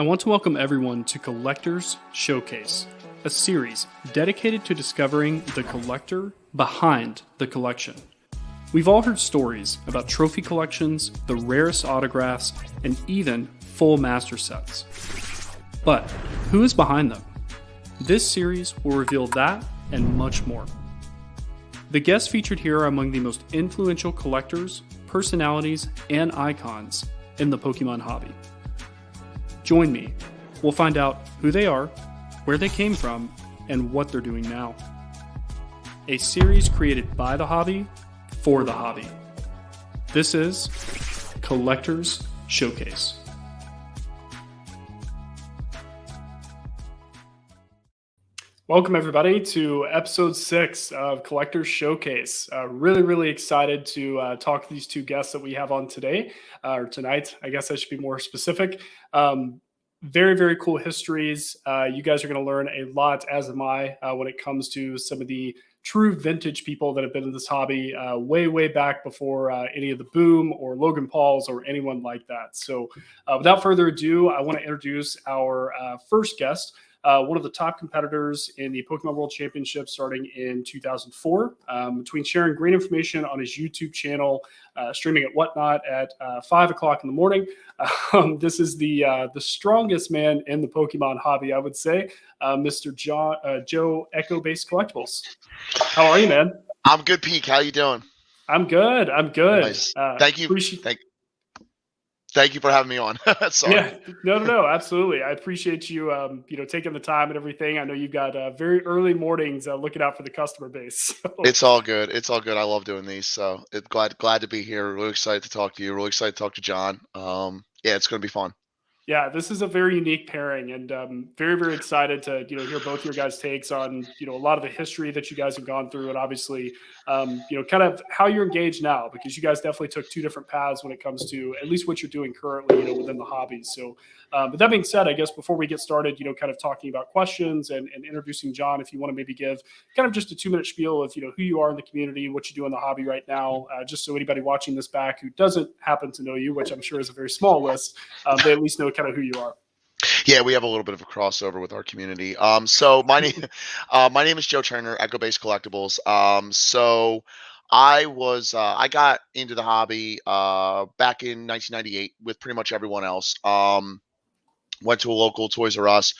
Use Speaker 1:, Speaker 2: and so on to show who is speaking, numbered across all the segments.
Speaker 1: want to welcome everyone to Collectors Showcase, a series dedicated to discovering the collector behind the collection. We've all heard stories about trophy collections, the rarest autographs, and even full master sets. But who is behind them? This series will reveal that and much more. The guests featured here are among the most influential collectors, personalities, and icons in the Pokemon hobby. Join me. We'll find out who they are, where they came from, and what they're doing now. A series created by the hobby, for the hobby. This is Collectors Showcase. Welcome everybody to episode 6 of Collectors Showcase. Really excited to talk to these two guests that we have on today, or tonight. I guess I should be more specific. Very cool histories. You guys are going to learn a lot, as am I, when it comes to some of the true vintage people that have been in this hobby way back before any of the Boom or Logan Pauls or anyone like that. So without further ado, I want to introduce our first guest. One of the top competitors in the Pokemon World Championship starting in 2004. Between sharing great information on his YouTube channel, streaming at Whatnot at 5 o'clock in the morning, this is the strongest man in the Pokemon hobby, I would say, Mr. Joe Echo-based Collectables. How are you, man?
Speaker 2: I'm good, Peak. How you doing?
Speaker 1: I'm good.
Speaker 2: Nice. Thank you. Thank you for having me on. Sorry.
Speaker 1: Yeah, no, absolutely. I appreciate you, taking the time and everything. I know you've got very early mornings looking out for the customer base. So.
Speaker 2: It's all good. I love doing these. So glad to be here. Really excited to talk to you. Really excited to talk to John. Yeah, it's going to be fun.
Speaker 1: Yeah, this is a very unique pairing, and very excited to hear both your guys' takes on a lot of the history that you guys have gone through, and obviously kind of how you're engaged now, because you guys definitely took two different paths when it comes to at least what you're doing currently within the hobby. So, but that being said, I guess before we get started, kind of talking about questions and introducing John, if you want to maybe give kind of just a 2-minute spiel of who you are in the community, what you do in the hobby right now, just so anybody watching this back who doesn't happen to know you, which I'm sure is a very small list, they at least know kind of who you are.
Speaker 2: Yeah, we have a little bit of a crossover with our community. So my name is Joe Turner, Echo-based Collectables. So I got into the hobby back in 1998 with pretty much everyone else. Went to a local Toys R Us.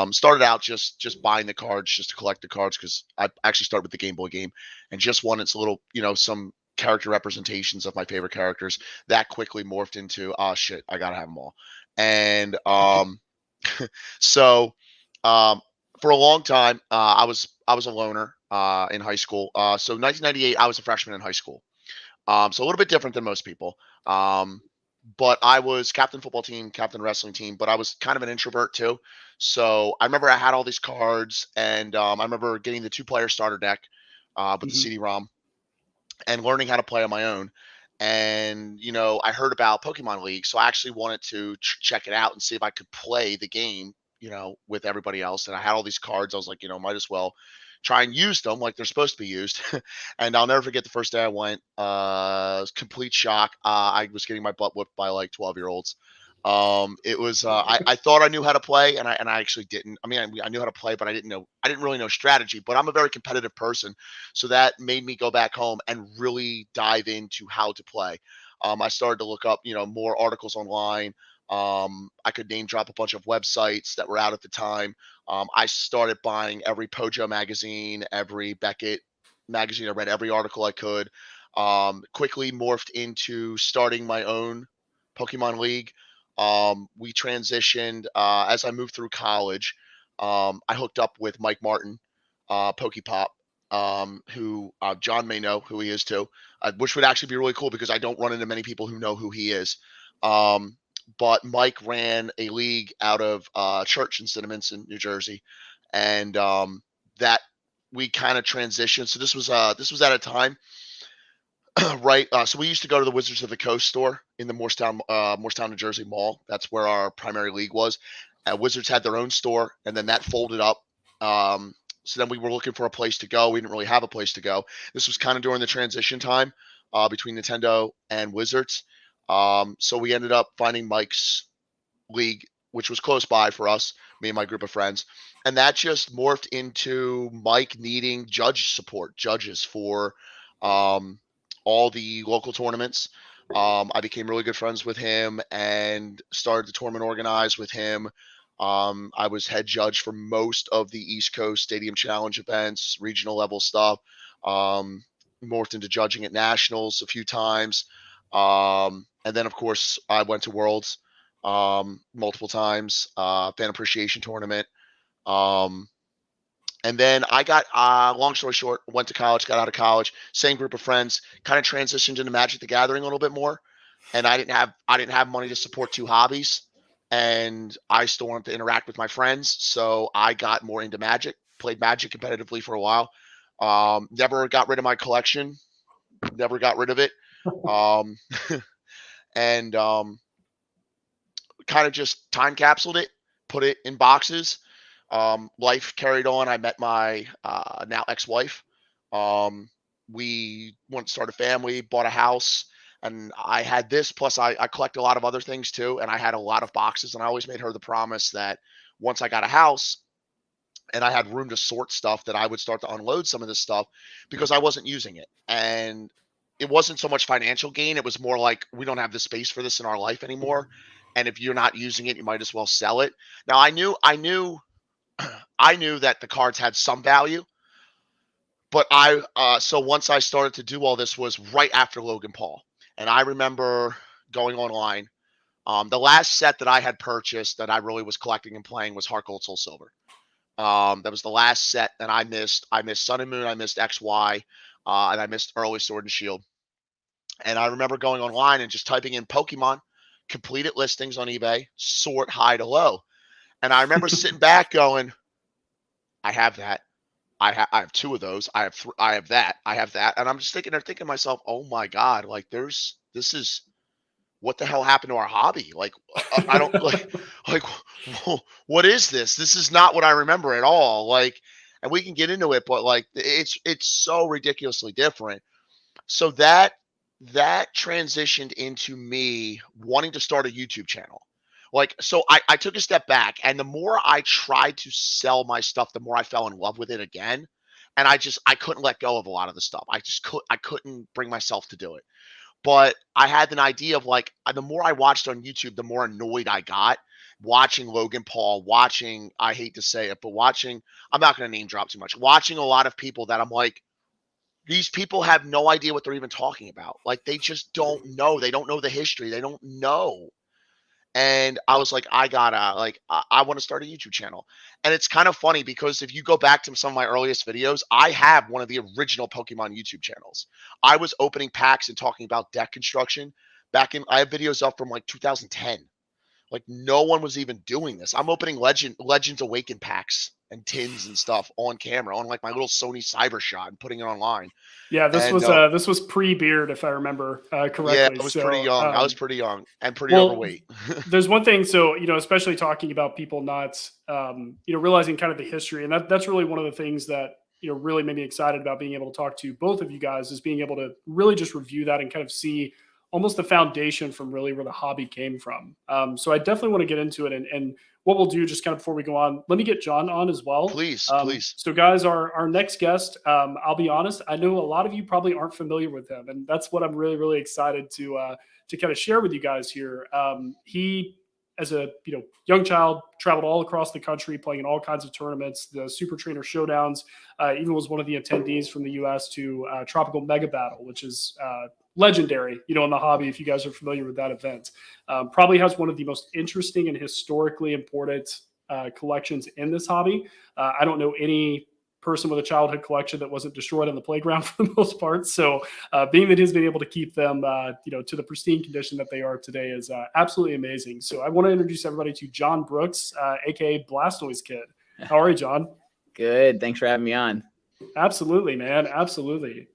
Speaker 2: Started out just buying the cards, just to collect the cards, because I actually started with the Game Boy game and just wanted a little, some character representations of my favorite characters. That quickly morphed into, shit, I gotta have them all. And so for a long time, I was a loner in high school. So 1998, I was a freshman in high school. So a little bit different than most people. But I was captain football team, captain wrestling team, but I was kind of an introvert too. So I remember I had all these cards, and I remember getting the 2-player starter deck with the CD-ROM and learning how to play on my own. And, I heard about Pokemon League, so I actually wanted to check it out and see if I could play the game, with everybody else. And I had all these cards. I was like, might as well try and use them like they're supposed to be used. And I'll never forget the first day I went, complete shock. I was getting my butt whipped by like 12-year-olds. It was, I thought I knew how to play, and I actually didn't. I mean, I knew how to play, but I didn't really know strategy, but I'm a very competitive person. So that made me go back home and really dive into how to play. I started to look up, more articles online. I could name drop a bunch of websites that were out at the time. I started buying every Pojo magazine, every Beckett magazine. I read every article I could. Quickly morphed into starting my own Pokemon League. We transitioned as I moved through college. I hooked up with Mike Martin, Pokepop, who John may know who he is too, which would actually be really cool because I don't run into many people who know who he is. But Mike ran a league out of Church in Cinnaminson, New Jersey, and that we kind of transitioned. So this was at a time. Right. So we used to go to the Wizards of the Coast store in the Morristown, New Jersey mall. That's where our primary league was. Wizards had their own store, and then that folded up. So then we were looking for a place to go. We didn't really have a place to go. This was kind of during the transition time between Nintendo and Wizards. So we ended up finding Mike's league which was close by for us, me and my group of friends. And that just morphed into Mike needing judges for all the local tournaments. I became really good friends with him and started the tournament organized with him. I was head judge for most of the East Coast Stadium Challenge events, regional level stuff. Morphed into judging at nationals a few times. And then, of course, I went to Worlds multiple times, fan appreciation tournament. And then I got, long story short, went to college, got out of college, same group of friends, kind of transitioned into Magic the Gathering a little bit more. And I didn't have money to support two hobbies, and I still wanted to interact with my friends. So I got more into Magic, played Magic competitively for a while. Never got rid of my collection, never got rid of it. And kind of just time capsuled it, put it in boxes. Life carried on. I met my now ex-wife. We wanted to start a family, bought a house, and I had this. Plus, I collect a lot of other things too, and I had a lot of boxes. And I always made her the promise that once I got a house and I had room to sort stuff, that I would start to unload some of this stuff because I wasn't using it. And it wasn't so much financial gain. It was more like, we don't have the space for this in our life anymore. And if you're not using it, you might as well sell it. Now, I knew that the cards had some value, but so once I started to do all this was right after Logan Paul. And I remember going online. The last set that I had purchased that I really was collecting and playing was Heart Gold Soul Silver. That was the last set that I missed. I missed Sun and Moon, I missed XY, and I missed early Sword and Shield. And I remember going online and just typing in Pokemon, completed listings on eBay, sort high to low. And I remember sitting back going, I have that. I have two of those. I have that. And I'm just thinking to myself, oh my God, like this is, what the hell happened to our hobby? Like, I don't like, what is this? This is not what I remember at all. Like, and we can get into it, but like, it's so ridiculously different. So that transitioned into me wanting to start a YouTube channel. Like, so I took a step back, and the more I tried to sell my stuff, the more I fell in love with it again. And I couldn't let go of a lot of the stuff. I couldn't bring myself to do it. But I had an idea of like, the more I watched on YouTube, the more annoyed I got watching Logan Paul, I hate to say it, but I'm not going to name drop too much, watching a lot of people that I'm like, these people have no idea what they're even talking about. Like, they just don't know. They don't know the history. They don't know. And I was like, I want to start a YouTube channel. And it's kind of funny because if you go back to some of my earliest videos, I have one of the original Pokemon YouTube channels. I was opening packs and talking about deck construction I have videos up from like 2010. Like, no one was even doing this. I'm opening Legends Awaken packs and tins and stuff on camera on like my little Sony Cybershot and putting it online.
Speaker 1: Yeah, this was pre-beard, if I remember correctly.
Speaker 2: Yeah, I was pretty young. I was pretty young and pretty overweight.
Speaker 1: There's one thing, so especially talking about people not realizing kind of the history, and that's really one of the things that really made me excited about being able to talk to both of you guys, is being able to really just review that and kind of see almost the foundation from really where the hobby came from. So I definitely want to get into it, and what we'll do just kind of before we go on, let me get Jon on as well.
Speaker 2: Please.
Speaker 1: So guys, our next guest, I'll be honest, I know a lot of you probably aren't familiar with him, and that's what I'm really, really excited to kind of share with you guys here. He, as a young child, traveled all across the country playing in all kinds of tournaments, the Super Trainer Showdowns, even was one of the attendees from the US to Tropical Mega Battle, which is legendary, in the hobby, if you guys are familiar with that event. Probably has one of the most interesting and historically important collections in this hobby. I don't know any person with a childhood collection that wasn't destroyed on the playground for the most part. So being that he's been able to keep them, to the pristine condition that they are today is absolutely amazing. So I want to introduce everybody to Jon Brooks, aka Blastoise Kid. How are you, Jon?
Speaker 3: Good. Thanks for having me on.
Speaker 1: Absolutely, man. Absolutely.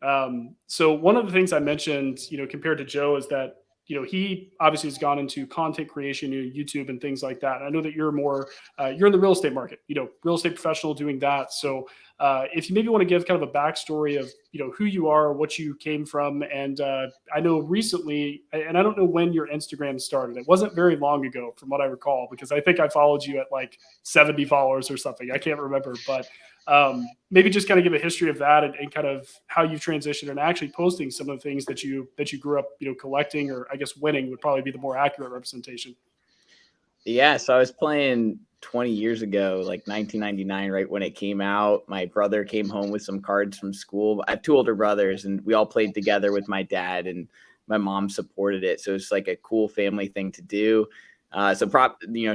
Speaker 1: So one of the things I mentioned, compared to Joe, is that, he obviously has gone into content creation, YouTube and things like that. And I know that you're more, you're in the real estate market, real estate professional doing that. So if you maybe want to give kind of a backstory of, who you are, what you came from. And I know recently, and I don't know when your Instagram started. It wasn't very long ago from what I recall, because I think I followed you at like 70 followers or something. I can't remember, but maybe just kind of give a history of that and kind of how you transitioned and actually posting some of the things that you grew up, collecting, or I guess winning would probably be the more accurate representation.
Speaker 3: Yeah. So I was playing 20 years ago, like 1999, right when it came out. My brother came home with some cards from school. I have two older brothers, and we all played together with my dad, and my mom supported it. So it's like a cool family thing to do. Shout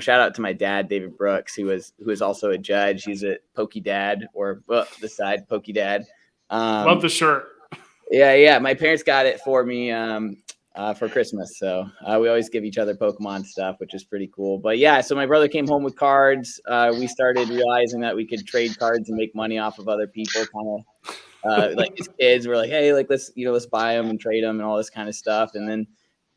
Speaker 3: out to my dad, David Brooks, who is also a judge. He's a Pokey Dad, or the side Pokey Dad.
Speaker 1: Love the shirt.
Speaker 3: Yeah. My parents got it for me for Christmas. So we always give each other Pokemon stuff, which is pretty cool. But yeah, so my brother came home with cards. We started realizing that we could trade cards and make money off of other people. Kind of like his kids were like, hey, like let's buy them and trade them and all this kind of stuff. And then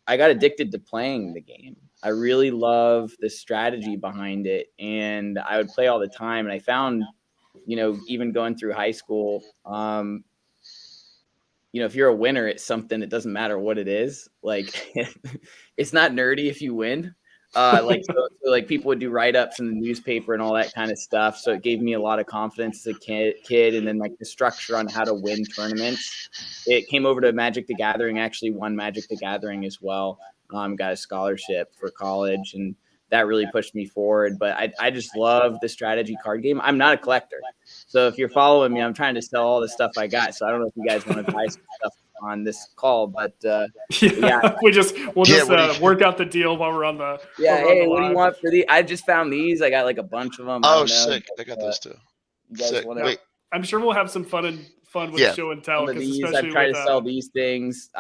Speaker 3: I got addicted to playing the game. I really love the strategy behind it, and I would play all the time. And I found, even going through high school, if you're a winner, it's something. It doesn't matter what it is. Like, it's not nerdy if you win. So people would do write-ups in the newspaper and all that kind of stuff. So it gave me a lot of confidence as a kid. And then like the structure on how to win tournaments. It came over to Magic the Gathering. Actually won Magic the Gathering as well. Got a scholarship for college, and that really pushed me forward. But I just love the strategy card game. I'm not a collector. So if you're following me, I'm trying to sell all the stuff I got. So I don't know if you guys want to buy some stuff on this call, but yeah.
Speaker 1: we'll just work out the deal while we're on the
Speaker 3: Hey, what do you want for I just found these. I got like a bunch of them.
Speaker 2: Oh, sick. I got those too. Sick. Wait.
Speaker 1: I'm sure we'll have some fun with show and tell.
Speaker 3: I've tried to sell these things.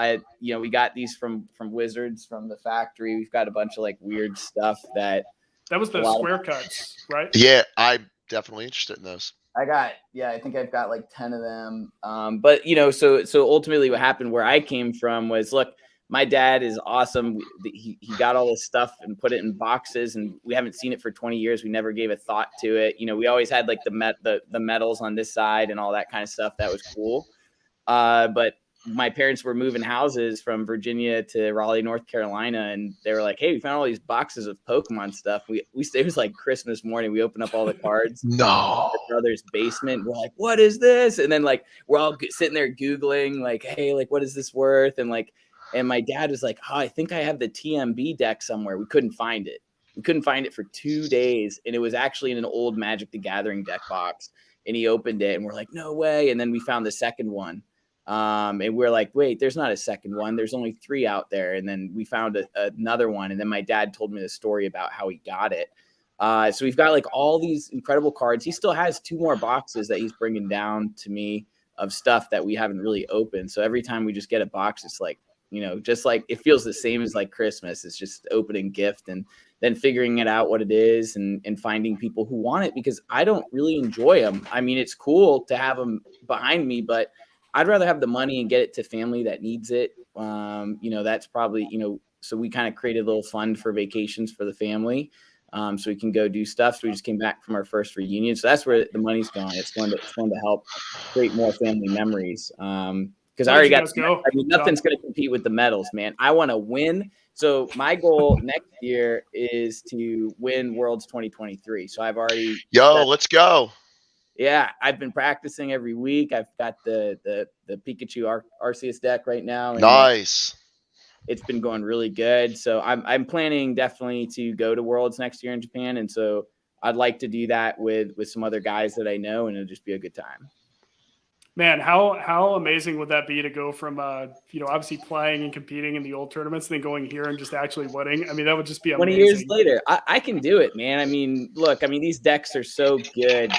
Speaker 3: We got these from Wizards, from the factory. We've got a bunch of like weird stuff that
Speaker 1: was the square cuts, right?
Speaker 2: Yeah, I'm definitely interested in those.
Speaker 3: I think I've got like 10 of them. But so ultimately what happened where I came from was, look, my dad is awesome. He got all this stuff and put it in boxes, and we haven't seen it for 20 years. We never gave a thought to it. We always had like the medals on this side and all that kind of stuff. That was cool. But my parents were moving houses from Virginia to Raleigh, North Carolina, and they were like, hey, we found all these boxes of Pokemon stuff. It was like Christmas morning. We opened up all the cards.
Speaker 2: No.
Speaker 3: My brother's basement. We're like, what is this? And then like we're all sitting there Googling like, hey, like what is this worth? And my dad was like, oh, I think I have the TMB deck somewhere. We couldn't find it. We couldn't find it for 2 days. And it was actually in an old Magic the Gathering deck box. And he opened it and we're like, no way. And then we found the second one. And we're like, wait, there's not a second one. There's only 3 out there. And then we found another one. And then my dad told me the story about how he got it. So we've got like all these incredible cards. He still has 2 more boxes that he's bringing down to me of stuff that we haven't really opened. So every time we just get a box, it's like, just like it feels the same as like Christmas. It's just opening gift and then figuring it out what it is and finding people who want it, because I don't really enjoy them. I mean, it's cool to have them behind me, but I'd rather have the money and get it to family that needs it. That's probably, so we kind of created a little fund for vacations for the family. So we can go do stuff. So we just came back from our first reunion. So that's where the money's going. It's going to help create more family memories. Because I already nothing's going to compete with the medals, man. I want to win. So my goal next year is to win Worlds 2023. So I've already.
Speaker 2: Let's go.
Speaker 3: Yeah, I've been practicing every week. I've got the Pikachu Arceus deck right now. And
Speaker 2: nice.
Speaker 3: It's been going really good. So I'm planning definitely to go to Worlds next year in Japan. And so I'd like to do that with some other guys that I know, and it'll just be a good time.
Speaker 1: Man, how amazing would that be to go from obviously playing and competing in the old tournaments, and then going here and just actually winning? I mean, that would just be amazing.
Speaker 3: 20 years later, I can do it, man. I mean, look, these decks are so good.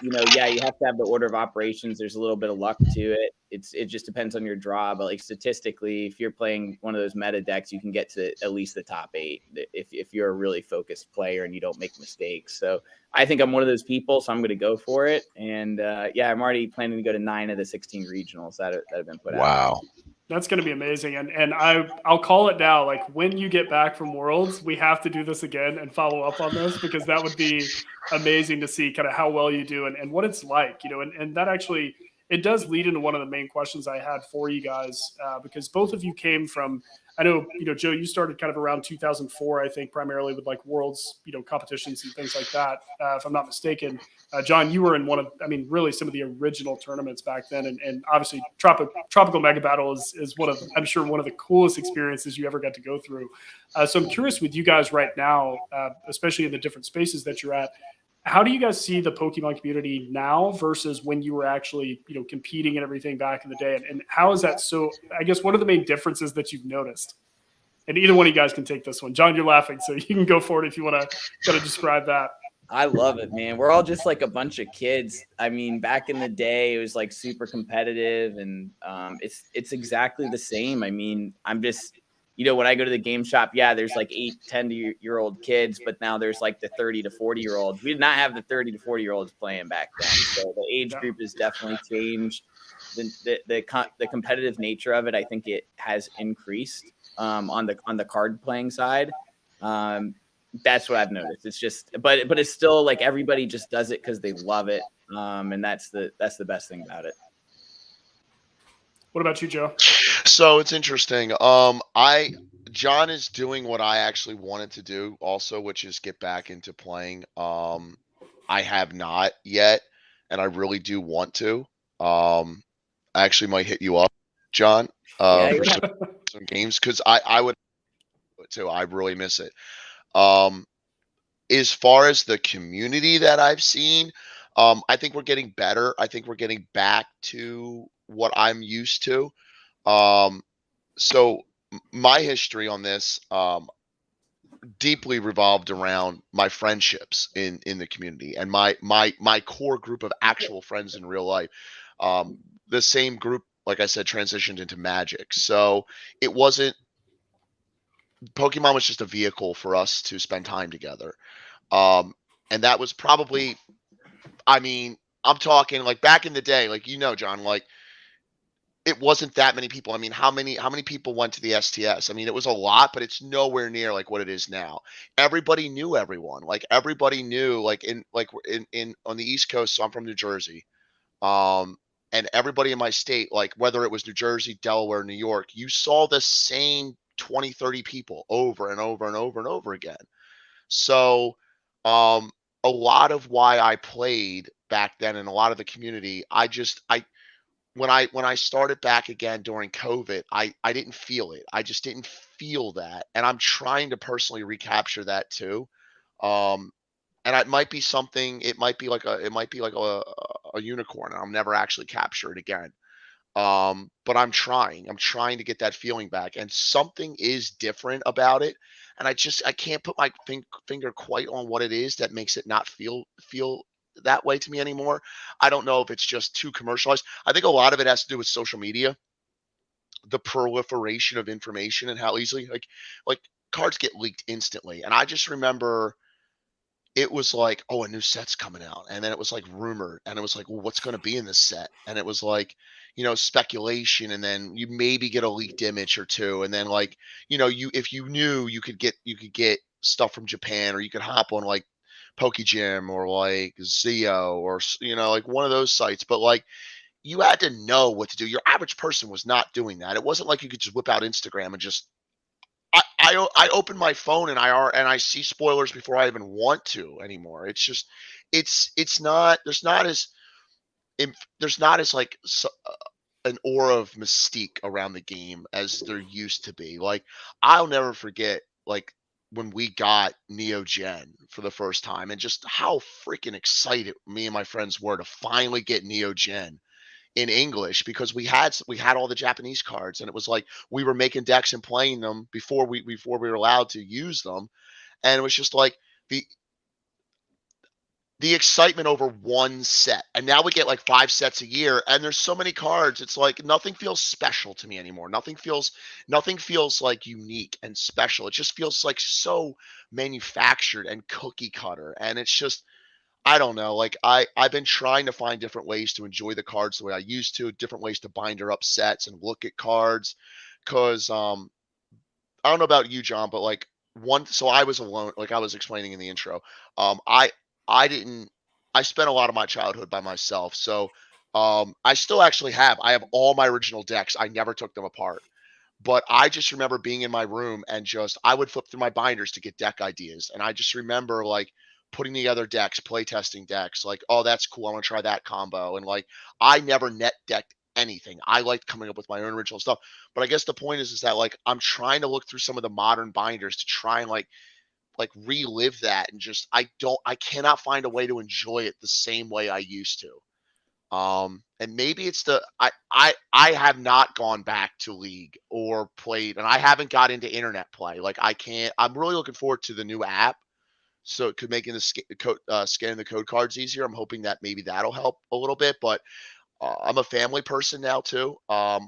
Speaker 3: You have to have the order of operations. There's a little bit of luck to it. It just depends on your draw, but like statistically, if you're playing one of those meta decks, you can get to at least the top 8 if you're a really focused player and you don't make mistakes. So I think I'm one of those people, so I'm going to go for it. And I'm already planning to go to 9 of the 16 regionals that have been put out.
Speaker 2: Wow.
Speaker 1: That's going to be amazing. And I'll call it now. Like when you get back from Worlds, we have to do this again and follow up on this, because that would be amazing to see kind of how well you do and what it's like, and that actually, it does lead into one of the main questions I had for you guys, because both of you came from, I know, Joe, you started kind of around 2004, I think, primarily with like Worlds, competitions and things like that, if I'm not mistaken. Jon, you were in one of, I mean, really some of the original tournaments back then, and obviously Tropical Mega Battle is one of, I'm sure, one of the coolest experiences you ever got to go through. So I'm curious with you guys right now, especially in the different spaces that you're at, how do you guys see the Pokemon community now versus when you were actually, competing and everything back in the day? And how is that so, I guess, what are the main differences that you've noticed? And either one of you guys can take this one. Jon, you're laughing, so you can go for it if you want to kind of describe that.
Speaker 3: I love it, man. We're all just like a bunch of kids. I mean, back in the day, it was like super competitive, and it's exactly the same. I mean, I'm just, when I go to the game shop, yeah, there's like 8-10-year-old kids, but now there's like the 30 to 40-year-olds. We did not have the 30 to 40-year-olds playing back then, so the age group has definitely changed. The competitive nature of it, I think it has increased on the card playing side. That's what I've noticed. It's just, but it's still like everybody just does it because they love it, and that's the best thing about it.
Speaker 1: What about you, Joe?
Speaker 2: So it's interesting. Jon is doing what I actually wanted to do also, which is get back into playing. I have not yet, and I really do want to. I actually might hit you up, Jon, for some games, because I would too. I really miss it. As far as the community that I've seen, I think we're getting better. I think we're getting back to what I'm used to. So my history on this deeply revolved around my friendships in the community and my core group of actual friends in real life. The same group, like I said, transitioned into Magic. So it wasn't, Pokemon was just a vehicle for us to spend time together. And that was probably, I mean, I'm talking like back in the day, like, Jon, like it wasn't that many people. I mean, how many people went to the STS? I mean, it was a lot, but it's nowhere near like what it is now. Everybody knew everyone. Like everybody knew, like in on the East Coast. So I'm from New Jersey. And everybody in my state, like whether it was New Jersey, Delaware, New York, you saw the same 20, 30 people over and over and over and over again. So a lot of why I played back then and a lot of the community, when I started back again during COVID, I didn't feel it. I just didn't feel that. And I'm trying to personally recapture that too. And it might be something, it might be like a unicorn, and I'll never actually capture it again. But I'm trying to get that feeling back, and something is different about it. And I can't put my finger quite on what it is that makes it not feel that way to me anymore. I don't know if it's just too commercialized. I think a lot of it has to do with social media, the proliferation of information, and how easily like cards get leaked instantly. And I just remember it was like, oh, a new set's coming out. And then it was like rumored. And it was like, well, what's going to be in this set? And it was like, speculation. And then you maybe get a leaked image or two. And then like, if you knew, you could get stuff from Japan, or you could hop on like PokeGym or like Zio or, like one of those sites. But like, you had to know what to do. Your average person was not doing that. It wasn't like you could just whip out Instagram and just, I open my phone and I see spoilers before I even want to anymore. It's just, it's not, there's not as like an aura of mystique around the game as there used to be. Like I'll never forget like when we got Neo Gen for the first time, and just how freaking excited me and my friends were to finally get Neo Gen in English, because we had all the Japanese cards, and it was like we were making decks and playing them before we were allowed to use them. And it was just like the excitement over one set. And now we get like 5 sets a year, and there's so many cards. It's like nothing feels special to me anymore. Nothing feels like unique and special. It just feels like so manufactured and cookie cutter. And it's just, I don't know. Like I've been trying to find different ways to enjoy the cards the way I used to, different ways to binder up sets and look at cards. Cause I don't know about you, John, but like so I was alone, like I was explaining in the intro. Um I I didn't I spent a lot of my childhood by myself. So I still actually I have all my original decks. I never took them apart. But I just remember being in my room and I would flip through my binders to get deck ideas. And I just remember like putting together decks, play testing decks, like, oh, that's cool. I want to try that combo. And like, I never net decked anything. I liked coming up with my own original stuff. But I guess the point is that like, I'm trying to look through some of the modern binders to try and like relive that. And just, I cannot find a way to enjoy it the same way I used to. And maybe it's I have not gone back to League or played, and I haven't got into internet play. Like I'm really looking forward to the new app, so it could make scanning the code cards easier. I'm hoping that maybe that'll help a little bit. But I'm a family person now too. I'm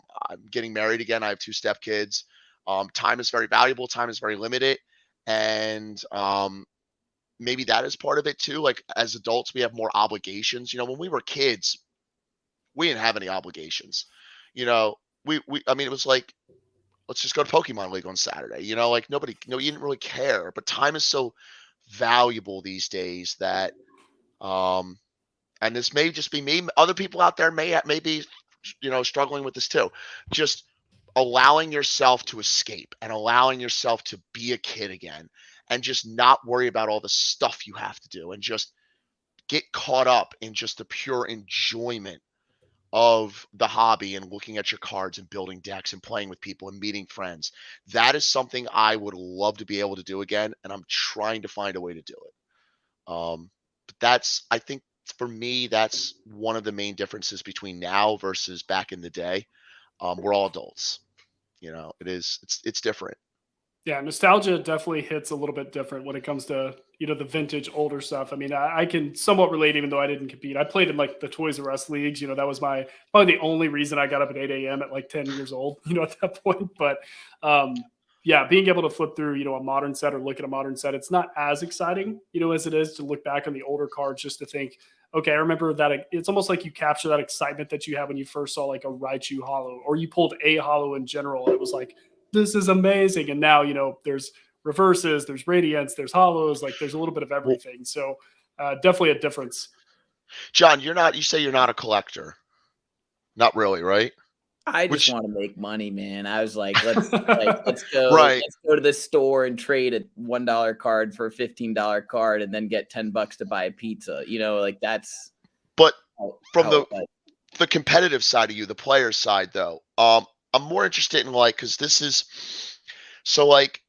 Speaker 2: getting married again. I have 2 stepkids. Time is very valuable. Time is very limited, and maybe that is part of it too. Like as adults, we have more obligations. When we were kids, we didn't have any obligations. You know, I mean, it was like, let's just go to Pokemon League on Saturday. Like nobody, no, you didn't really care. But time is so valuable these days that, and this may just be me. Other people out there may be, struggling with this too. Just allowing yourself to escape and allowing yourself to be a kid again, and just not worry about all the stuff you have to do, and just get caught up in just the pure enjoyment of the hobby and looking at your cards and building decks and playing with people and meeting friends. That is something I would love to be able to do again, and I'm trying to find a way to do it. But I think for me, that's one of the main differences between now versus back in the day. We're all adults. It's different.
Speaker 1: Yeah, nostalgia definitely hits a little bit different when it comes to the vintage older stuff. I mean, I can somewhat relate, even though I didn't compete. I played in like the Toys R Us leagues. That was probably the only reason I got up at 8 a.m. at like 10 years old. At that point. But yeah, being able to flip through a modern set or look at a modern set, it's not as exciting as it is to look back on the older cards, just to think, okay, I remember that. It's almost like you capture that excitement that you have when you first saw like a Raichu holo, or you pulled a holo in general. And it was like, this is amazing. And now, there's reverses, there's radiance, there's hollows, like there's a little bit of everything. So definitely a difference.
Speaker 2: John, you say you're not a collector. Not really, right?
Speaker 3: I just want to make money, man. I was like, let's go,
Speaker 2: right.
Speaker 3: Let's go to the store and trade a $1 card for a $15 card, and then get $10 to buy a pizza. Like that's.
Speaker 2: But from the competitive side of you, the player side, though, I'm more interested in because this is so like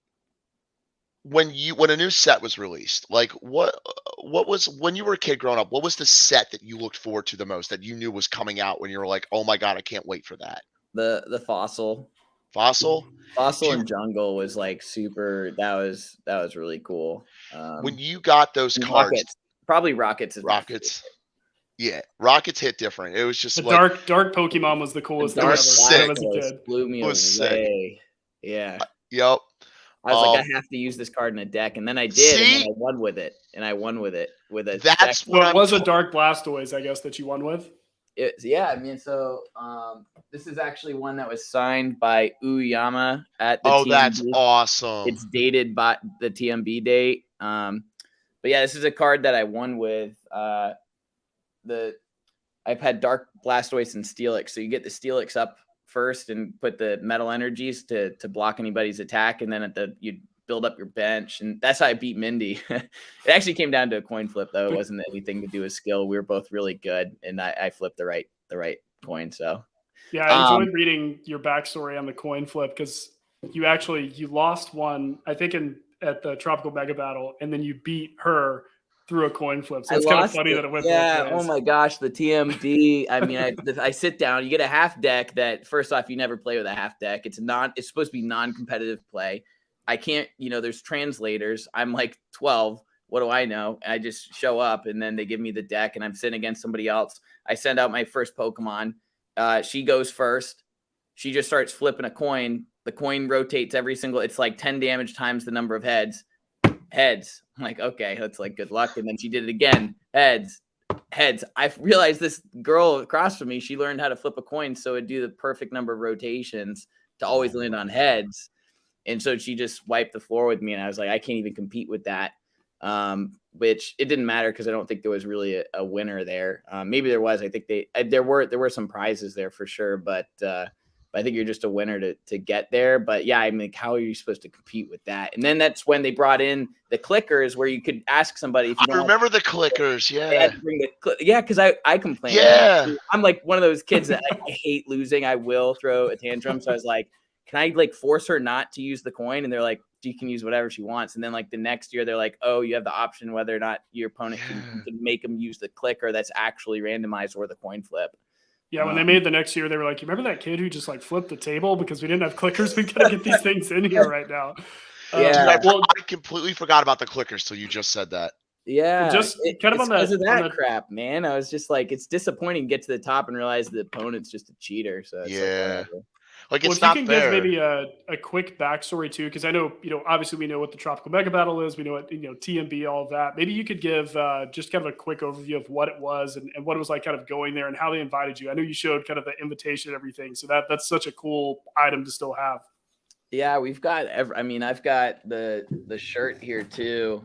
Speaker 2: when a new set was released, like what was, when you were a kid growing up, what was the set that you looked forward to the most, that you knew was coming out, when you were like, oh my God, I can't wait for that?
Speaker 3: The fossil and jungle was like super. That was really cool.
Speaker 2: When you got those cards,
Speaker 3: probably Rockets.
Speaker 2: Yeah, Rockets hit different. It was just
Speaker 1: the dark Pokemon was the coolest thing ever.
Speaker 2: Sick.
Speaker 1: As a kid.
Speaker 3: Blew me away. Sick. Yeah.
Speaker 2: Yep.
Speaker 3: I was like, I have to use this card in a deck, and then I did, and then I won with it. With a
Speaker 2: That's
Speaker 1: deck. What was a dark Blastoise, I guess, that you won with?
Speaker 3: I mean, so this is actually one that was signed by Uyama at the TMB.
Speaker 2: That's awesome.
Speaker 3: It's dated by the TMB date. But yeah, this is a card that I won with. I've had Dark Blastoise and Steelix. So you get the Steelix up first and put the metal energies to block anybody's attack, and then you build up your bench, and that's how I beat Mindy. It actually came down to a coin flip, though. It wasn't anything to do with skill. We were both really good, and I flipped the right coin. So
Speaker 1: yeah, I enjoyed reading your backstory on the coin flip, because you lost one, I think, at the Tropical Mega Battle, and then you beat her through a coin flip. So it's kind of funny that it went both ways.
Speaker 3: Oh my gosh, the TMB. I mean, I sit down, you get a half deck that, first off, you never play with a half deck. It's supposed to be non-competitive play. I can't, there's translators. I'm like 12. What do I know? I just show up, and then they give me the deck, and I'm sitting against somebody else. I send out my first Pokemon. She goes first. She just starts flipping a coin. The coin rotates it's like 10 damage times the number of heads. I'm like, okay, that's like good luck. And then she did it again. Heads. I realized this girl across from me, she learned how to flip a coin so it'd do the perfect number of rotations to always land on heads. And so she just wiped the floor with me, and I was like, I can't even compete with that. Which it didn't matter because I don't think there was really a winner there. Maybe there was. I think there were some prizes there for sure, but I think you're just a winner to get there. But yeah, I mean, how are you supposed to compete with that? And then that's when they brought in the clickers, where you could ask somebody. If you
Speaker 2: I remember the clickers. Yeah,
Speaker 3: yeah, because I complained.
Speaker 2: Yeah.
Speaker 3: I'm like one of those kids that I hate losing. I will throw a tantrum. So I was like, can I like force her not to use the coin? And they're like, she can use whatever she wants. And then like the next year, they're like, oh, you have the option whether or not your opponent can make them use the clicker that's actually randomized or the coin flip.
Speaker 1: Yeah, when they made the next year, they were like, you remember that kid who just like flipped the table because we didn't have clickers? We got to get these things in here right now.
Speaker 3: Yeah.
Speaker 2: Dude, I completely forgot about the clickers till you just said that.
Speaker 3: Yeah,
Speaker 1: just kind of on
Speaker 3: that crap, man. I was just like, it's disappointing to get to the top and realize the opponent's just a cheater. So it's
Speaker 2: like
Speaker 1: well,
Speaker 2: it's
Speaker 1: if you
Speaker 2: not
Speaker 1: can
Speaker 2: fair.
Speaker 1: give maybe a quick backstory too, because I know, obviously we know what the Tropical Mega Battle is. We know what, TMB, all of that. Maybe you could give just kind of a quick overview of what it was and what it was like kind of going there and how they invited you. I know you showed kind of the invitation and everything. So that's such a cool item to still have.
Speaker 3: Yeah, we've got I've got the shirt here too.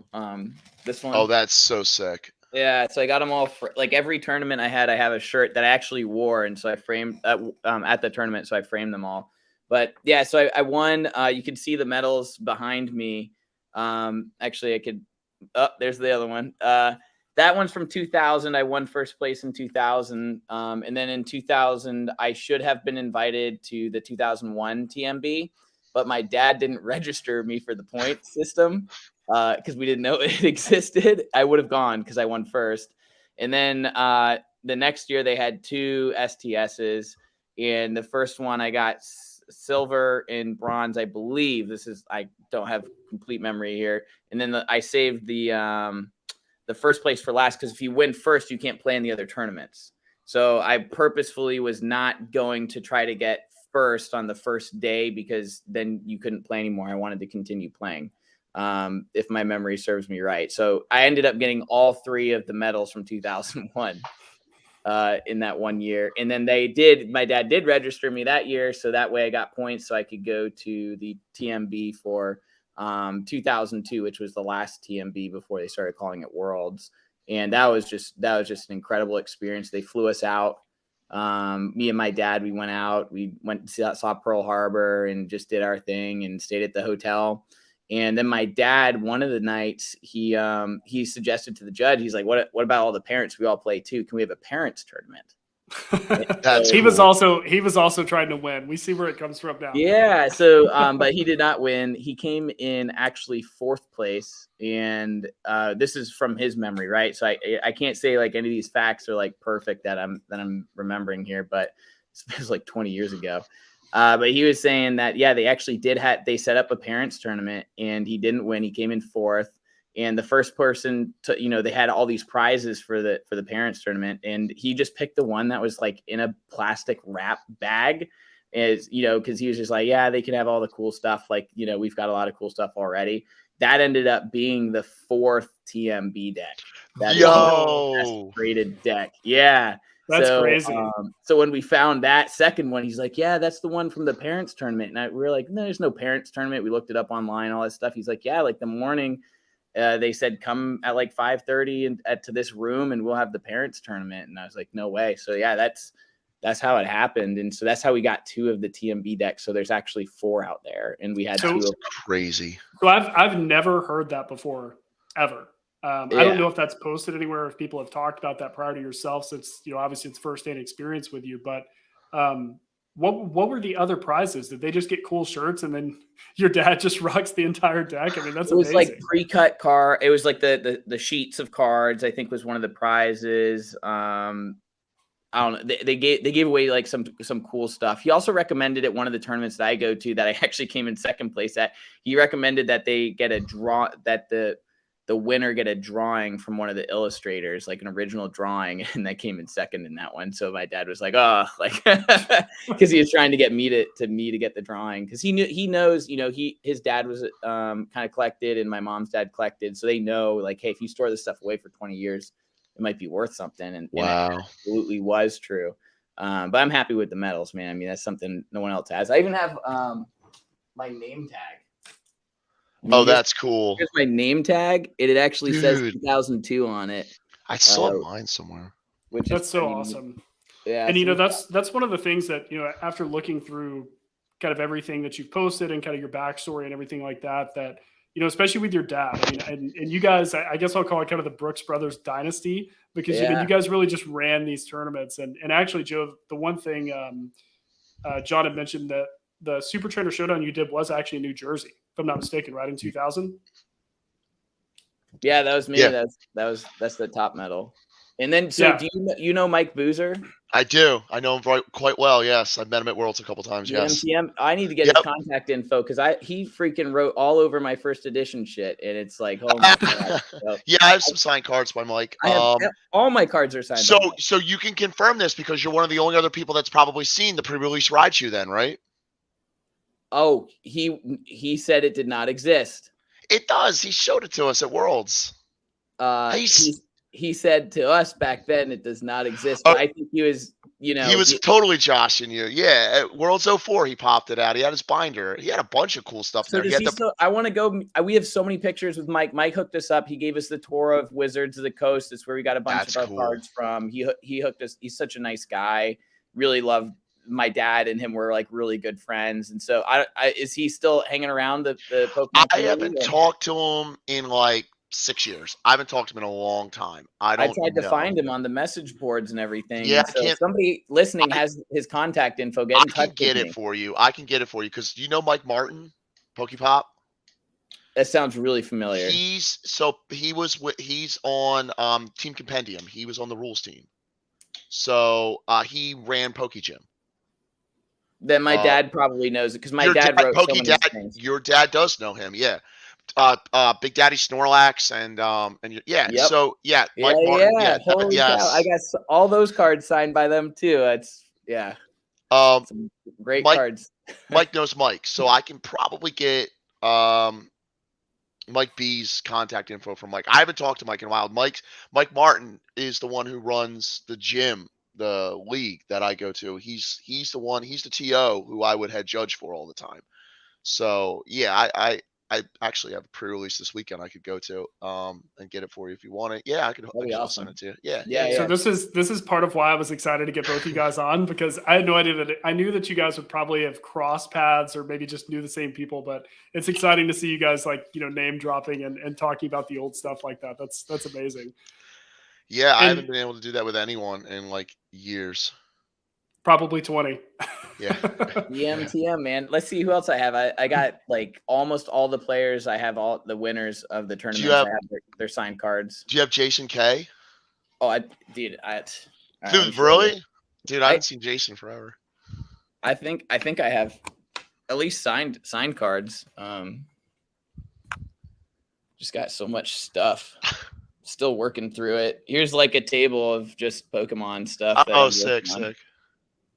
Speaker 3: This one.
Speaker 2: Oh, that's so sick.
Speaker 3: Yeah, so I got them all for like every tournament I have a shirt that I actually wore, and so I framed at the tournament, so I framed them all. But yeah, so I won. You can see the medals behind me. Actually, I could. Oh, there's the other one. That one's from 2000. I won first place in 2000, and then in 2000, I should have been invited to the 2001 TMB, but my dad didn't register me for the point system. Because we didn't know it existed. I would have gone because I won first. And then the next year they had 2 STSs. And the first one I got silver and bronze, I believe. I don't have complete memory here. And then I saved the first place for last, because if you win first, you can't play in the other tournaments. So I purposefully was not going to try to get first on the first day, because then you couldn't play anymore. I wanted to continue playing. If my memory serves me right. So I ended up getting all 3 of the medals from 2001 in that one year. And then my dad did register me that year. So that way I got points so I could go to the TMB for 2002, which was the last TMB before they started calling it Worlds. And that was just an incredible experience. They flew us out. Me and my dad, we went out, saw Pearl Harbor and just did our thing and stayed at the hotel. And then my dad, one of the nights, he suggested to the judge, he's like, what about all the parents? We all play too. Can we have a parents tournament?
Speaker 1: He was also trying to win. We see where it comes from now.
Speaker 3: Yeah. So, but he did not win. He came in actually 4th place. And this is from his memory, right? So I can't say like any of these facts are like perfect that I'm remembering here, but it was like 20 years ago. But he was saying that, yeah, they actually they set up a parents tournament and he didn't win. He came in 4th, and the first person to, they had all these prizes for the parents tournament. And he just picked the one that was like in a plastic wrap bag, cause he was just like, yeah, they can have all the cool stuff. Like, we've got a lot of cool stuff already. That ended up being the 4th TMB deck. That
Speaker 2: Yo,
Speaker 3: rated deck. Yeah.
Speaker 1: That's crazy.
Speaker 3: So when we found that second one, he's like, yeah, that's the one from the parents tournament. And we were like, no, there's no parents tournament. We looked it up online, all that stuff. He's like, yeah, like the morning they said, come at like 5:30 to this room and we'll have the parents tournament. And I was like, no way. So yeah, that's how it happened. And so that's how we got 2 of the TMB decks. So there's actually 4 out there, and we had 2 of them.
Speaker 2: Crazy.
Speaker 1: So I've never heard that before, ever. I don't know if that's posted anywhere, if people have talked about that prior to yourself, since, obviously it's firsthand experience with you, but what were the other prizes? Did they just get cool shirts and then your dad just rocks the entire deck? I mean, that's amazing.
Speaker 3: It was like pre-cut card. It was like the sheets of cards, I think, was one of the prizes. I don't know. They gave away like some cool stuff. He also recommended at one of the tournaments that I go to that I actually came in 2nd place at. He recommended that they get that the winner get a drawing from one of the illustrators, like an original drawing, and that came in 2nd in that one. So my dad was like, oh, like, because he was trying to get me to get the drawing, because he knows, his dad was kind of collected and my mom's dad collected, so they know like, hey, if you store this stuff away for 20 years, it might be worth something. And
Speaker 2: Wow.
Speaker 3: it absolutely was true. But I'm happy with the medals, man. I mean, that's something no one else has. I even have my name tag. I mean,
Speaker 2: That's cool.
Speaker 3: Here's my name tag. It actually says 2002 on it.
Speaker 2: I saw mine somewhere.
Speaker 3: Which
Speaker 1: that's so awesome.
Speaker 3: Yeah.
Speaker 1: And, you know, that's one of the things that, you know, after looking through kind of everything that you've posted and kind of your backstory and everything like that, you know, especially with your dad, I mean, and you guys, I guess I'll call it kind of the Brooks Brothers dynasty, because I mean, you guys really just ran these tournaments. And actually, Joe, the one thing John had mentioned, that the Super Trainer Showdown you did was actually in New Jersey, if I'm not mistaken, right, in 2000?
Speaker 3: Yeah, that was me. Yeah. That's the top medal. And then, so do you know Mike Boozer?
Speaker 2: I do. I know him quite well. Yes, I've met him at Worlds a couple times. Yes.
Speaker 3: MTM. I need to get his contact info, because he freaking wrote all over my first edition shit, and it's like, oh my god. So,
Speaker 2: yeah, I have some signed cards by Mike.
Speaker 3: I have, all my cards are signed.
Speaker 2: So you can confirm this because you're one of the only other people that's probably seen the pre-release Raichu, then, right?
Speaker 3: Oh, he said it did not exist.
Speaker 2: It does. He showed it to us at Worlds.
Speaker 3: He said to us back then it does not exist. But I think he was, you know,
Speaker 2: he was totally joshing you. Yeah, at Worlds 04, he popped it out. He had his binder. He had a bunch of cool stuff
Speaker 3: so
Speaker 2: there.
Speaker 3: I want to go. We have so many pictures with Mike. Mike hooked us up. He gave us the tour of Wizards of the Coast. That's where we got a bunch of our cards from. He hooked us. He's such a nice guy. Really loved my dad and him were like really good friends. And so is he still hanging around the Pokemon?
Speaker 2: I haven't talked to him in like 6 years. I haven't talked to him in a long time. I tried
Speaker 3: to find him on the message boards and everything.
Speaker 2: Yeah,
Speaker 3: so if somebody listening has his contact info, get in touch.
Speaker 2: I can get it for you. I can get it for you, because you know Mike Martin, Pokepop?
Speaker 3: That sounds really familiar.
Speaker 2: He's on Team Compendium. He was on the rules team. So he ran Pokegym.
Speaker 3: Then my dad probably knows it, because my dad wrote so many things.
Speaker 2: Your dad does know him, yeah. Big Daddy Snorlax and
Speaker 3: Yep.
Speaker 2: So Mike Martin,
Speaker 3: holy cow. I got all those cards signed by them too. It's some great cards.
Speaker 2: Mike knows Mike, so I can probably get Mike B's contact info from Mike. I haven't talked to Mike in a while. Mike Martin is the one who runs the gym, the league that I go to. He's the one. He's the TO who I would head judge for all the time. So yeah, I actually have a pre-release this weekend I could go to and get it for you if you want it. Yeah, I'll send it to you. Yeah.
Speaker 1: So this is part of why I was excited to get both you guys on, because I had no idea I knew that you guys would probably have crossed paths or maybe just knew the same people, but it's exciting to see you guys like, you know, name dropping and talking about the old stuff like that. That's amazing.
Speaker 2: Yeah, I haven't been able to do that with anyone in like years.
Speaker 1: Probably 20.
Speaker 2: Yeah.
Speaker 3: TM, man. Let's see who else I have. I got like almost all the players. I have all the winners of the tournament. I have their signed cards.
Speaker 2: Do you have Jason K?
Speaker 3: Oh,
Speaker 2: dude, really? Dude, I haven't seen Jason forever.
Speaker 3: I think I have at least signed cards. Just got so much stuff. Still working through it. Here's like a table of just Pokemon stuff.
Speaker 2: Oh, sick.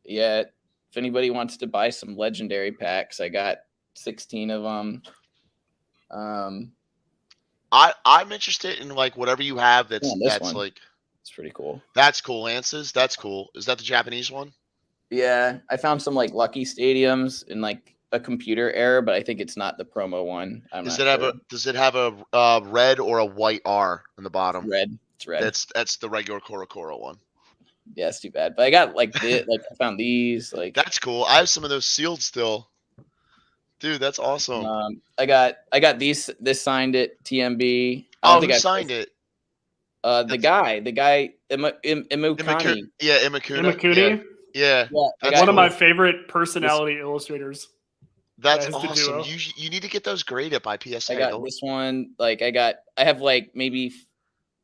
Speaker 3: Yeah. If anybody wants to buy some legendary packs, I got 16 of them.
Speaker 2: I'm interested in like whatever you have that's like.
Speaker 3: It's pretty cool.
Speaker 2: That's cool. Lances. That's cool. Is that the Japanese one?
Speaker 3: Yeah. I found some like Lucky Stadiums in like a computer error, but I think it's not the promo one. Does
Speaker 2: it have a red or a white R in the bottom?
Speaker 3: Red. It's red.
Speaker 2: That's the regular Korokoro one.
Speaker 3: Yeah, it's too bad. But I got like I found these. Like
Speaker 2: that's cool. I have some of those sealed still. Dude, that's awesome.
Speaker 3: I got this signed at TMB.
Speaker 2: Who signed it?
Speaker 3: The guy, Imakuni.
Speaker 2: Yeah,
Speaker 1: Imakuni.
Speaker 2: Yeah.
Speaker 1: That's one of my favorite personality illustrators.
Speaker 2: That's awesome. You need to get those graded by PSA.
Speaker 3: I got this one. Like I have like maybe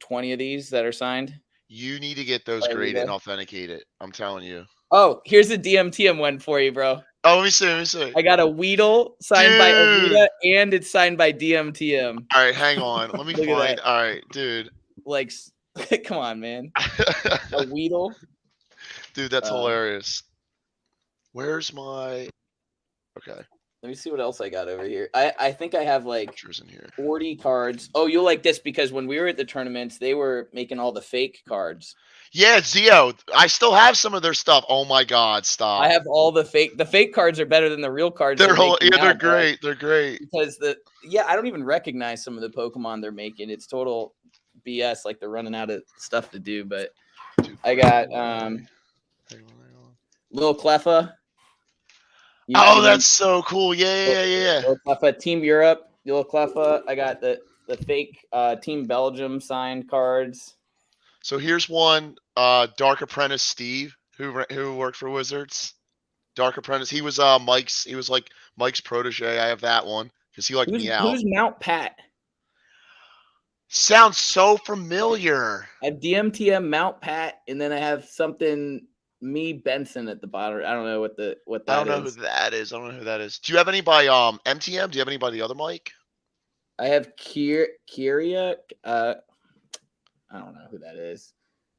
Speaker 3: 20 of these that are signed.
Speaker 2: You need to get those graded and authenticated. I'm telling you.
Speaker 3: Oh, here's a DMTM one for you, bro.
Speaker 2: Oh, let me see.
Speaker 3: I got a Weedle signed by Avita, and it's signed by DMTM.
Speaker 2: All right, hang on. Let me find. All right, dude.
Speaker 3: Like, come on, man. A Weedle.
Speaker 2: Dude, that's hilarious. Where's my... Okay.
Speaker 3: Let me see what else I got over here. I think I have like
Speaker 2: Pictures in here.
Speaker 3: 40 cards. Oh, you'll like this because when we were at the tournaments, they were making all the fake cards.
Speaker 2: Yeah, Zio. I still have some of their stuff. Oh my God, stop.
Speaker 3: I have all the fake. The fake cards are better than the real cards.
Speaker 2: They're
Speaker 3: now,
Speaker 2: great. They're great.
Speaker 3: Because I don't even recognize some of the Pokemon they're making. It's total BS. Like they're running out of stuff to do. But
Speaker 2: Dude,
Speaker 3: I got
Speaker 2: hang on.
Speaker 3: Little Cleffa.
Speaker 2: Oh, that's so cool. Yeah.
Speaker 3: Little Cleffa, Team Europe, Little Cleffa. I got the fake Team Belgium signed cards.
Speaker 2: So here's one, Dark Apprentice Steve, who worked for Wizards. Dark Apprentice. He was Mike's. He was like Mike's protege. I have that one because he liked me out.
Speaker 3: Who's Mount Pat?
Speaker 2: Sounds so familiar.
Speaker 3: I have DMTM Mount Pat, and then I have something me Benson at the bottom. I don't know what that is.
Speaker 2: I don't know who that is. Do you have any by MTM? Do you have any by the other Mike?
Speaker 3: I have Kyria. I don't know who that is.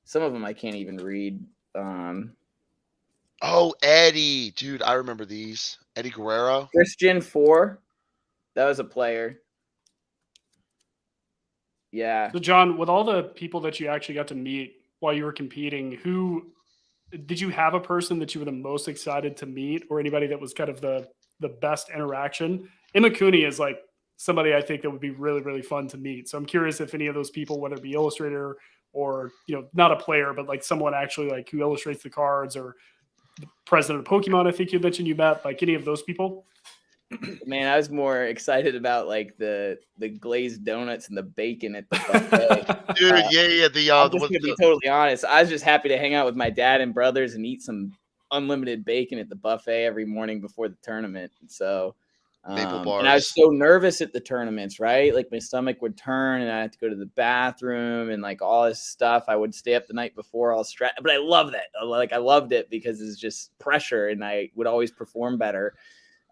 Speaker 3: Some of them I can't even read.
Speaker 2: Oh, Eddie. Dude, I remember these. Eddie Guerrero.
Speaker 3: Christian 4. That was a player. Yeah.
Speaker 1: So, John, with all the people that you actually got to meet while you were competing, who did you have a person that you were the most excited to meet, or anybody that was kind of the best interaction? Imakuni is like somebody I think that would be really, really fun to meet. So I'm curious if any of those people, whether it be illustrator or, not a player, but like someone actually like who illustrates the cards, or the president of Pokemon, I think you mentioned you met, like any of those people.
Speaker 3: Man, I was more excited about like the glazed donuts and the bacon at the buffet.
Speaker 2: Dude, yeah.
Speaker 3: I'm just gonna be totally honest. I was just happy to hang out with my dad and brothers and eat some unlimited bacon at the buffet every morning before the tournament. So,
Speaker 2: Maple bars.
Speaker 3: And I was so nervous at the tournaments, right? Like my stomach would turn, and I had to go to the bathroom, and like all this stuff. I would stay up the night before, all stressed. But I love that. Like I loved it because it's just pressure, and I would always perform better.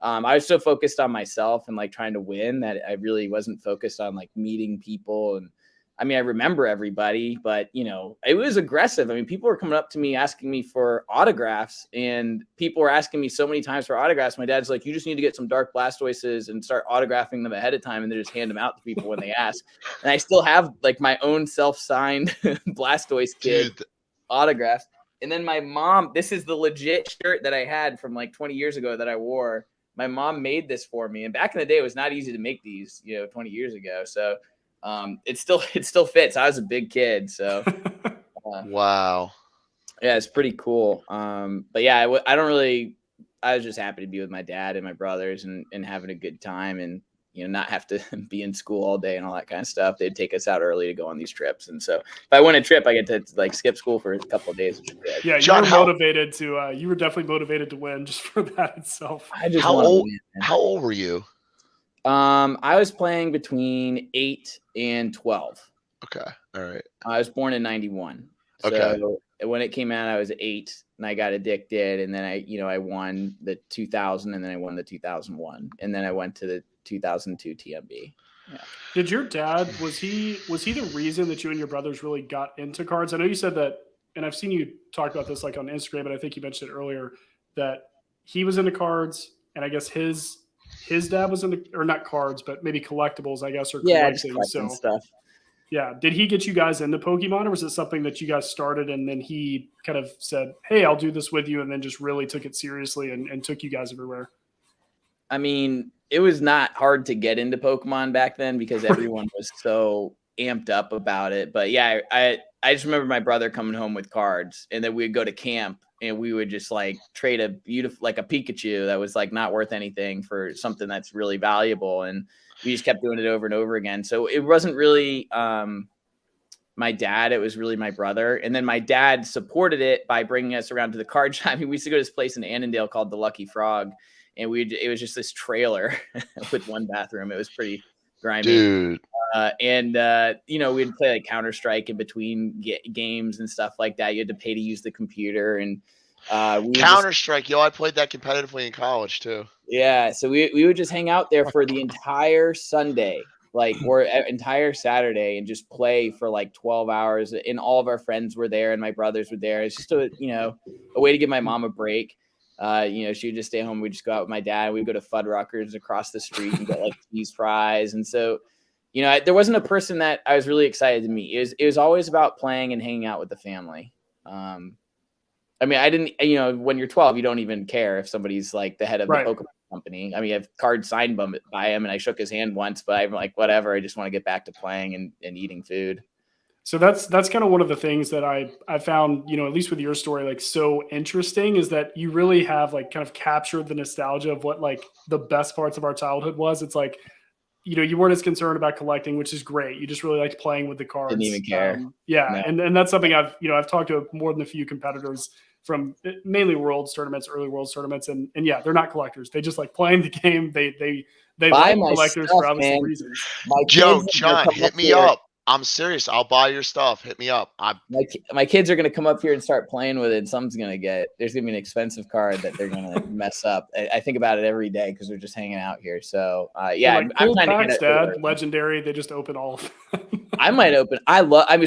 Speaker 3: I was so focused on myself and like trying to win that I really wasn't focused on like meeting people. And I mean, I remember everybody, but it was aggressive. I mean, people were coming up to me asking me for autographs, and people were asking me so many times for autographs. My dad's like, you just need to get some dark Blastoises and start autographing them ahead of time, and then just hand them out to people when they ask. And I still have like my own self-signed Blastoise kid autographs. And then my mom, this is the legit shirt that I had from like 20 years ago that I wore. My mom made this for me, and back in the day, it was not easy to make these, 20 years ago. So it still fits. I was a big kid, so
Speaker 2: wow.
Speaker 3: Yeah, it's pretty cool. But yeah, I was just happy to be with my dad and my brothers and having a good time, and not have to be in school all day and all that kind of stuff. They'd take us out early to go on these trips. And so if I win a trip, I get to like skip school for a couple of days.
Speaker 1: Yeah,
Speaker 2: John,
Speaker 1: you were definitely motivated to win just for that itself.
Speaker 2: How old were you?
Speaker 3: I was playing between 8 and 12.
Speaker 2: Okay. All right.
Speaker 3: I was born in 91.
Speaker 2: Okay.
Speaker 3: So when it came out, I was 8 and I got addicted. And then I won the 2000, and then I won the 2001. And then I went to the 2002 TMB. Yeah.
Speaker 1: Did your dad, was he the reason that you and your brothers really got into cards? I know you said that, and I've seen you talk about this like on Instagram, but I think you mentioned it earlier, that he was into cards, and I guess his dad was into, or not cards, but maybe collectibles, I guess, or collecting.
Speaker 3: Just stuff.
Speaker 1: Yeah. Did he get you guys into Pokemon, or was it something that you guys started and then he kind of said, hey, I'll do this with you, and then just really took it seriously and took you guys everywhere?
Speaker 3: I mean, it was not hard to get into Pokemon back then because everyone was so amped up about it. But yeah, I just remember my brother coming home with cards, and then we'd go to camp and we would just like trade a beautiful, like a Pikachu that was like not worth anything for something that's really valuable. And we just kept doing it over and over again. So it wasn't really my dad, it was really my brother. And then my dad supported it by bringing us around to the card shop. I mean, we used to go to this place in Annandale called the Lucky Frog. And it was just this trailer with one bathroom. It was pretty grimy.
Speaker 2: Dude.
Speaker 3: We'd play like Counter-Strike in between games and stuff like that. You had to pay to use the computer. And
Speaker 2: Counter-Strike, I played that competitively in college too.
Speaker 3: Yeah. So we would just hang out there for the entire Sunday, or entire Saturday, and just play for like 12 hours. And all of our friends were there and my brothers were there. It's just a way to give my mom a break. She would just stay home. We'd just go out with my dad. We'd go to Fuddruckers across the street and get like cheese fries. And so, there wasn't a person that I was really excited to meet. It was always about playing and hanging out with the family. I didn't, when you're 12, you don't even care if somebody's like the head of the Pokemon company. I mean, I have cards signed by him, and I shook his hand once, but I'm like, whatever. I just want to get back to playing and eating food.
Speaker 1: So that's kind of one of the things that I found, at least with your story, like so interesting, is that you really have like kind of captured the nostalgia of what like the best parts of our childhood was. It's like, you weren't as concerned about collecting, which is great. You just really liked playing with the cards.
Speaker 3: Didn't even care.
Speaker 1: No. And that's something I've talked to more than a few competitors from mainly Worlds tournaments, early Worlds tournaments, and yeah, they're not collectors. They just like playing the game. They like collectors for obvious reasons.
Speaker 2: Jon, hit me up. I'm serious. I'll buy your stuff. Hit me up.
Speaker 3: My kids are going to come up here and start playing with it. There's going to be an expensive card that they're going to mess up. I think about it every day because we're just hanging out here. So I'm trying to get
Speaker 1: Dad, legendary. They just open all of them.
Speaker 3: I might open.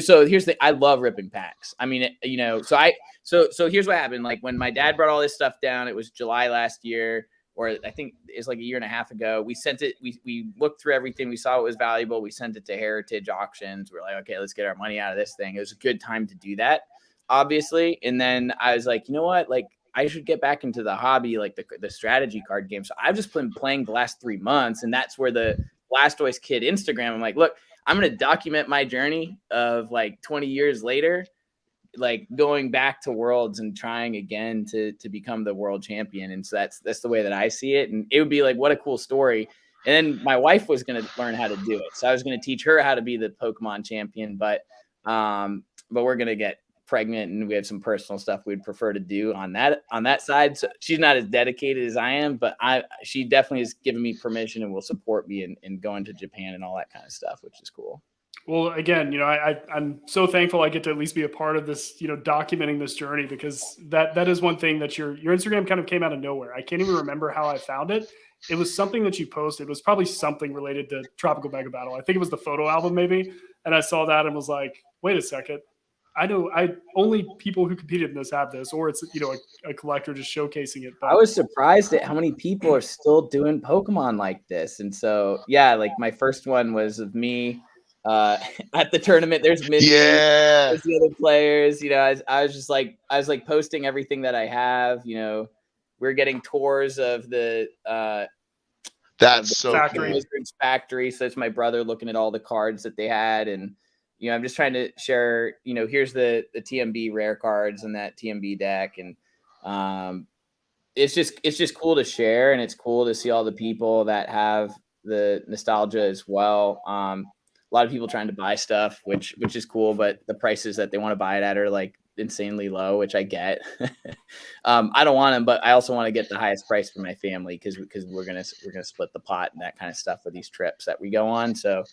Speaker 3: So here's the, I love ripping packs. I mean, so here's what happened. Like when my dad brought all this stuff down, it was July last year. Or I think it's like a year and a half ago. We sent it. We looked through everything. We saw it was valuable. We sent it to Heritage Auctions. We're like, okay, let's get our money out of this thing. It was a good time to do that, obviously. And then I was like, you know what? Like I should get back into the hobby, like the strategy card game. So I've just been playing the last 3 months, and that's where the Blastoise Kid Instagram. I'm like, look, I'm gonna document my journey of like 20 years later, like going back to Worlds and trying again to become the world champion. And so that's the way that I see it. And it would be like, what a cool story. And then my wife was going to learn how to do it. So I was going to teach her how to be the Pokemon champion, but we're going to get pregnant and we have some personal stuff we'd prefer to do on that side. So she's not as dedicated as I am, but she definitely has given me permission and will support me in going to Japan and all that kind of stuff, which is cool.
Speaker 1: Well, again, I'm so thankful I get to at least be a part of this, documenting this journey, because that is one thing that your Instagram kind of came out of nowhere. I can't even remember how I found it. It was something that you posted. It was probably something related to Tropical Mega Battle. I think it was the photo album maybe. And I saw that and was like, wait a second. Only people who competed in this have this, or it's, a collector just showcasing it. But
Speaker 3: I was surprised at how many people are still doing Pokemon like this. And so, yeah, like my first one was of me. At the tournament, there's there's the other players. I was like posting everything that I have. We're getting tours of the factory. So it's my brother looking at all the cards that they had, and I'm just trying to share. Here's the TMB rare cards and that TMB deck, and it's just cool to share, and it's cool to see all the people that have the nostalgia as well. A lot of people trying to buy stuff, which is cool, but the prices that they want to buy it at are like insanely low, which I get. I don't want them, but I also want to get the highest price for my family because we're gonna split the pot and that kind of stuff with these trips that we go on. So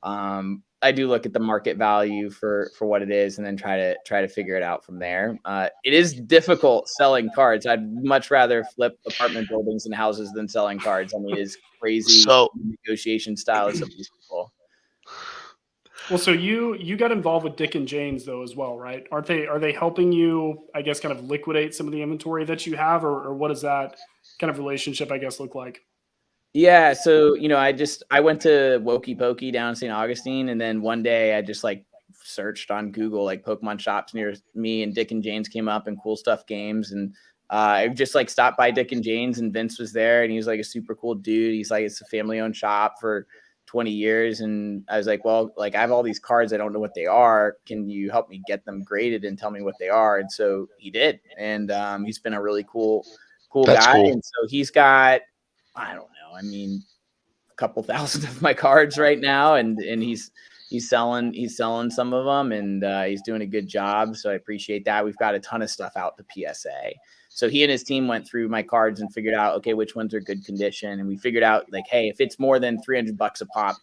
Speaker 3: I do look at the market value for what it is, and then try to figure it out from there. It is difficult selling cards. I'd much rather flip apartment buildings and houses than selling cards. I mean, it's crazy negotiation styles of these people.
Speaker 1: Well, so you got involved with Dick and Jane's though as well, right? Are they helping you, I guess, kind of liquidate some of the inventory that you have, or what does that kind of relationship, I guess, look like?
Speaker 3: Yeah, so I went to Wokey Pokey down in St. Augustine, and then one day I just like searched on Google like Pokemon shops near me, and Dick and Jane's came up and Cool Stuff Games, and I just like stopped by Dick and Jane's, and Vince was there, and he was like a super cool dude. He's like, it's a family-owned shop for 20 years. And I was like, well, like I have all these cards. I don't know what they are. Can you help me get them graded and tell me what they are? And so he did. And he's been a really cool guy. Cool. And so he's got, I don't know, I mean, a couple thousand of my cards right now. And he's selling some of them, and he's doing a good job. So I appreciate that. We've got a ton of stuff out to PSA. So he and his team went through my cards and figured out, okay, which ones are good condition. And we figured out like, hey, if it's more than $300 a pop,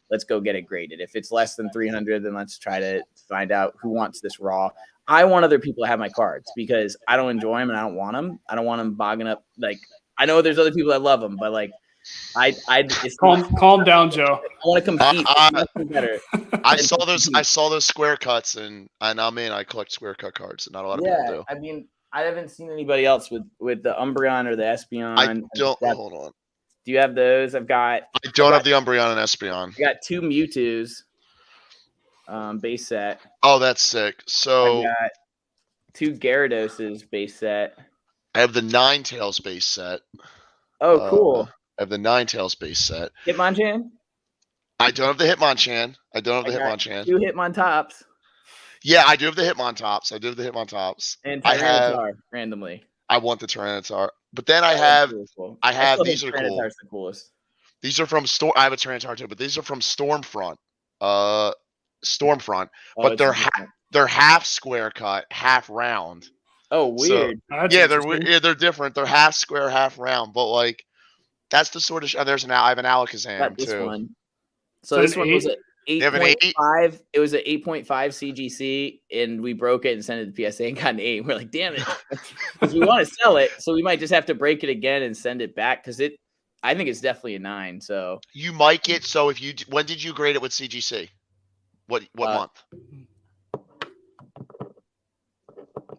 Speaker 3: let's go get it graded. If it's less than 300, then let's try to find out who wants this raw. I want other people to have my cards because I don't enjoy them and I don't want them. I don't want them bogging up. Like, I know there's other people that love them, but like,
Speaker 1: calm down, Joe.
Speaker 3: I want to compete. Better.
Speaker 2: I saw those square cuts, and I'm in. I collect square cut cards, and not a lot of people do.
Speaker 3: I mean, I haven't seen anybody else with the Umbreon or the Espeon.
Speaker 2: I don't. Hold on.
Speaker 3: Do you have those? I
Speaker 2: don't have the Umbreon and Espeon.
Speaker 3: I got 2 Mewtwo's base set.
Speaker 2: Oh, that's sick. So
Speaker 3: I got 2 Gyarados' base set.
Speaker 2: I have the Ninetales base set.
Speaker 3: Oh, cool.
Speaker 2: I have the Ninetales base set.
Speaker 3: Hitmonchan?
Speaker 2: I don't have the Hitmonchan. I don't have the
Speaker 3: got
Speaker 2: Hitmonchan.
Speaker 3: 2 Hitmontops.
Speaker 2: Yeah, I do have the Hitmontops.
Speaker 3: And Tyranitar randomly.
Speaker 2: I want the Tyranitar. But then I have these are cool.
Speaker 3: The coolest.
Speaker 2: These are from I have a Tyranitar too, but these are from Stormfront. But they're half square cut, half round.
Speaker 3: Oh, weird.
Speaker 2: So, they're different. They're half square, half round. But like, that's the sort of. I have an Alakazam too.
Speaker 3: One. So this one was an 8.5. It was an 8.5 CGC, and we broke it and sent it to PSA and got an 8. We're like, damn it, because we want to sell it, so we might just have to break it again and send it back because I think it's definitely a 9. So
Speaker 2: you might get. So when did you grade it with CGC? What month?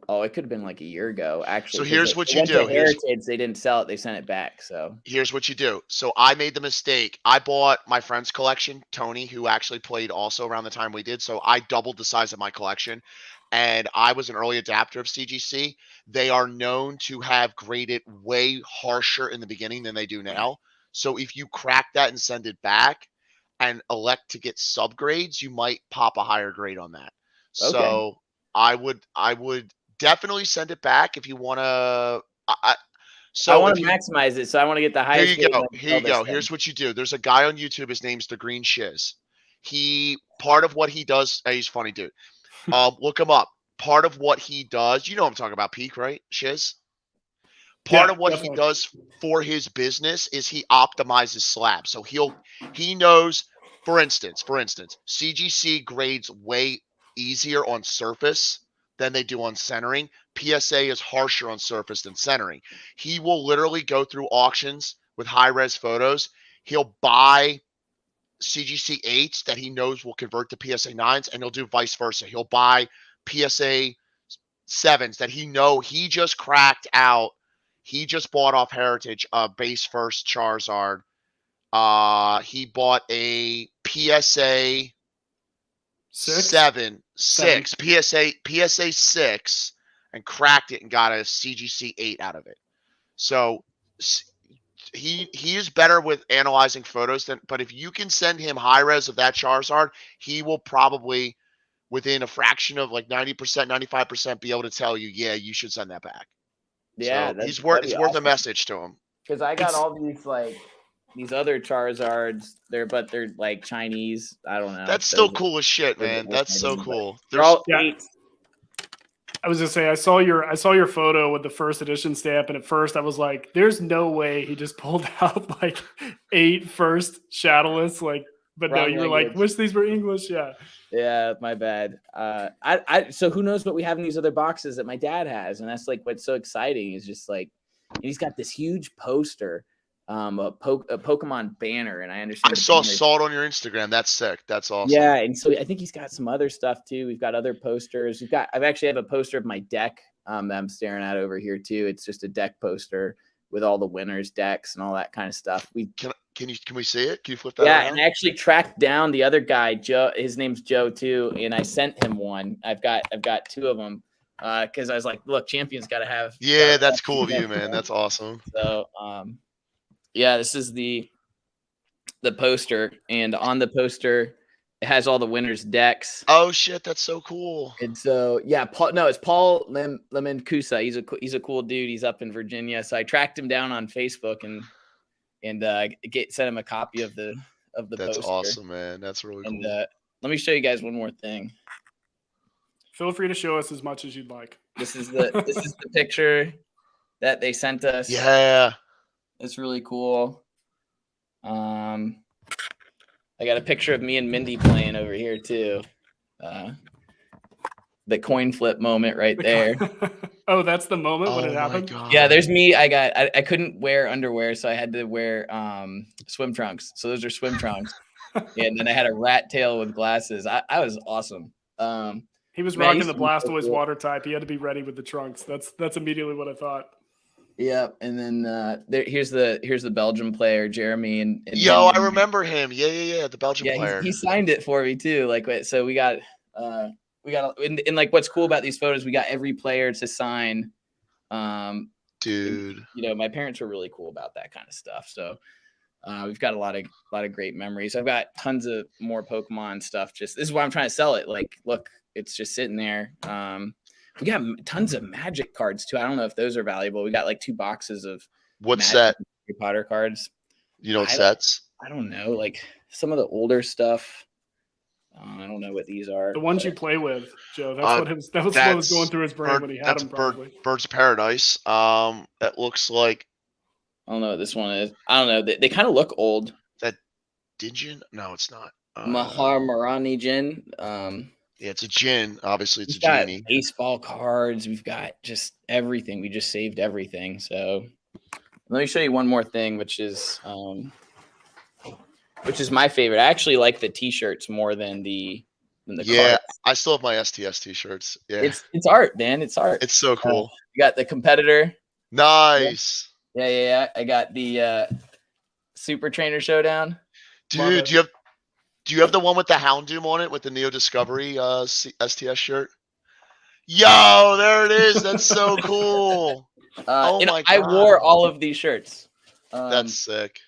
Speaker 3: Oh, it could have been like a year ago, actually.
Speaker 2: So here's what you do.
Speaker 3: Heritage, they didn't sell it; they sent it back. So
Speaker 2: here's what you do. So I made the mistake. I bought my friend's collection, Tony, who actually played also around the time we did. So I doubled the size of my collection, and I was an early adapter of CGC. They are known to have graded way harsher in the beginning than they do now. So if you crack that and send it back, and elect to get subgrades, you might pop a higher grade on that. Okay. So I would definitely send it back if you want to. I want to
Speaker 3: maximize it, so I want to get the highest.
Speaker 2: Here you go. Here's what you do. There's a guy on YouTube. His name's the Green Shiz. Part of what he does. He's a funny dude. Look him up. Part of what he does. You know what I'm talking about, Peak, right? Shiz. Part of what he does for his business is he optimizes slabs. So he knows. For instance, CGC grades way easier on surface than they do on centering. PSA is harsher on surface than centering. He will literally go through auctions with high-res photos. He'll buy CGC 8s that he knows will convert to PSA 9s, and he'll do vice versa. He'll buy PSA 7s that he just cracked out. He just bought off Heritage a base first Charizard. He bought a PSA 6, PSA 6, and cracked it and got a CGC 8 out of it. So he is better with analyzing photos but if you can send him high res of that Charizard, he will probably within a fraction of like 90%, 95% be able to tell you, yeah, you should send that back. Yeah, so it's worth a message to him.
Speaker 3: Because I got all these other Charizards, they're like Chinese. I don't know.
Speaker 2: That's still cool as shit, man. That's so cool.
Speaker 3: They're all 8.
Speaker 1: I was gonna say I saw your photo with the first edition stamp, and at first I was like, "There's no way he just pulled out like 8 first shadowless." Like, but no, you were like, "Wish these were English." Yeah.
Speaker 3: Yeah, my bad. So who knows what we have in these other boxes that my dad has, and that's like what's so exciting is just like he's got this huge poster. A Pokemon banner, and I understand.
Speaker 2: I saw it on your Instagram. That's sick. That's awesome.
Speaker 3: Yeah, and so I think he's got some other stuff too. We've got other posters. I've actually have a poster of my deck that I'm staring at over here too. It's just a deck poster with all the winners decks and all that kind of stuff.
Speaker 2: Can we see it? Can you flip that?
Speaker 3: Yeah,
Speaker 2: around?
Speaker 3: And I actually tracked down the other guy, Joe. His name's Joe too, and I sent him one. I've got 2 of them because I was like, look, Champion's got to have.
Speaker 2: Yeah, that's cool of you, man. That's awesome.
Speaker 3: So yeah, this is the poster, and on the poster it has all the winners decks.
Speaker 2: Oh shit, that's so cool.
Speaker 3: And so yeah, it's Paul Lemancusa. He's a cool dude. He's up in Virginia. So I tracked him down on Facebook and sent him a copy of the
Speaker 2: That's
Speaker 3: poster.
Speaker 2: That's awesome, man. That's really cool.
Speaker 3: And let me show you guys one more thing.
Speaker 1: Feel free to show us as much as you'd like.
Speaker 3: This is the picture that they sent us.
Speaker 2: Yeah.
Speaker 3: It's really cool. I got a picture of me and Mindy playing over here too. The coin flip moment right there.
Speaker 1: Oh, that's the moment when it happened?
Speaker 2: God.
Speaker 3: Yeah, there's me. I couldn't wear underwear, so I had to wear swim trunks. So those are swim trunks. And then I had a rat tail with glasses. I was awesome.
Speaker 1: He was
Speaker 3: Man,
Speaker 1: rocking
Speaker 3: he's
Speaker 1: the
Speaker 3: so
Speaker 1: Blastoise
Speaker 3: cool.
Speaker 1: water type. He had to be ready with the trunks. That's immediately what I thought.
Speaker 3: Yeah, and then here's the Belgium player, Jeremy, and
Speaker 2: Yo,
Speaker 3: him,
Speaker 2: I remember him. Yeah. The Belgian
Speaker 3: yeah,
Speaker 2: player.
Speaker 3: he signed it for me too. Like, so we got and like what's cool about these photos, we got every player to sign.
Speaker 2: Dude.
Speaker 3: And, you know, my parents were really cool about that kind of stuff. So we've got a lot of great memories. I've got tons of more Pokemon stuff. This is why I'm trying to sell it. Like, look, it's just sitting there. We got tons of Magic cards too. I don't know if those are valuable. We got like 2 boxes of
Speaker 2: What
Speaker 3: Magic
Speaker 2: set?
Speaker 3: Harry Potter cards.
Speaker 2: You know what sets?
Speaker 3: I don't know. Like some of the older stuff. I don't know what these are.
Speaker 1: The ones you play with, Joe. That was what was going through his brain when he had them. Probably
Speaker 2: Birds of Paradise. That looks like.
Speaker 3: I don't know what this one is. I don't know. They kind of look old.
Speaker 2: That Dingin? No, it's not.
Speaker 3: Maharani Jin.
Speaker 2: Yeah, it's a Jin. Obviously, it's
Speaker 3: a
Speaker 2: genie.
Speaker 3: Baseball cards. We've got just everything. We just saved everything. So let me show you one more thing, which is my favorite. I actually like the T-shirts more than the cards.
Speaker 2: I still have my STS T-shirts. Yeah,
Speaker 3: it's art, man. It's art.
Speaker 2: It's so cool.
Speaker 3: You got the competitor.
Speaker 2: Nice.
Speaker 3: Yeah. I got the Super Trainer Showdown.
Speaker 2: Dude, do you have the one with the Houndoom on it with the Neo Discovery STS shirt? Yo, there it is. That's so cool. Oh my God.
Speaker 3: I wore all of these shirts.
Speaker 2: That's sick.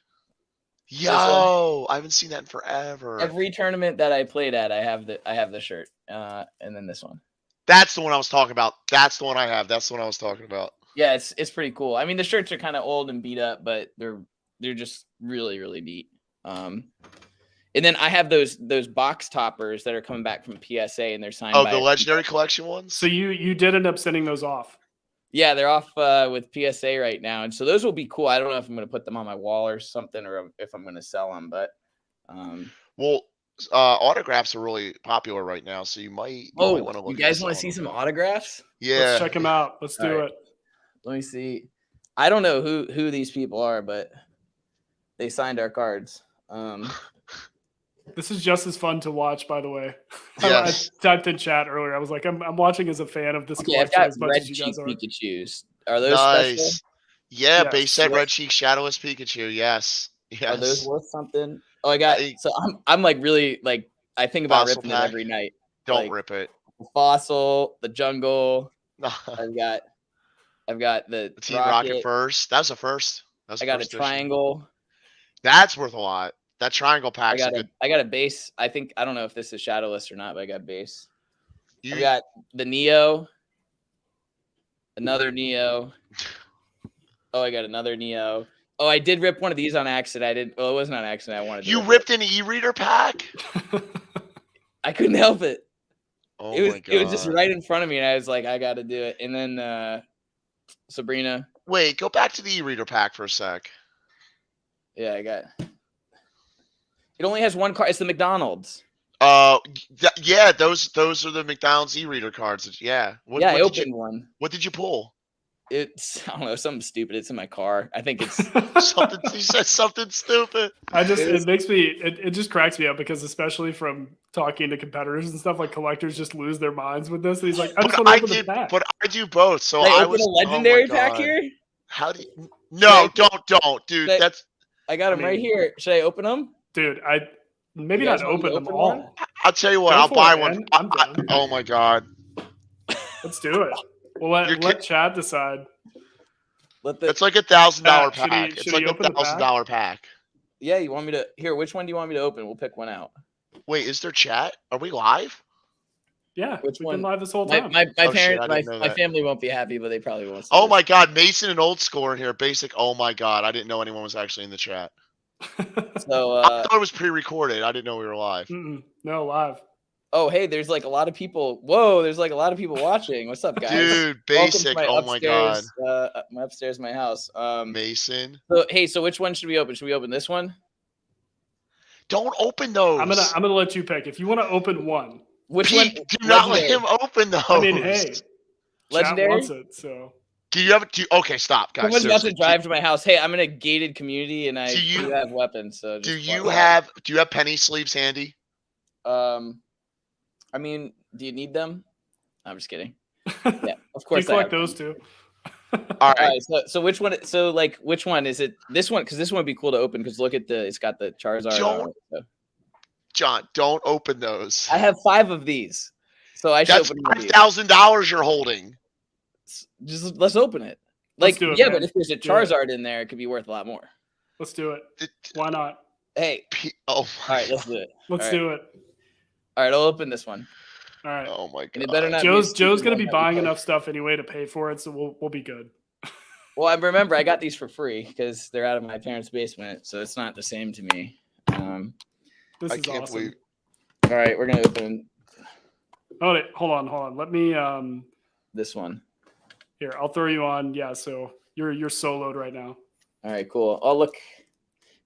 Speaker 2: Yo, I haven't seen that in forever.
Speaker 3: Every tournament that I played at, I have the shirt. And then this one.
Speaker 2: That's the one I was talking about. That's the one I have. That's the one I was talking about.
Speaker 3: Yeah, it's pretty cool. I mean, the shirts are kind of old and beat up, but they're just really, really neat. And then I have those box toppers that are coming back from PSA, and they're signed.
Speaker 2: Oh, the Legendary Collection ones.
Speaker 1: So you did end up sending those off.
Speaker 3: Yeah, they're off with PSA right now, and so those will be cool. I don't know if I'm going to put them on my wall or something, or if I'm going to sell them. But
Speaker 2: autographs are really popular right now, so you might want to look.
Speaker 3: You guys want to see some autographs?
Speaker 2: Yeah,
Speaker 1: let's check them out. Let's do it.
Speaker 3: Let me see. I don't know who these people are, but they signed our cards.
Speaker 1: This is just as fun to watch, by the way.
Speaker 2: Yes.
Speaker 1: I typed in chat earlier. I was like, I'm watching as a fan of this collection
Speaker 3: I've
Speaker 1: as
Speaker 3: got
Speaker 1: much
Speaker 3: red
Speaker 1: as you
Speaker 3: cheek
Speaker 1: guys are.
Speaker 3: Pikachus. Are those
Speaker 2: nice?
Speaker 3: Special?
Speaker 2: Yeah, base set red cheek shadowless Pikachu. Yes.
Speaker 3: Are those worth something? Oh, I got. So I'm like really like I think about ripping it every night.
Speaker 2: Don't rip it.
Speaker 3: The Fossil, the Jungle. I've got the
Speaker 2: Team Rocket first. That was the first.
Speaker 3: I got a Triangle.
Speaker 2: That's worth a lot. That Triangle pack.
Speaker 3: I got a base. I don't know if this is shadowless or not, but I got base. I got the Neo. Another Neo. Oh, I got another Neo. Oh, I did rip one of these on accident. Well, it wasn't on accident. I wanted to.
Speaker 2: You ripped an e-reader pack?
Speaker 3: I couldn't help it.
Speaker 2: Oh
Speaker 3: my
Speaker 2: God.
Speaker 3: It was just right in front of me, and I was like, I got to do it. And then Sabrina.
Speaker 2: Wait, go back to the e-reader pack for a sec.
Speaker 3: Yeah, I got. It only has one card. It's the McDonald's.
Speaker 2: Yeah, those are the McDonald's e-reader cards. Yeah.
Speaker 3: I opened one.
Speaker 2: What did you pull?
Speaker 3: It's I don't know, something stupid. It's in my car. I think it's
Speaker 2: something. He said something stupid.
Speaker 1: It just cracks me up because especially from talking to competitors and stuff, like collectors just lose their minds with this. And he's like,
Speaker 2: But I do both. So
Speaker 3: I open a legendary pack here.
Speaker 2: How do you? No, don't, dude.
Speaker 3: I got them right here. Should I open them?
Speaker 1: Dude, maybe not open them all.
Speaker 3: One?
Speaker 2: I'll tell you what. I'll buy one. Oh my God.
Speaker 1: Let's do it. Well, let Chad decide.
Speaker 2: It's like $1,000 pack. It's like $1,000 pack.
Speaker 3: Yeah, you want me to? Here, which one do you want me to open? We'll pick one out.
Speaker 2: Wait, is there chat? Are we live?
Speaker 1: Yeah, we've been live this whole time.
Speaker 3: My parents, my family won't be happy, but they probably won't.
Speaker 2: Oh my God, Mason and Old Score in here. Basic. Oh my God, I didn't know anyone was actually in the chat.
Speaker 3: So
Speaker 2: I thought it was pre-recorded. I didn't know we were live.
Speaker 1: No, live.
Speaker 3: Oh, hey, there's like a lot of people. Whoa, there's like a lot of people watching. What's up, guys?
Speaker 2: Dude, Basic. Oh my God.
Speaker 3: My upstairs, my house.
Speaker 2: Mason.
Speaker 3: So which one should we open? Should we open this one?
Speaker 2: Don't open those.
Speaker 1: I'm gonna let you pick. If you want to open one.
Speaker 3: Which one?
Speaker 2: Do not let him open those.
Speaker 1: I mean, hey,
Speaker 3: legendary.
Speaker 1: Chat wants it, so.
Speaker 2: Do you have okay, stop, guys.
Speaker 3: Someone's about to drive to my house. Hey, I'm in a gated community, and I do have weapons. So
Speaker 2: do you have penny sleeves handy?
Speaker 3: I mean, do you need them? I'm just kidding. Yeah, of course.
Speaker 1: You collect those two.
Speaker 2: All right.
Speaker 3: So which one? So like, which one is it? This one, because this one would be cool to open. Because look at it's got the Charizard.
Speaker 2: John, don't open those.
Speaker 3: I have 5 of these, so I should
Speaker 2: That's
Speaker 3: open
Speaker 2: $5,000 you're holding.
Speaker 3: Just let's open it. Like,
Speaker 1: do it,
Speaker 3: yeah,
Speaker 1: man.
Speaker 3: but if there's a Charizard in there, it could be worth a lot more.
Speaker 1: Let's do it. Why not?
Speaker 3: Hey.
Speaker 2: All
Speaker 3: right, let's do it.
Speaker 1: Let's do it.
Speaker 3: All right, I'll open this one.
Speaker 1: All right.
Speaker 2: Oh my god.
Speaker 3: And it better not
Speaker 1: Joe's gonna be buying enough stuff anyway to pay for it, so we'll be good.
Speaker 3: Well, I remember I got these for free because they're out of my parents' basement, so it's not the same to me.
Speaker 1: This is awesome.
Speaker 3: All right, we're gonna open.
Speaker 1: Oh, wait, hold on. Let me
Speaker 3: this one.
Speaker 1: Here, I'll throw you on. Yeah, so you're soloed right now.
Speaker 3: All right, cool. Oh, look.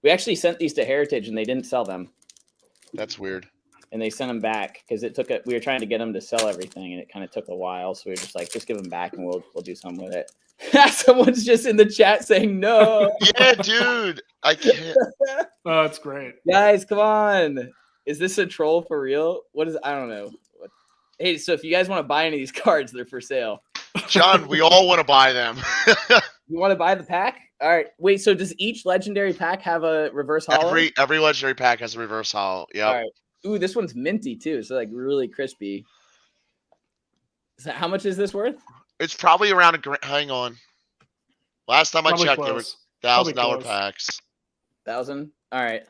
Speaker 3: We actually sent these to Heritage and they didn't sell them.
Speaker 2: That's weird.
Speaker 3: And they sent them back because we were trying to get them to sell everything and it kind of took a while. So we were just like, just give them back and we'll do something with it. Someone's just in the chat saying no.
Speaker 2: Yeah, dude. I can't.
Speaker 1: Oh, that's great.
Speaker 3: Guys, come on. Is this a troll for real? What is I don't know. Hey, so if you guys want to buy any of these cards, they're for sale.
Speaker 2: John, we all want to buy them.
Speaker 3: You want to buy the pack? All right. Wait, so does each legendary pack have a reverse holo?
Speaker 2: Every legendary pack has a reverse holo. Yeah.
Speaker 3: All right. Ooh, this one's minty too. So like really crispy. So how much is this worth?
Speaker 2: It's probably around hang on. Last time
Speaker 1: Probably
Speaker 2: I checked,
Speaker 1: close.
Speaker 2: there was $1,000 packs.
Speaker 3: 1,000? All right.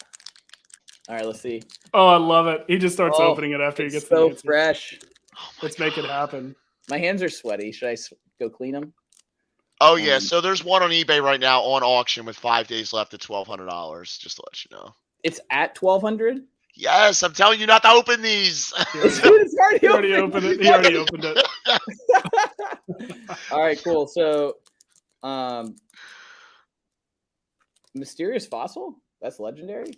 Speaker 3: All right, let's see.
Speaker 1: Oh, I love it. He just starts opening it after he gets
Speaker 3: so
Speaker 1: the answer.
Speaker 3: fresh.
Speaker 1: Let's make it happen.
Speaker 3: My hands are sweaty. Should I go clean them?
Speaker 2: Oh yeah, so there's one on eBay right now on auction with 5 days left at $1,200. Just to let you know.
Speaker 3: It's at 1,200.
Speaker 2: Yes, I'm telling you not to open these.
Speaker 3: It's
Speaker 1: already opened it. He already opened it.
Speaker 3: All right, cool. So, Mysterious Fossil. That's legendary.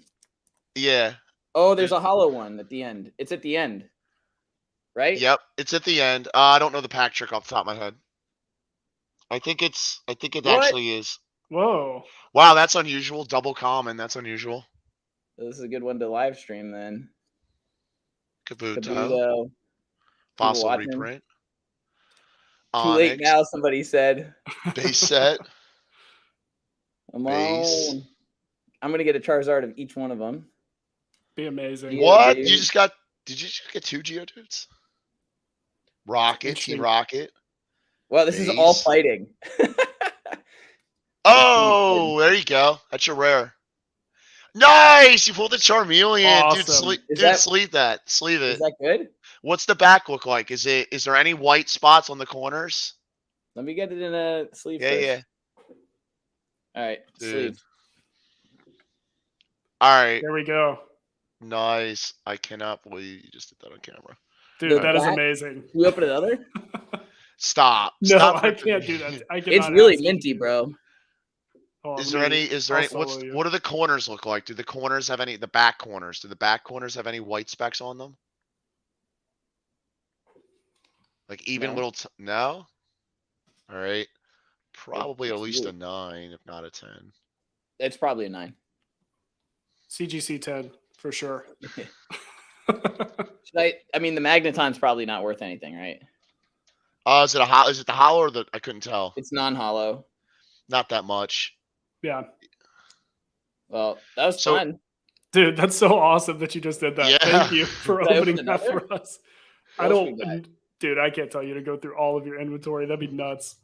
Speaker 2: Yeah.
Speaker 3: Oh, there's a hollow one at the end. It's at the end, right?
Speaker 2: Yep, it's at the end. I don't know the pack trick off the top of my head. I think it actually is.
Speaker 1: Whoa.
Speaker 2: Wow, that's unusual. Double common. That's unusual.
Speaker 3: This is a good one to live stream then.
Speaker 2: Kabuto. Fossil reprint.
Speaker 3: Too late now, somebody said.
Speaker 2: Base set.
Speaker 3: Come on. I'm going to get a Charizard of each one of them.
Speaker 1: Be amazing.
Speaker 2: What? Did you just get 2 Geodudes? Rocket. Team Rocket.
Speaker 3: Well, this is all fighting.
Speaker 2: Oh, there you go. That's your rare. Nice! You pulled the Charmeleon.
Speaker 1: Awesome.
Speaker 2: Dude, sleeve that. Sleeve it.
Speaker 3: Is that good?
Speaker 2: What's the back look like? Is there any white spots on the corners?
Speaker 3: Let me get it in a sleeve.
Speaker 2: Yeah.
Speaker 3: All right,
Speaker 2: dude.
Speaker 3: Sleeve.
Speaker 2: All right.
Speaker 1: There we go.
Speaker 2: Nice. I cannot believe you just did that on camera.
Speaker 1: Dude, that is amazing.
Speaker 3: You open another?
Speaker 2: Stop.
Speaker 1: No,
Speaker 2: Stop
Speaker 1: I can't do that.
Speaker 3: It's really minty, bro.
Speaker 2: Is there any? What do the corners look like? Do the corners have any? The back corners? Do the back corners have any white specks on them? Like even little? No. All right. Probably at least a 9, if not a 10.
Speaker 3: It's probably a 9.
Speaker 1: CGC 10 for sure.
Speaker 3: I mean, the Magneton's probably not worth anything, right?
Speaker 2: Is it the hollow or the? I couldn't tell.
Speaker 3: It's non-hollow.
Speaker 2: Not that much.
Speaker 1: Yeah.
Speaker 2: Well,
Speaker 3: that was fun.
Speaker 1: Dude, that's so awesome that you just did that. Yeah. Thank you for opening that for us. Dude, I can't tell you to go through all of your inventory. That'd be nuts.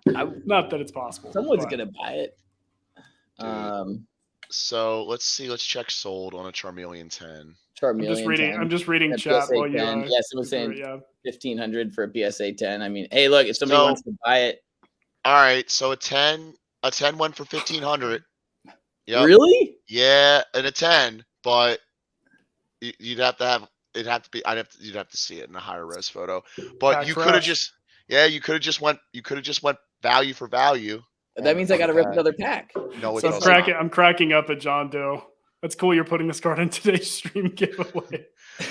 Speaker 1: Not that it's possible.
Speaker 3: Someone's going to buy it.
Speaker 2: So let's see. Let's check sold on a Charmeleon 10.
Speaker 1: I'm just reading chat while you.
Speaker 3: Yeah, someone's saying 1,500 for a PSA 10. I mean, hey, look, if somebody wants to buy it.
Speaker 2: All right, so a 10 went for 1,500. Yep.
Speaker 3: Really?
Speaker 2: Yeah, and a 10, but you'd have to have it'd have to be. You'd have to see it in a higher res photo. But you could have just went value for value.
Speaker 3: That means I got to rip another pack.
Speaker 2: No,
Speaker 1: so I'm cracking up at John Doe. That's cool. You're putting this card in today's stream giveaway.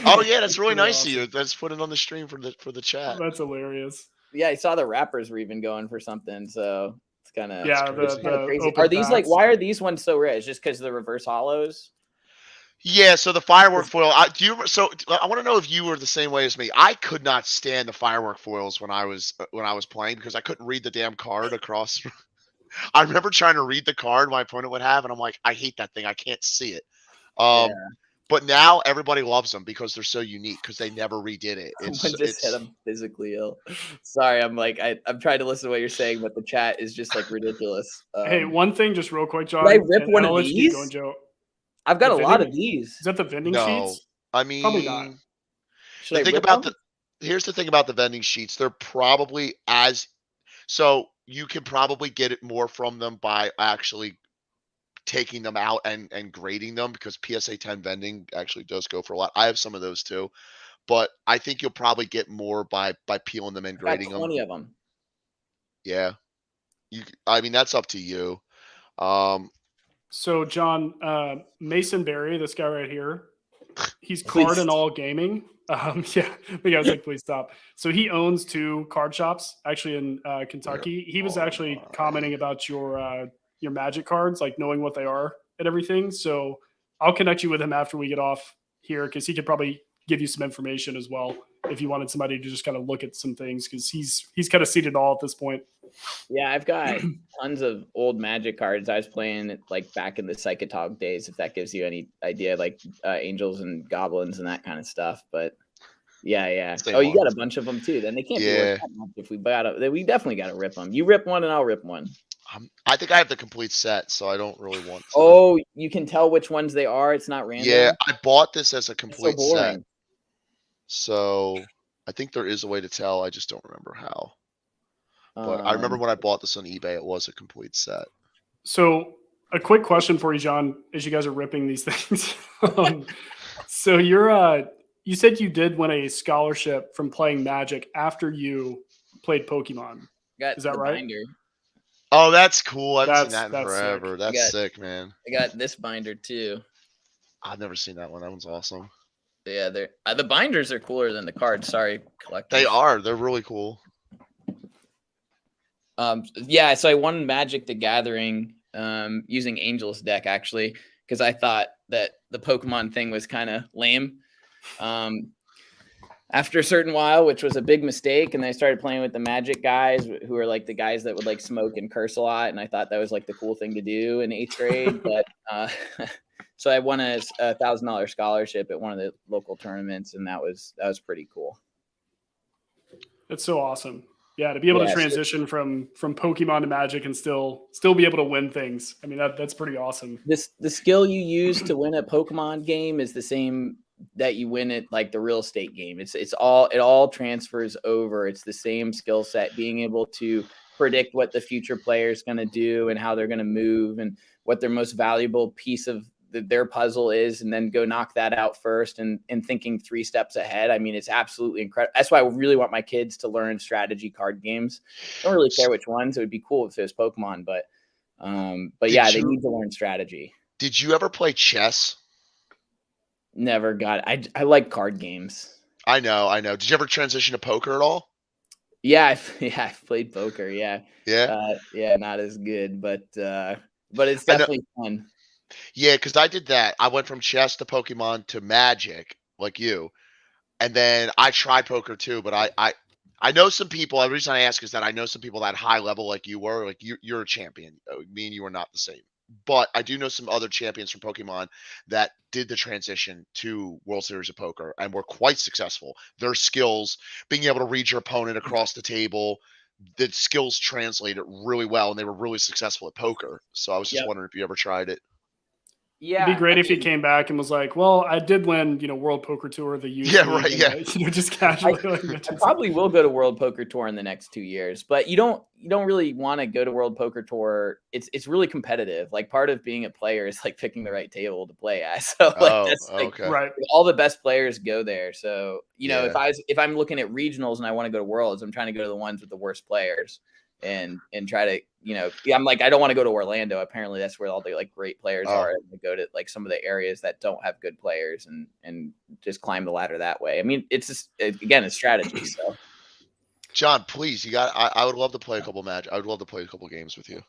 Speaker 2: Oh yeah, that's really nice of you. Let's put it on the stream for the chat.
Speaker 1: That's hilarious.
Speaker 3: Yeah, I saw the rappers were even going for something, so it's kind of
Speaker 1: the
Speaker 3: crazy. Are these packs. Why are these ones so rare? Is just because of the reverse hollows?
Speaker 2: Yeah, so the firework foil. So I want to know if you were the same way as me. I could not stand the firework foils when I was playing because I couldn't read the damn card across. I remember trying to read the card my opponent would have, and I'm like, I hate that thing. I can't see it.
Speaker 3: Yeah.
Speaker 2: But now everybody loves them because they're so unique because they never redid it.
Speaker 3: Someone just said I'm physically ill. Sorry, I'm trying to listen to what you're saying, but the chat is just like ridiculous.
Speaker 1: Hey, one thing just real quick, John.
Speaker 3: Did I rip
Speaker 1: and
Speaker 3: one
Speaker 1: I'll
Speaker 3: of
Speaker 1: let you keep
Speaker 3: these?
Speaker 1: going, Joe.
Speaker 3: I've got
Speaker 1: The
Speaker 3: a lot
Speaker 1: vending-
Speaker 3: of these.
Speaker 1: Is that the vending
Speaker 2: No,
Speaker 1: sheets?
Speaker 2: I mean,
Speaker 1: Probably not.
Speaker 3: Should I
Speaker 2: the thing
Speaker 3: rip
Speaker 2: about
Speaker 3: them?
Speaker 2: here's the thing about the vending sheets. They're probably so you can probably get it more from them by actually taking them out and grading them because PSA 10 vending actually does go for a lot. I have some of those too, but I think you'll probably get more by peeling them and
Speaker 3: I got
Speaker 2: grading
Speaker 3: 20
Speaker 2: them.
Speaker 3: of them.
Speaker 2: Yeah, I mean that's up to you.
Speaker 1: So, John, Mason Berry, this guy right here, he's
Speaker 3: Please.
Speaker 1: Card and All Gaming. Yeah, the guy's like, please stop. So he owns 2 card shops actually in Kentucky. He was actually commenting about your Magic cards, like knowing what they are and everything. So I'll connect you with him after we get off here because he could probably give you some information as well if you wanted somebody to just kind of look at some things because he's kind of seen it all at this point.
Speaker 3: Yeah, I've got tons of old Magic cards. I was playing it like back in the Psychotog days, if that gives you any idea, like angels and goblins and that kind of stuff. But yeah.
Speaker 2: Same
Speaker 3: You
Speaker 2: one.
Speaker 3: got a bunch of them too. Then they can't be worth that much if we we definitely got to rip them. You rip one and I'll rip one.
Speaker 2: I think I have the complete set, so I don't really want to.
Speaker 3: Oh, you can tell which ones they are. It's not random.
Speaker 2: Yeah, I bought this as a
Speaker 3: It's so
Speaker 2: complete
Speaker 3: boring.
Speaker 2: set. So I think there is a way to tell. I just don't remember how. But I remember when I bought this on eBay, it was a complete set.
Speaker 1: So a quick question for you, John, as you guys are ripping these things. So you said you did win a scholarship from playing Magic after you played Pokemon.
Speaker 3: Got
Speaker 1: Is that
Speaker 3: the
Speaker 1: right?
Speaker 3: binder.
Speaker 2: Oh, that's cool. I haven't seen that in
Speaker 1: That's
Speaker 2: forever.
Speaker 1: sick.
Speaker 2: That's sick, man.
Speaker 3: I got this binder too.
Speaker 2: I've never seen that one. That one's awesome.
Speaker 3: Yeah, they're the binders are cooler than the cards. Sorry, collectors.
Speaker 2: They are. They're really cool.
Speaker 3: Yeah, so I won Magic the Gathering using Angel's deck actually because I thought that the Pokemon thing was kind of lame. After a certain while, which was a big mistake, and I started playing with the Magic guys who are like the guys that would like smoke and curse a lot, and I thought that was like the cool thing to do in 8th grade. But so I won a $1,000 scholarship at one of the local tournaments, and that was pretty cool.
Speaker 1: That's so awesome. Yeah, to be able to transition from Pokemon to Magic and still be able to win things. I mean, that's pretty awesome.
Speaker 3: The skill you use to win a Pokemon game is the same that you win at like the real estate game. It all transfers over. It's the same skill set, being able to predict what the future player is going to do and how they're going to move and what their most valuable piece of their puzzle is, and then go knock that out first and thinking 3 steps ahead. I mean, it's absolutely incredible. That's why I really want my kids to learn strategy card games. I don't really care which ones. It would be cool if it was Pokemon, but yeah, they need to learn strategy.
Speaker 2: Did you ever play chess?
Speaker 3: Never got it. I like card games.
Speaker 2: I know. Did you ever transition to poker at all?
Speaker 3: Yeah, I've played poker. Yeah.
Speaker 2: Yeah.
Speaker 3: Not as good, but it's definitely fun.
Speaker 2: Yeah, because I did that. I went from chess to Pokemon to Magic, like you, and then I tried poker too. But I know some people. The reason I ask is that I know some people that high level like you were. Like you're a champion. Me and you are not the same. But I do know some other champions from Pokemon that did the transition to World Series of Poker and were quite successful. Their skills, being able to read your opponent across the table, the skills translated really well, and they were really successful at poker. So I was just wondering if you ever tried it.
Speaker 1: Yeah, it'd be great if he came back and was like, "Well, I did win, World Poker Tour, the youth league, and, just casually."
Speaker 3: I probably will go to World Poker Tour in the next 2 years, but you don't really want to go to World Poker Tour. It's really competitive. Like part of being a player is like picking the right table to play at. So
Speaker 1: right.
Speaker 3: All the best players go there. So if I'm looking at regionals and I want to go to Worlds, I'm trying to go to the ones with the worst players. And try to, I'm like, I don't want to go to Orlando. Apparently that's where all the like great players are. And to go to like some of the areas that don't have good players and just climb the ladder that way. I mean, it's just, again, it's strategy. So
Speaker 2: John, please, I would love to play a couple matches. I would love to play a couple games with you.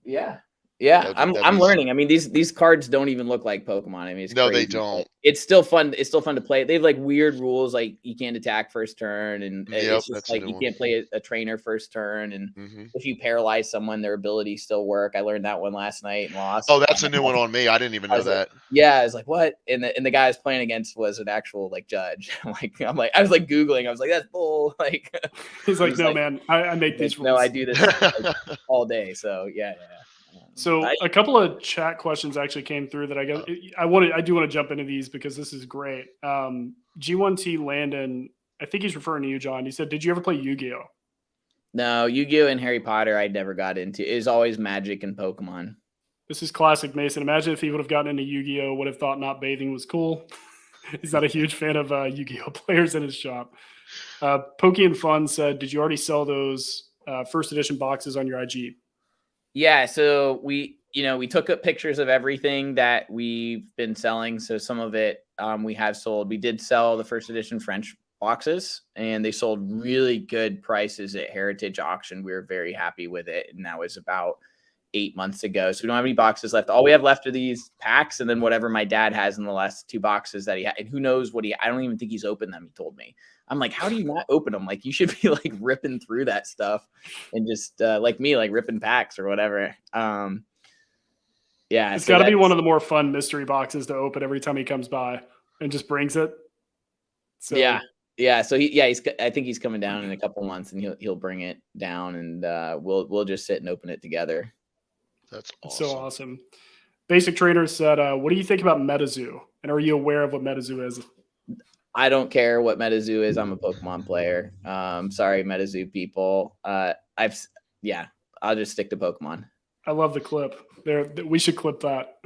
Speaker 3: Yeah. Yeah, I'm learning. I mean, these cards don't even look like Pokemon. I mean, it's
Speaker 2: no,
Speaker 3: crazy,
Speaker 2: they don't.
Speaker 3: It's still fun. It's still fun to play. They have like weird rules, like you can't attack first turn, and
Speaker 2: Yep,
Speaker 3: it's just
Speaker 2: that's
Speaker 3: like you can't play a trainer first turn. And if you paralyze someone, their abilities still work. I learned that one last night and lost.
Speaker 2: Oh, that's a new one on me. I didn't even know that.
Speaker 3: Yeah, I was like, what? And the guy I was playing against was an actual like judge. I was like Googling. I was like, that's bull. Like
Speaker 1: he's like, no, man, I make these rules.
Speaker 3: No, I do this like, all day. So yeah.
Speaker 1: So a couple of chat questions actually came through that I guess I do want to jump into these because this is great. G1T Landon, I think he's referring to you, John. He said, did you ever play Yu-Gi-Oh?
Speaker 3: No, Yu-Gi-Oh and Harry Potter I never got into. It was always Magic and Pokemon.
Speaker 1: This is classic Mason. Imagine if he would have gotten into Yu-Gi-Oh, would have thought not bathing was cool. He's not a huge fan of Yu-Gi-Oh players in his shop. Pokey and Fun said, did you already sell those first edition boxes on your IG?
Speaker 3: Yeah, so we took up pictures of everything that we've been selling. So some of it we have sold. We did sell the first edition French boxes, and they sold really good prices at Heritage Auction. We were very happy with it, and that was about 8 months ago. So we don't have any boxes left. All we have left are these packs, and then whatever my dad has in the last 2 boxes that he had. And who knows what I don't even think he's opened them. He told me. I'm like, how do you not open them? Like, you should be like ripping through that stuff and just like me, like ripping packs or whatever. Yeah,
Speaker 1: it's got to be one of the more fun mystery boxes to open every time he comes by and just brings it.
Speaker 3: So yeah. So I think he's coming down in a couple months, and he'll bring it down, and we'll just sit and open it together.
Speaker 2: That's awesome.
Speaker 1: So awesome. Basic Trainer said, what do you think about MetaZoo? And are you aware of what MetaZoo is?
Speaker 3: I don't care what MetaZoo is. I'm a Pokemon player. Sorry, MetaZoo people. I'll just stick to Pokemon.
Speaker 1: I love the clip. We should clip that.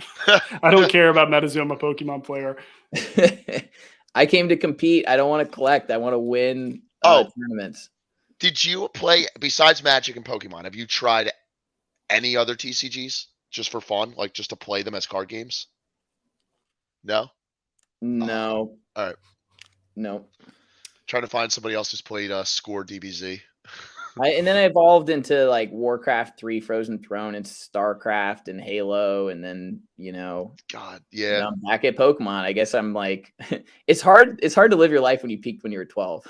Speaker 1: I don't care about MetaZoo. I'm a Pokemon player.
Speaker 3: I came to compete. I don't want to collect. I want to win tournaments.
Speaker 2: Did you play, besides Magic and Pokemon, have you tried any other TCGs just for fun? Like just to play them as card games? No?
Speaker 3: No.
Speaker 2: All right.
Speaker 3: No.
Speaker 2: Trying to find somebody else who's played Score DBZ.
Speaker 3: And then I evolved into like Warcraft 3, Frozen Throne, and StarCraft and Halo, and then
Speaker 2: God, yeah,
Speaker 3: I'm back at Pokemon. I guess I'm like, it's hard to live your life when you peaked when you were 12.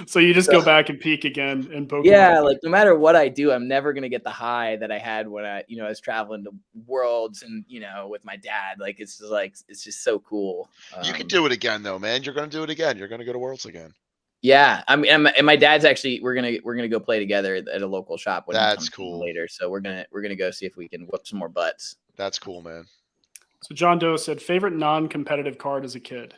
Speaker 1: So you just go back and peak again in Pokemon.
Speaker 3: Yeah, like no matter what I do, I'm never gonna get the high that I had when I was traveling to worlds and with my dad. Like it's just so cool.
Speaker 2: You can do it again though, man. You're gonna do it again. You're gonna go to Worlds again.
Speaker 3: Yeah, I mean, and my dad's actually we're gonna go play together at a local shop.
Speaker 2: That's cool.
Speaker 3: Later, so we're gonna go see if we can whip some more butts.
Speaker 2: That's cool, man.
Speaker 1: So John Doe said, favorite non-competitive card as a kid.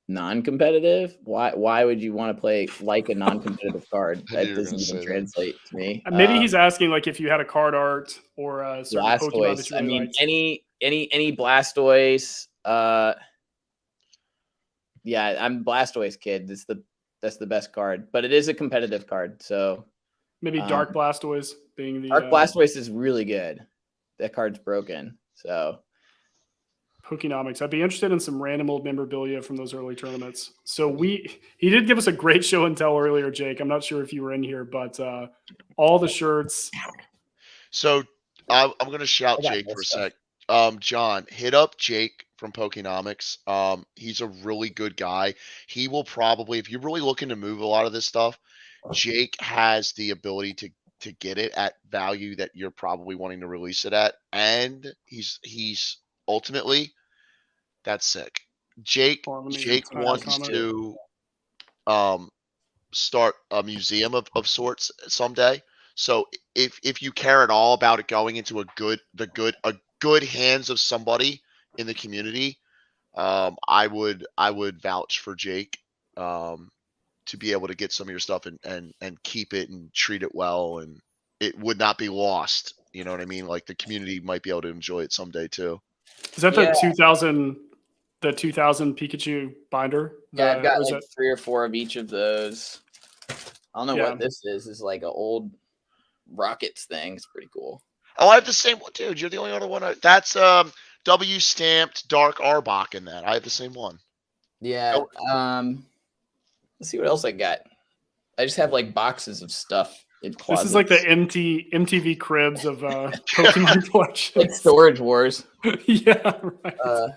Speaker 3: Non-competitive? Why would you want to play like a non-competitive card? That doesn't even translate to me.
Speaker 1: Maybe he's asking like if you had a card art or a certain
Speaker 3: Blastoise.
Speaker 1: Pokemon that you really
Speaker 3: liked. any Blastoise. Yeah, I'm Blastoise kid. That's the best card, but it is a competitive card. So
Speaker 1: maybe Dark Blastoise being the
Speaker 3: Dark Blastoise is really good. That card's broken. So
Speaker 1: Pokenomics. I'd be interested in some random old memorabilia from those early tournaments. So he did give us a great show and tell earlier, Jake. I'm not sure if you were in here, but all the shirts.
Speaker 2: So I'm going to shout Jake for a sec. John, hit up Jake from Pokenomics. He's a really good guy. He will probably, if you're really looking to move a lot of this stuff, Jake has the ability to get it at value that you're probably wanting to release it at. And he's ultimately, that's sick. Jake wants to start a museum of sorts someday. So if you care at all about it going into a good hands of somebody in the community, I would vouch for Jake to be able to get some of your stuff and keep it and treat it well, and it would not be lost. You know what I mean? Like the community might be able to enjoy it someday too.
Speaker 1: Is that the 2000 Pikachu binder?
Speaker 3: Yeah, I've got like 3 or 4 of each of those. I don't know what this is. It's like an old Rockets thing. It's pretty cool.
Speaker 2: Oh, I have the same one, dude. You're the only other one. That's W stamped Dark Arbok in that. I have the same one.
Speaker 3: Yeah. Let's see what else I got. I just have like boxes of stuff
Speaker 1: This is like the MTV Cribs of Pokemon collections.
Speaker 3: Like Storage Wars.
Speaker 1: Yeah, right.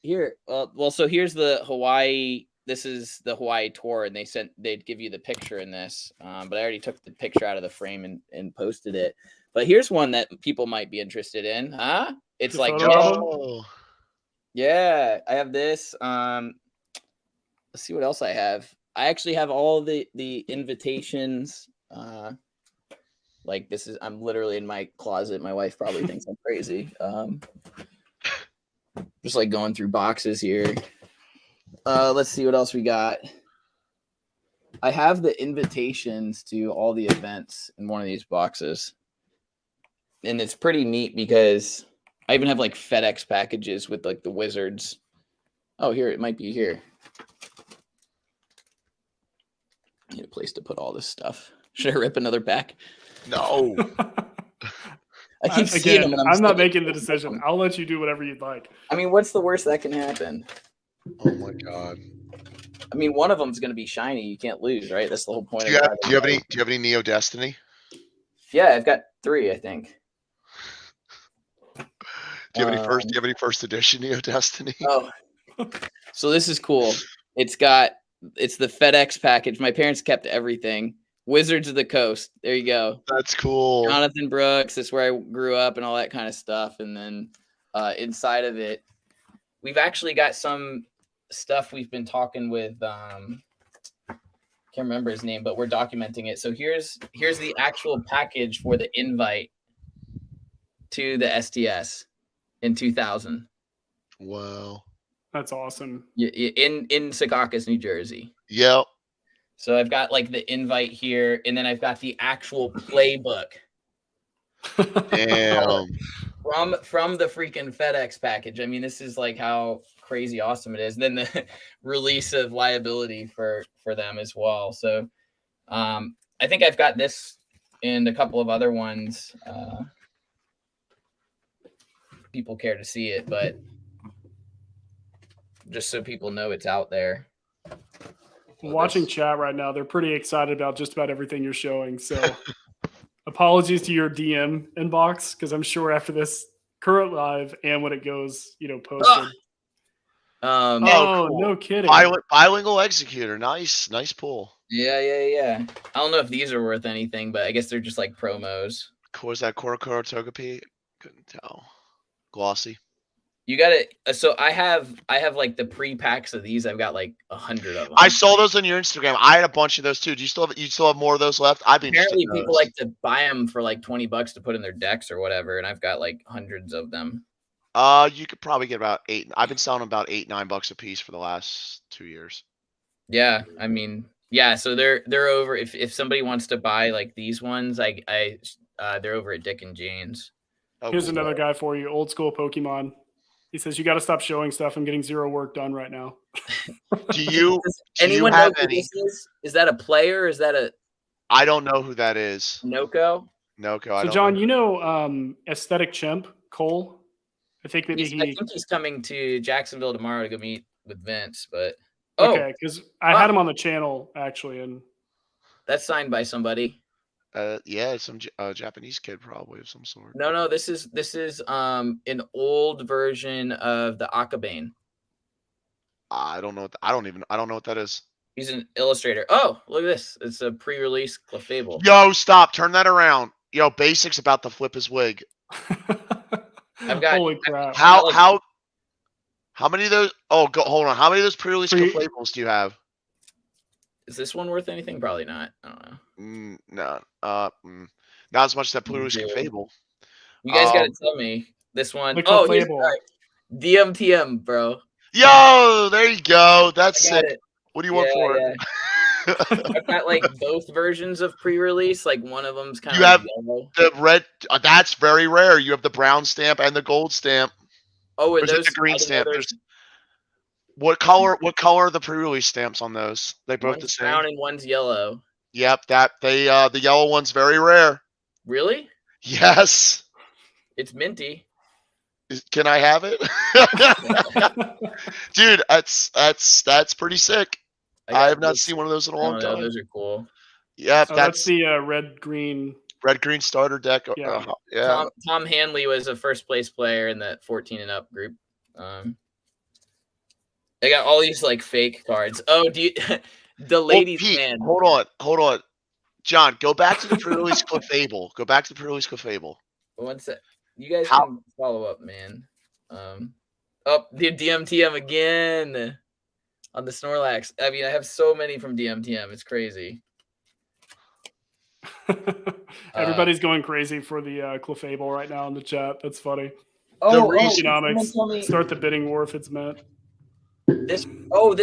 Speaker 3: Here. Well, so here's the Hawaii. This is the Hawaii tour, and they'd give you the picture in this. But I already took the picture out of the frame and posted it. But here's one that people might be interested in, huh? It's
Speaker 1: The
Speaker 3: like,
Speaker 1: photo
Speaker 3: yeah, I have this. Let's see what else I have. I actually have all the invitations. Like this is, I'm literally in my closet. My wife probably thinks I'm crazy. Just like going through boxes here. Let's see what else we got. I have the invitations to all the events in one of these boxes. And it's pretty neat because I even have like FedEx packages with like the Wizards. Oh, here, it might be here. Need a place to put all this stuff. Should I rip another pack?
Speaker 2: No.
Speaker 3: I keep seeing them. And
Speaker 1: I'm not making the decision. I'll let you do whatever you'd like.
Speaker 3: I mean, what's the worst that can happen?
Speaker 2: Oh my god.
Speaker 3: I mean, one of them is going to be shiny. You can't lose, right? That's the whole point.
Speaker 2: Do you have any Neo Destiny?
Speaker 3: Yeah, I've got 3, I think.
Speaker 2: Do you have any first edition Neo Destiny?
Speaker 3: Oh, so this is cool. It's the FedEx package. My parents kept everything. Wizards of the Coast. There you go.
Speaker 2: That's cool.
Speaker 3: Jonathan Brooks. That's where I grew up and all that kind of stuff. And then inside of it, we've actually got some stuff we've been talking with. Can't remember his name, but we're documenting it. So here's the actual package for the invite to the STS in 2000.
Speaker 2: Wow.
Speaker 1: That's awesome.
Speaker 3: In Secaucus, New Jersey.
Speaker 2: Yep.
Speaker 3: So I've got like the invite here, and then I've got the actual playbook.
Speaker 2: Damn.
Speaker 3: From the freaking FedEx package. I mean, this is like how crazy awesome it is. And then the release of liability for them as well. So I think I've got this and a couple of other ones. People care to see it, but just so people know it's out there.
Speaker 1: Watching chat right now, they're pretty excited about just about everything you're showing. So apologies to your DM inbox, because I'm sure after this current live and when it goes, posted.
Speaker 2: Cool.
Speaker 1: No kidding.
Speaker 2: Bilingual Executor. Nice pull.
Speaker 3: Yeah. I don't know if these are worth anything, but I guess they're just like promos.
Speaker 2: Was that Korokoro Togepi? Couldn't tell. Glossy.
Speaker 3: You got it. So I have like the pre-packs of these. I've got like 100 of them.
Speaker 2: I saw those on your Instagram. I had a bunch of those too. Do you still have more of those left?
Speaker 3: Apparently people like to buy them for like $20 to put in their decks or whatever, and I've got like hundreds of them.
Speaker 2: You could probably get about 8. I've been selling them about $8-9 a piece for the last 2 years.
Speaker 3: Yeah, I mean, yeah. So they're over. If somebody wants to buy like these ones, they're over at Dick and Jane's.
Speaker 2: Oh,
Speaker 1: Here's
Speaker 2: cool.
Speaker 1: another guy for you, old school Pokemon. He says, you got to stop showing stuff. I'm getting 0 work done right now.
Speaker 2: Do you
Speaker 3: anyone
Speaker 2: have
Speaker 3: know who this is? Is that a player? Or is that a...
Speaker 2: I don't know who that is.
Speaker 3: Noko?
Speaker 2: Noko.
Speaker 1: So, John, Aesthetic Chimp, Cole? I think maybe
Speaker 3: I think he's coming to Jacksonville tomorrow to go meet with Vince, but...
Speaker 1: Okay, because I had him on the channel, actually. And
Speaker 3: that's signed by somebody.
Speaker 2: Yeah, some Japanese kid probably of some sort.
Speaker 3: No, this is an old version of the Akabane.
Speaker 2: I don't know. I don't know what that is.
Speaker 3: He's an illustrator. Oh, look at this! It's a pre-release Clefable.
Speaker 2: Yo, stop! Turn that around. Yo, Basic's about to flip his wig.
Speaker 3: I've got.
Speaker 1: Holy crap!
Speaker 2: How many of those? Oh, hold on. How many of those pre-release Clefables do you have?
Speaker 3: Is this one worth anything? Probably not. I don't know.
Speaker 2: No. Not as much as that pre-release Clefable.
Speaker 3: You guys got to tell me this one.
Speaker 1: The
Speaker 3: Oh,
Speaker 1: here's
Speaker 3: DMTM, bro.
Speaker 2: Yo, there you go. That's sick. What do you want for it?
Speaker 3: I've got like both versions of pre-release. Like one of them's kind of
Speaker 2: yellow. The red. That's very rare. You have the brown stamp and the gold stamp.
Speaker 3: Oh, and those
Speaker 2: the green stamp. What color are the pre-release stamps on those? They both
Speaker 3: one's
Speaker 2: the same.
Speaker 3: Brown and one's yellow.
Speaker 2: Yep, the yellow one's very rare.
Speaker 3: Really?
Speaker 2: Yes.
Speaker 3: It's minty.
Speaker 2: Can I have it? Dude, that's pretty sick. I have not seen one of those in a long time.
Speaker 3: Those are cool.
Speaker 2: Yeah,
Speaker 1: that's the red green
Speaker 2: starter deck.
Speaker 1: Yeah.
Speaker 2: Yeah.
Speaker 3: Tom Hanley was a first place player in the 14 and up group. They got all these like fake cards. Oh, the ladies,
Speaker 2: Pete,
Speaker 3: man.
Speaker 2: Hold on. John, go back to the pre-release Clefable. Go back to the pre-release Clefable.
Speaker 3: One sec. You guys can follow up, man. The DMTM again on the Snorlax. I mean, I have so many from DMTM. It's crazy.
Speaker 1: Everybody's going crazy for the Clefable right now in the chat. That's funny.
Speaker 3: Economics.
Speaker 1: Start the bidding war if it's meant.
Speaker 3: This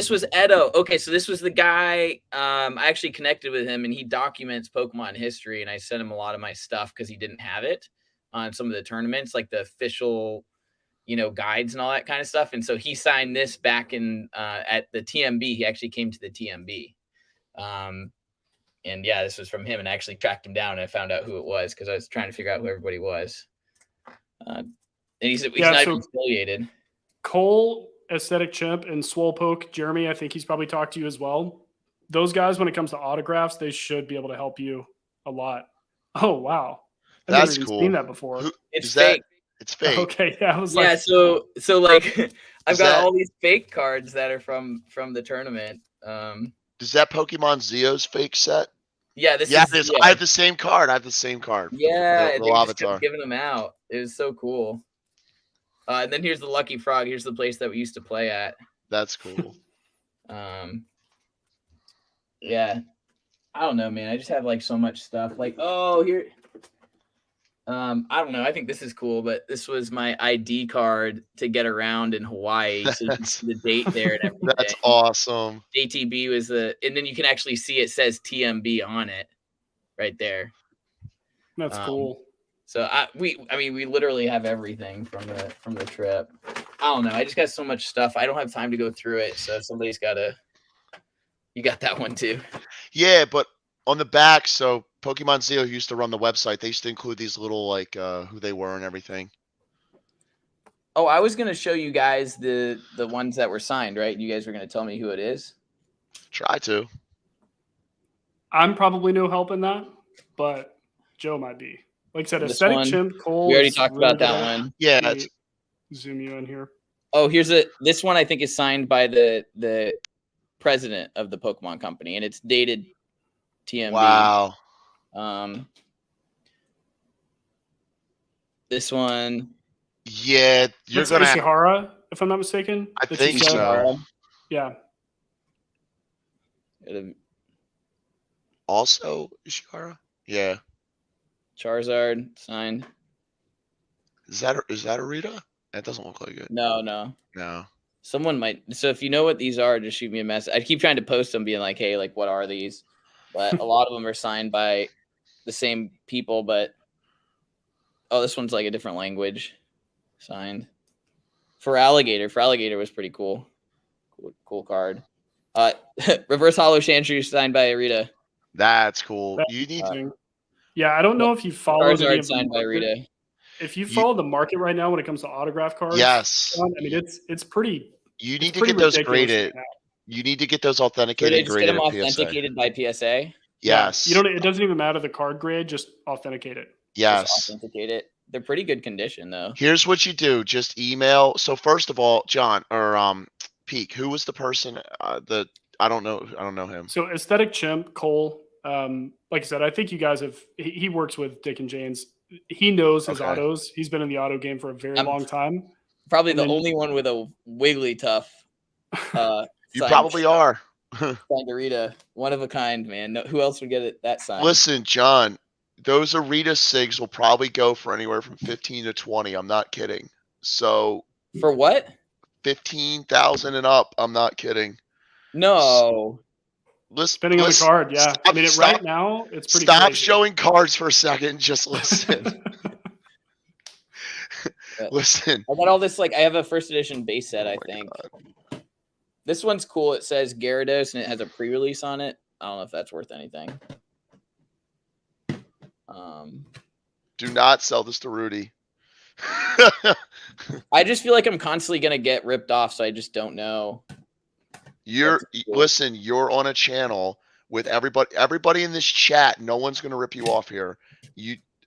Speaker 3: was Edo. Okay, so this was the guy. I actually connected with him, and he documents Pokemon history, and I sent him a lot of my stuff because he didn't have it on some of the tournaments, like the official, guides and all that kind of stuff. And so he signed this back in at the TMB. He actually came to the TMB. And yeah, this was from him, and I actually tracked him down and I found out who it was because I was trying to figure out who everybody was. And he said he's not even affiliated.
Speaker 1: Cole, Aesthetic Chimp, and Swolepoke, Jeremy, I think he's probably talked to you as well. Those guys, when it comes to autographs, they should be able to help you a lot. Oh, wow.
Speaker 2: That's cool.
Speaker 1: I've seen that before.
Speaker 3: It's fake.
Speaker 2: It's fake.
Speaker 1: Okay, yeah.
Speaker 3: So like I've got all these fake cards that are from the tournament.
Speaker 2: Does that Pokemon Zeo's fake set?
Speaker 3: Yeah,
Speaker 2: I have the same card.
Speaker 3: Yeah, they just kept giving them out. It was so cool. And then here's the Lucky Frog. Here's the place that we used to play at.
Speaker 2: That's cool.
Speaker 3: Yeah. I don't know, man. I just have like so much stuff. Like, oh, here. I don't know. I think this is cool, but this was my ID card to get around in Hawaii. So you can see the date there and everything.
Speaker 2: That's awesome.
Speaker 3: JTB was and then you can actually see it says TMB on it right there.
Speaker 1: That's cool.
Speaker 3: So we literally have everything from the trip. I don't know. I just got so much stuff. I don't have time to go through it. So somebody's you got that one too.
Speaker 2: Yeah, but on the back, so Pokemon Zeo used to run the website. They used to include these little who they were and everything.
Speaker 3: Oh, I was gonna show you guys the ones that were signed, right? You guys were gonna tell me who it is.
Speaker 2: Try to.
Speaker 1: I'm probably no help in that, but Joe might be. Like I said, Aesthetic Chimp, Cole.
Speaker 3: We already talked about that one.
Speaker 2: Yeah.
Speaker 1: Zoom you in here.
Speaker 3: Oh, this one I think is signed by the president of the Pokemon Company, and it's dated TMB.
Speaker 2: Wow.
Speaker 3: This one.
Speaker 2: Yeah, you're
Speaker 1: That's
Speaker 2: gonna
Speaker 1: Ishihara, if I'm not mistaken.
Speaker 2: I think so.
Speaker 1: Yeah.
Speaker 2: Also Ishihara? Yeah.
Speaker 3: Charizard signed.
Speaker 2: Is that a Rita? That doesn't look like it.
Speaker 3: No.
Speaker 2: Someone
Speaker 3: might. So if you know what these are, just shoot me a message. I keep trying to post them, being like, "Hey, like, what are these?" But a lot of them are signed by the same people. But this one's like a different language. Signed for Alligator. Was pretty cool. Cool card. Reverse Hollow Chantry signed by Rita.
Speaker 2: That's cool. You need to.
Speaker 1: Yeah, I don't know if you follow
Speaker 3: Charizard signed by Rita.
Speaker 1: If you follow the market right now when it comes to autograph cards,
Speaker 2: yes,
Speaker 1: I mean it's pretty.
Speaker 2: You need to get those graded. You need to get those authenticated.
Speaker 3: Just get them authenticated by PSA.
Speaker 2: Yes.
Speaker 1: Yeah, it doesn't even matter the card grade. Just authenticate it.
Speaker 2: Yes.
Speaker 3: Just authenticate it. They're pretty good condition though.
Speaker 2: Here's what you do: just email. So first of all, John or Peak, who was the person? I don't know him.
Speaker 1: So Aesthetic Chimp, Cole. Like I said, I think you guys have. He works with Dick and Jane's. He knows his autos. He's been in the auto game for a very long time.
Speaker 3: Probably the only one with a Wigglytuff.
Speaker 2: You probably are.
Speaker 3: Rita, one of a kind, man. No, who else would get it that size?
Speaker 2: Listen, John, those Arita SIGs will probably go for anywhere from 15 to 20. I'm not kidding. So
Speaker 3: for what?
Speaker 2: 15,000 and up. I'm not kidding.
Speaker 3: No.
Speaker 1: Depending on the card, yeah. Right now, it's pretty
Speaker 2: Stop
Speaker 1: crazy.
Speaker 2: showing cards for a second. Just listen. Listen.
Speaker 3: I got all this, I have a first edition base set, I think. God. This one's cool. It says Gyarados, and it has a pre-release on it. I don't know if that's worth anything.
Speaker 2: Do not sell this to Rudy.
Speaker 3: I just feel like I'm constantly going to get ripped off, so I just don't know.
Speaker 2: Listen, you're on a channel with everybody in this chat. No one's going to rip you off here.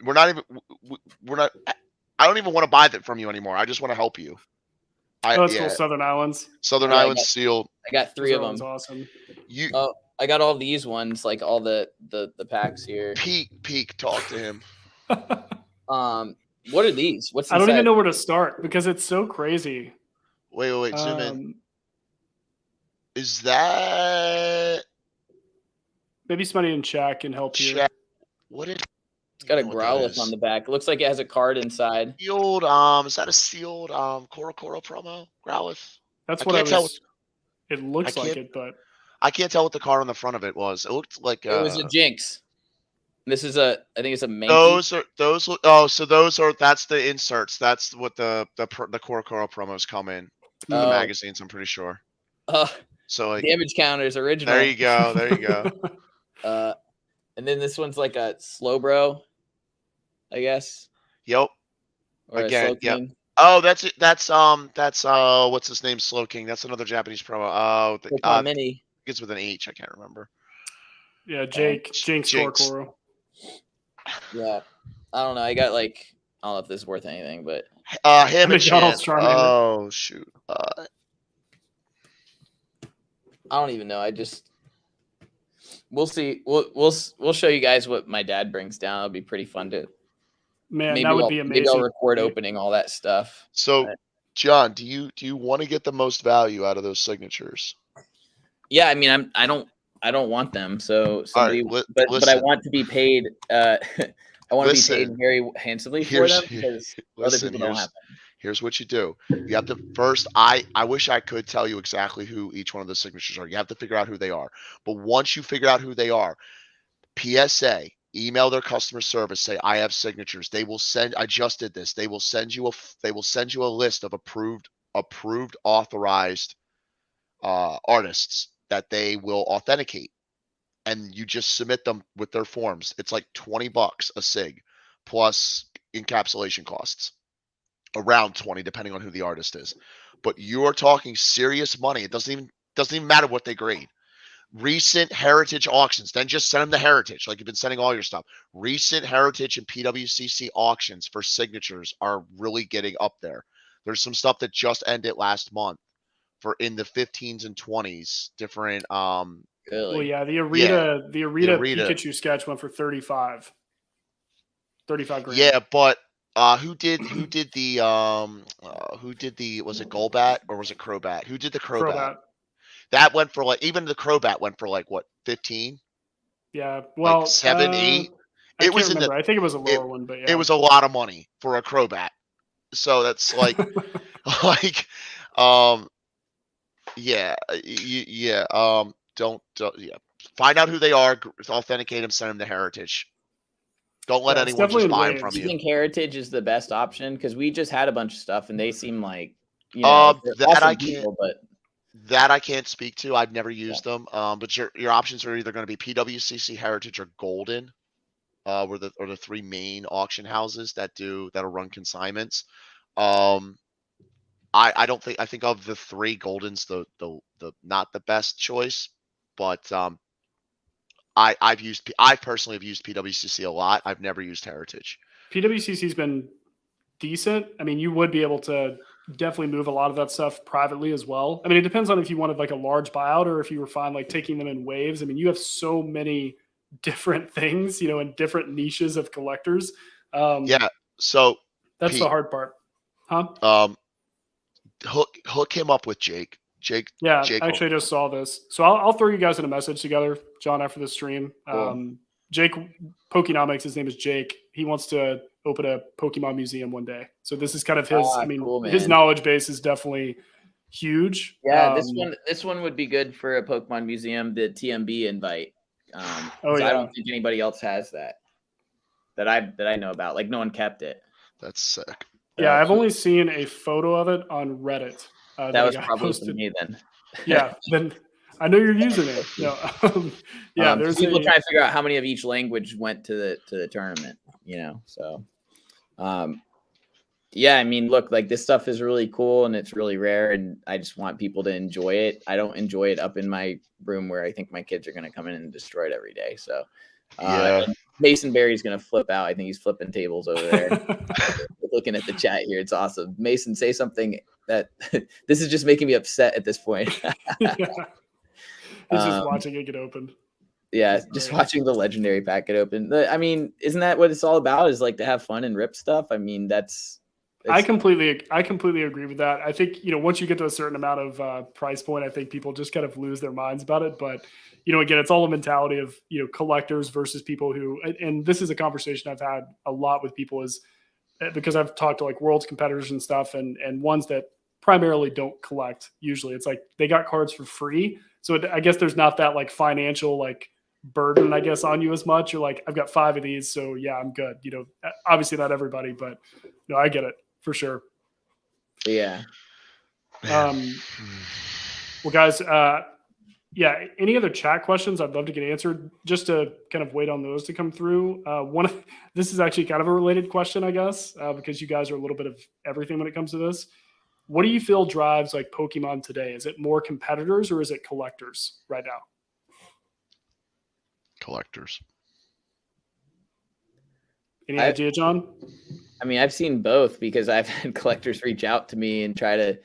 Speaker 2: We're not. I don't even want to buy that from you anymore. I just want to help you.
Speaker 1: That's cool. Southern Islands.
Speaker 2: Southern Islands sealed.
Speaker 3: I got 3 of them.
Speaker 1: Awesome.
Speaker 3: I got all these ones, like all the packs here.
Speaker 2: Peak. Talk to him.
Speaker 3: What are these?
Speaker 1: I don't even know where to start because it's so crazy.
Speaker 2: Wait. Zoom in. Is that
Speaker 3: maybe somebody in chat can help you?
Speaker 2: What did?
Speaker 3: It's got a Growlithe on the back. It looks like it has a card inside.
Speaker 2: Sealed. Is that a sealed Coro promo? Growlithe.
Speaker 1: That's what I was. It looks like it, but
Speaker 2: I can't tell what the card on the front of it was. It looked like
Speaker 3: it was a Jinx. This is I think it's a main.
Speaker 2: That's the inserts. That's what the Coro promos come in the magazines. I'm pretty sure. So like
Speaker 3: damage counters original.
Speaker 2: There you go.
Speaker 3: And then this one's like a Slowbro, I guess.
Speaker 2: Yep.
Speaker 3: Or again,
Speaker 2: yep. Oh, that's it. That's what's his name? Slow King. That's another Japanese promo. Oh,
Speaker 3: Mini.
Speaker 2: Begins with an H. I can't remember.
Speaker 1: Yeah, Jinx. Coro.
Speaker 3: Yeah, I don't know. I got I don't know if this is worth anything, but
Speaker 1: McDonald's Charmander.
Speaker 2: Oh shoot.
Speaker 3: I don't even know. We'll see. We'll show you guys what my dad brings down. It'll be pretty fun to.
Speaker 1: Man, that would be amazing.
Speaker 3: Maybe I'll record opening all that stuff.
Speaker 2: So, John, do you want to get the most value out of those signatures?
Speaker 3: Yeah, I mean, I don't want them. So somebody, but I want to be paid. I want to be paid very handsomely for them because other people don't have them.
Speaker 2: Here's what you do. You have to first, I wish I could tell you exactly who each one of the signatures are. You have to figure out who they are. But once you figure out who they are, PSA, email their customer service, say, I have signatures. They will send, I just did this. They will send you a list of approved, authorized artists that they will authenticate. And you just submit them with their forms. It's like $20 a sig plus encapsulation costs. Around 20, depending on who the artist is. But you are talking serious money. It doesn't even matter what they grade. Recent heritage auctions, then just send them the heritage, like you've been sending all your stuff. Recent heritage and PWCC auctions for signatures are really getting up there. There's some stuff that just ended last month for in the 15s and 20s, different.
Speaker 1: Well, yeah, the Arita Pikachu sketch went for 35 grand.
Speaker 2: Yeah, but. Who did the was it Golbat or was it Crobat? Who did the Crobat? That went for even the Crobat went for what, 15?
Speaker 1: Yeah, well,
Speaker 2: 7, 8.
Speaker 1: It was remember. I think it was a lower one, but yeah.
Speaker 2: It was a lot of money for a Crobat. So that's find out who they are, authenticate them, send them to Heritage. Don't let anyone just buy them from you.
Speaker 3: Do you think Heritage is the best option? Because we just had a bunch of stuff, and they seem like
Speaker 2: that I can't speak to. I've never used them. But your options are either going to be PWCC, Heritage, or Golden. Or the 3 main auction houses that'll run consignments. I think of the 3, Golden's the not the best choice, but I personally have used PWCC a lot. I've never used Heritage.
Speaker 1: PWCC's been decent. I mean, you would be able to definitely move a lot of that stuff privately as well. I mean, it depends on if you wanted a large buyout or if you were fine taking them in waves. I mean, you have so many different things, in different niches of collectors.
Speaker 2: So
Speaker 1: that's
Speaker 2: Pete,
Speaker 1: the hard part, huh?
Speaker 2: Hook him up with Jake.
Speaker 1: Yeah, actually, I just saw this. So I'll throw you guys in a message together, John, after the stream. Cool. Jake Pokenomics, his name is Jake. He wants to open a Pokemon museum one day. So this is kind of his. Cool, his knowledge base is definitely huge.
Speaker 3: Yeah, this one would be good for a Pokemon museum. The TMB invite. I don't think anybody else has that I know about. No one kept it.
Speaker 2: That's sick.
Speaker 1: Yeah, I've only seen a photo of it on Reddit.
Speaker 3: That was probably for me then.
Speaker 1: Yeah, then I know you're using it. There's
Speaker 3: people trying to figure out how many of each language went to the tournament. So, Yeah, I mean, look, like this stuff is really cool and it's really rare, and I just want people to enjoy it. I don't enjoy it up in my room where I think my kids are going to come in and destroy it every day. So,
Speaker 2: Yeah.
Speaker 3: and Mason Berry's going to flip out. I think he's flipping tables over there. Looking at the chat here, it's awesome. Mason, say something that this is just making me upset at this point.
Speaker 1: Yeah. He's just watching it get opened.
Speaker 3: Yeah, just watching the legendary pack get open. I mean, isn't that what it's all about? Is like to have fun and rip stuff. I mean, that's
Speaker 1: I completely agree with that. I think, once you get to a certain amount of price point, I think people just kind of lose their minds about it. But, again, it's all a mentality of, collectors versus people who, and this is a conversation I've had a lot with people, is because I've talked to like Worlds competitors and stuff, and ones that primarily don't collect. Usually it's like they got cards for free. So I guess there's not that like financial like burden, I guess, on you as much. You're like, I've got 5 of these, so yeah, I'm good. Obviously not everybody, but I get it for sure.
Speaker 3: Yeah.
Speaker 1: Well, guys, yeah. Any other chat questions? I'd love to get answered. Just to kind of wait on those to come through. This is actually kind of a related question, I guess, because you guys are a little bit of everything when it comes to this. What do you feel drives like Pokemon today? Is it more competitors or is it collectors right now?
Speaker 2: Collectors.
Speaker 1: Any idea, John?
Speaker 3: I mean, I've seen both because I've had collectors reach out to me and try to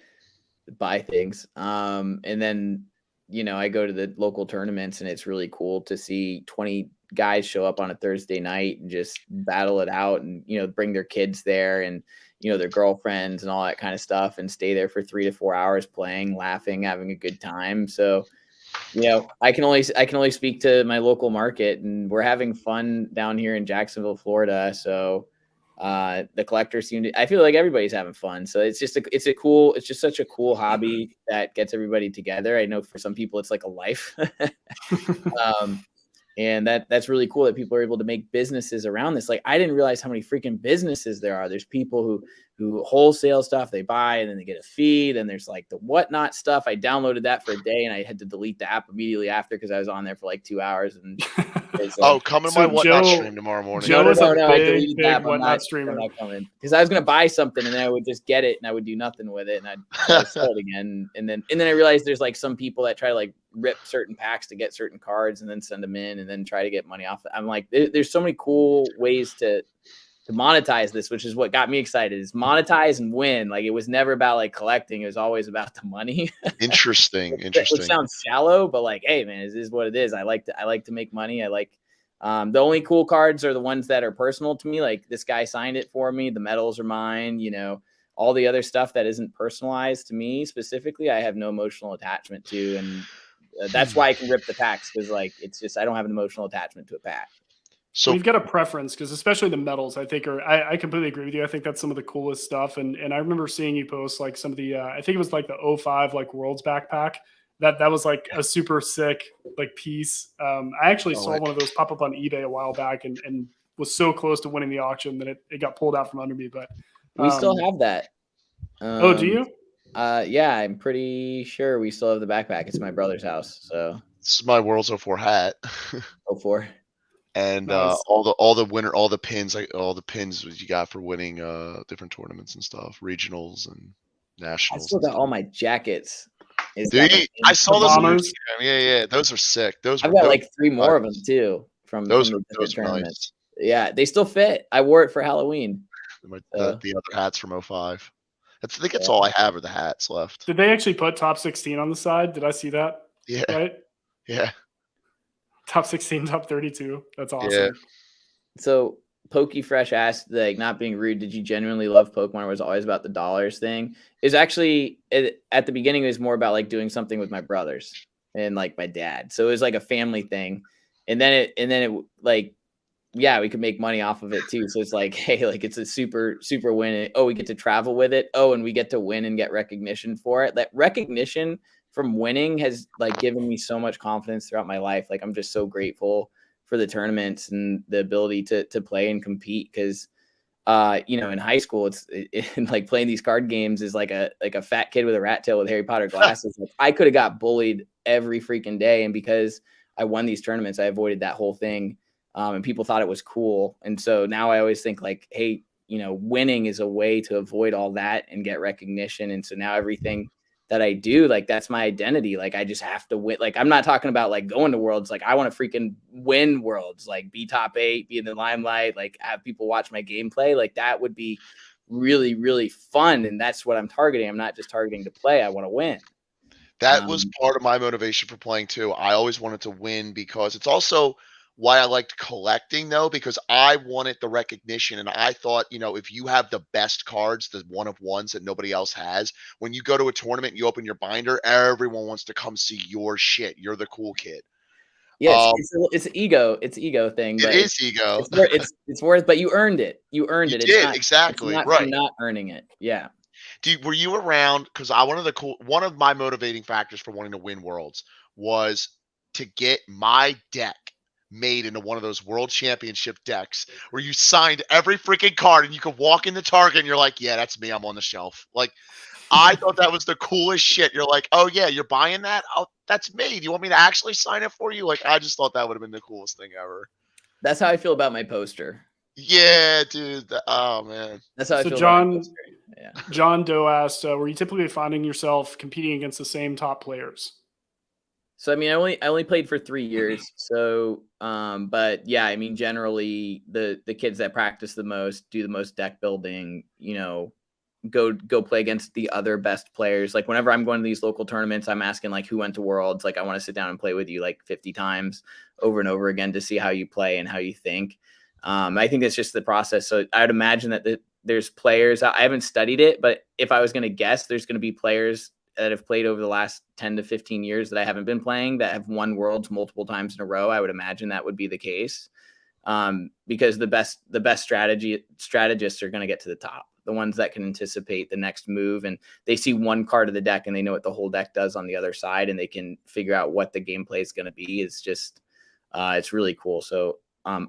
Speaker 3: buy things. And then, I go to the local tournaments and it's really cool to see 20 guys show up on a Thursday night and just battle it out and, bring their kids there and, their girlfriends and all that kind of stuff and stay there for 3 to 4 hours playing, laughing, having a good time. So, I can only speak to my local market, and we're having fun down here in Jacksonville, Florida. So, the collectors I feel like everybody's having fun. So it's just such a cool hobby that gets everybody together. I know for some people it's like a life. And that's really cool that people are able to make businesses around this. Like, I didn't realize how many freaking businesses there are. There's people who wholesale stuff, they buy and then they get a feed, and there's like the whatnot stuff. I downloaded that for a day and I had to delete the app immediately after because I was on there for like 2 hours. And
Speaker 2: come to my whatnot stream tomorrow morning.
Speaker 1: Joe is a
Speaker 3: big
Speaker 1: whatnot streamer.
Speaker 3: I'm not coming because I was gonna buy something and then I would just get it and I would do nothing with it and I'd sell it again. And then I realized there's like some people that try to like rip certain packs to get certain cards and then send them in and then try to get money off. I'm like, there's so many cool ways to monetize this, which is what got me excited, is monetize and win. Like, it was never about like collecting. It was always about the money.
Speaker 2: Interesting.
Speaker 3: Which sounds shallow, but like, hey man, it is what it is. I like to make money. I like, the only cool cards are the ones that are personal to me. Like, this guy signed it for me. The medals are mine, all the other stuff that isn't personalized to me specifically, I have no emotional attachment to. And that's why I can rip the packs. Cause like, it's just, I don't have an emotional attachment to a pack.
Speaker 1: So you've got a preference, because especially the medals, I think, I completely agree with you. I think that's some of the coolest stuff. And I remember seeing you post like some of the, I think it was like the 05 like Worlds backpack. That was like a super sick like piece. I actually saw one of those pop up on eBay a while back and was so close to winning the auction that it got pulled out from under me. But
Speaker 3: we still have that.
Speaker 1: Do you?
Speaker 3: Yeah, I'm pretty sure we still have the backpack. It's my brother's house. So
Speaker 2: this is my Worlds 04 hat.
Speaker 3: 04.
Speaker 2: And
Speaker 1: Nice.
Speaker 2: all the pins you got for winning different tournaments and stuff, regionals and nationals.
Speaker 3: I still got all my jackets.
Speaker 2: I saw those on Instagram. Yeah, those are sick. I've
Speaker 3: got like 3 more of them too from
Speaker 2: those
Speaker 3: tournaments. Nice. Yeah, they still fit. I wore it for Halloween.
Speaker 2: The other hats from 05. I think that's all I have are the hats left.
Speaker 1: Did they actually put top 16 on the side? Did I see that?
Speaker 2: Yeah.
Speaker 1: Right?
Speaker 2: Yeah.
Speaker 1: Top 16, top 32. That's awesome.
Speaker 2: Yeah.
Speaker 3: So PokeFresh asked, like, not being rude, did you genuinely love Pokemon? It was always about the dollars thing. It's actually at the beginning, it was more about like doing something with my brothers and like my dad. So it was like a family thing. And then it like, yeah, we could make money off of it too. So it's like, hey, like, it's a super, super win. Oh, we get to travel with it. Oh, and we get to win and get recognition for it. That recognition from winning has like given me so much confidence throughout my life. Like, I'm just so grateful for the tournaments and the ability to play and compete. Cause, in high school, it's like playing these card games is like a fat kid with a rat tail with Harry Potter glasses. Like, I could have got bullied every freaking day. And because I won these tournaments, I avoided that whole thing. And people thought it was cool. And so now I always think like, hey, winning is a way to avoid all that and get recognition. And so now everything that I do, like, that's my identity. Like, I just have to win. Like, I'm not talking about like going to Worlds. Like, I want to freaking win Worlds, like be top 8, be in the limelight, like have people watch my gameplay. Like, that would be really, really fun. And that's what I'm targeting. I'm not just targeting to play. I want to win.
Speaker 2: That was part of my motivation for playing too. I always wanted to win, because it's also why I liked collecting, though, because I wanted the recognition. And I thought, if you have the best cards, the one of ones that nobody else has, when you go to a tournament, you open your binder, everyone wants to come see your shit. You're the cool kid.
Speaker 3: Yes, it's ego. It's ego thing.
Speaker 2: It is ego.
Speaker 3: It's worth, but you earned it. You earned it.
Speaker 2: Did, exactly.
Speaker 3: It's not
Speaker 2: right.
Speaker 3: Not earning it. Yeah.
Speaker 2: Were you around? Because one of my motivating factors for wanting to win Worlds was to get my deck made into one of those World Championship decks where you signed every freaking card and you could walk into Target and you're like, yeah, that's me. I'm on the shelf. Like, I thought that was the coolest shit. You're like, oh yeah, you're buying that? Oh, that's me. Do you want me to actually sign it for you? Like, I just thought that would have been the coolest thing ever.
Speaker 3: That's how I feel about my poster.
Speaker 2: Yeah, dude. Oh man.
Speaker 3: That's how I feel.
Speaker 1: John,
Speaker 3: about my poster. Yeah.
Speaker 1: John Doe asked, were you typically finding yourself competing against the same top players?
Speaker 3: So, I mean, I only played for 3 years. So, but yeah, I mean, generally the kids that practice the most, do the most deck building, go play against the other best players. Like, whenever I'm going to these local tournaments, I'm asking like, who went to Worlds? Like, I want to sit down and play with you like 50 times over and over again to see how you play and how you think. I think that's just the process. So I would imagine that there's players, I haven't studied it, but if I was going to guess, there's going to be players that have played over the last 10 to 15 years that I haven't been playing that have won Worlds multiple times in a row. I would imagine that would be the case. Because the best strategists are going to get to the top, the ones that can anticipate the next move, and they see one card of the deck and they know what the whole deck does on the other side, and they can figure out what the gameplay is going to be. It's just, it's really cool. So,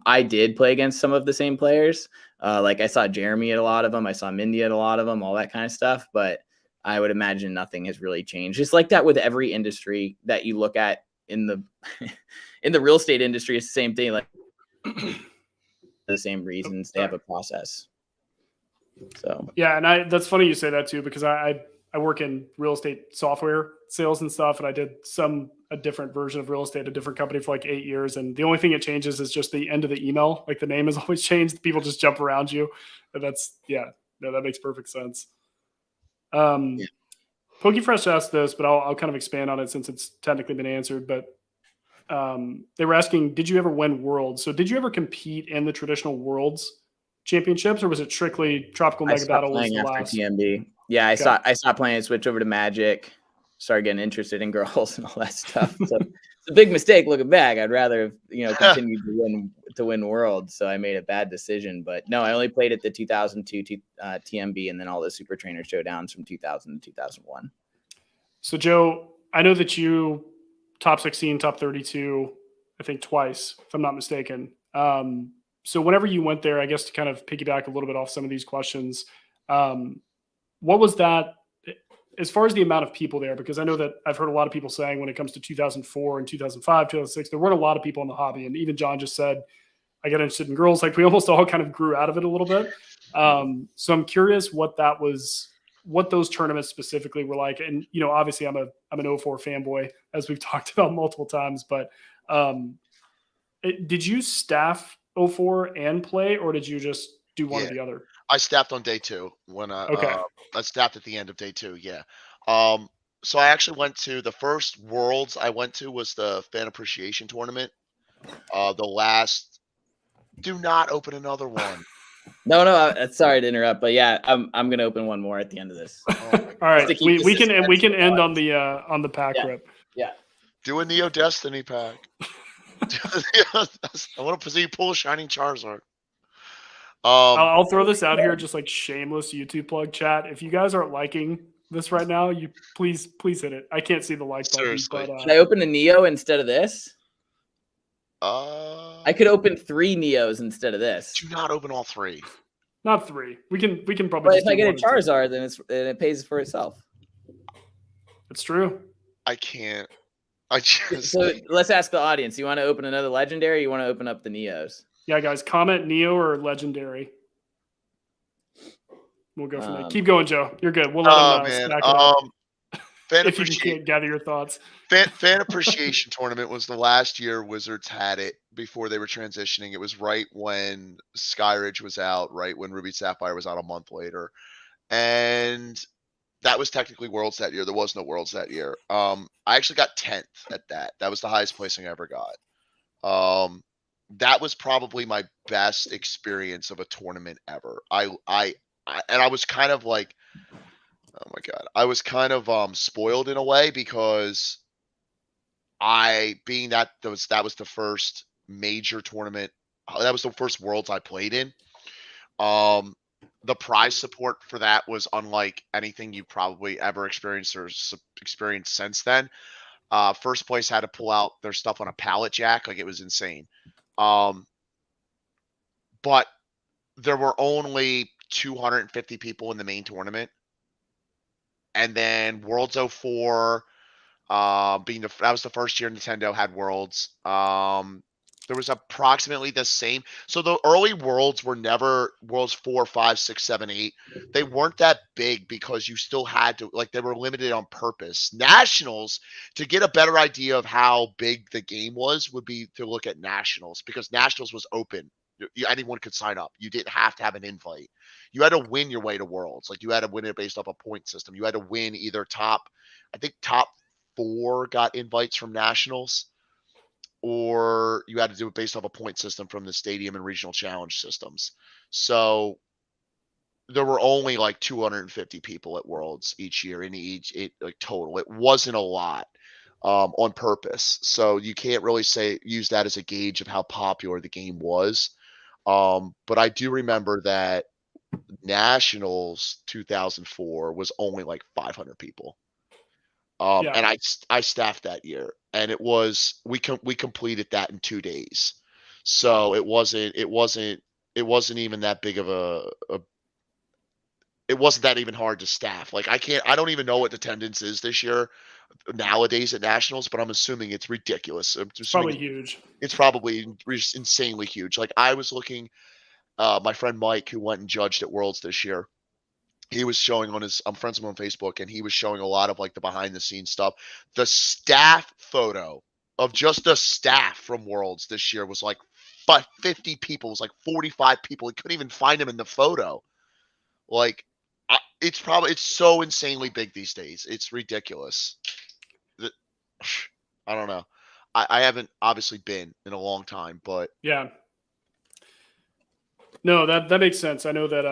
Speaker 3: I did play against some of the same players. Like, I saw Jeremy at a lot of them. I saw Mindy at a lot of them, all that kind of stuff. But I would imagine nothing has really changed. It's like that with every industry that you look at in the in the real estate industry. It's the same thing. Like, the same reasons, they have a process. So
Speaker 1: yeah, and that's funny you say that too, because I work in real estate software sales and stuff, and I did a different version of real estate, a different company for like 8 years, and the only thing it changes is just the end of the email. Like, the name has always changed. People just jump around you, and that makes perfect sense. Pokefresh asked this, but I'll kind of expand on it since it's technically been answered. But they were asking, did you ever win Worlds? So did you ever compete in the traditional Worlds championships, or was it strictly Tropical Mega Battle was the last?
Speaker 3: TMB. Yeah, I stopped playing, switched over to Magic, started getting interested in girls and all that stuff. So it's a big mistake looking back. I'd rather have continued to win Worlds. So I made a bad decision. But no, I only played at the 2002 TMB and then all the Super Trainer Showdowns from 2000 to 2001.
Speaker 1: So Joe, I know that you top 16, top 32, I think twice, if I'm not mistaken. So whenever you went there, I guess to kind of piggyback a little bit off some of these questions, what was that as far as the amount of people there? Because I know that I've heard a lot of people saying when it comes to 2004 and 2005, 2006, there weren't a lot of people in the hobby. And even John just said, I got interested in girls. Like, we almost all kind of grew out of it a little bit. So I'm curious what those tournaments specifically were like. And, obviously I'm an 04 fanboy, as we've talked about multiple times, but did you staff 04 and play, or did you just do one or the other?
Speaker 2: I staffed on day 2 when I staffed at the end of day 2. Yeah. So I actually went to the first Worlds I went to was the Fan Appreciation Tournament. Do not open another one.
Speaker 3: No, sorry to interrupt, but yeah, I'm gonna open one more at the end of this.
Speaker 1: All right, we can end on the pack rip.
Speaker 3: Yeah.
Speaker 2: Do a Neo Destiny pack. I want to see you pull a Shining Charizard.
Speaker 1: I'll throw this out here, just like shameless YouTube plug, chat. If you guys aren't liking this right now, you please hit it. I can't see the like button. But,
Speaker 3: should I open a Neo instead of this? I could open 3 Neos instead of this.
Speaker 2: Do not open all 3.
Speaker 1: Not 3. We can probably.
Speaker 3: But if I get a Charizard, then it pays for itself.
Speaker 1: It's true.
Speaker 2: I can't.
Speaker 3: So let's ask the audience. You want to open another legendary? Or you want to open up the Neos?
Speaker 1: Yeah, guys, comment Neo or legendary. We'll go from there. Keep going, Joe. You're good. We'll let him stack it up. If you can't gather your thoughts.
Speaker 2: Fan appreciation tournament was the last year Wizards had it before they were transitioning. It was right when Skyridge was out, right when Ruby Sapphire was out a month later. And that was technically Worlds that year. There was no Worlds that year. I actually got 10th at that. That was the highest placing I ever got. That was probably my best experience of a tournament ever. I was kind of like, oh my God, I was kind of spoiled in a way because that was the first major tournament. That was the first Worlds I played in. The prize support for that was unlike anything you probably ever experienced or experienced since then. First place had to pull out their stuff on a pallet jack. Like, it was insane. But there were only 250 people in the main tournament. And then Worlds 04, that was the first year Nintendo had Worlds. There was approximately the same. So the early Worlds were never Worlds 4, 5, 6, 7, 8. They weren't that big because you still had to, like, they were limited on purpose. Nationals, to get a better idea of how big the game was, would be to look at Nationals, because Nationals was open. Anyone could sign up. You didn't have to have an invite. You had to win your way to Worlds. Like, you had to win it based off a point system. You had to win either top 4 got invites from Nationals, or you had to do it based off a point system from the stadium and regional challenge systems. So there were only like 250 people at Worlds each year in total. It wasn't a lot on purpose. So you can't really use that as a gauge of how popular the game was. But I do remember that Nationals 2004 was only like 500 people. And I staffed that year, and it was, we completed that in 2 days. So it wasn't even that big of it wasn't that even hard to staff. Like, I don't even know what attendance is this year nowadays at Nationals, but I'm assuming it's ridiculous.
Speaker 1: It's probably huge.
Speaker 2: It's probably insanely huge. Like, I was looking, my friend Mike, who went and judged at Worlds this year, he was showing I'm friends with him on Facebook, and he was showing a lot of like the behind the scenes stuff. The staff photo of just the staff from Worlds this year was like 50 people. It was like 45 people. He couldn't even find him in the photo. Like, it's so insanely big these days. It's ridiculous. I don't know. I haven't obviously been in a long time, but
Speaker 1: yeah. No, that makes sense. I know that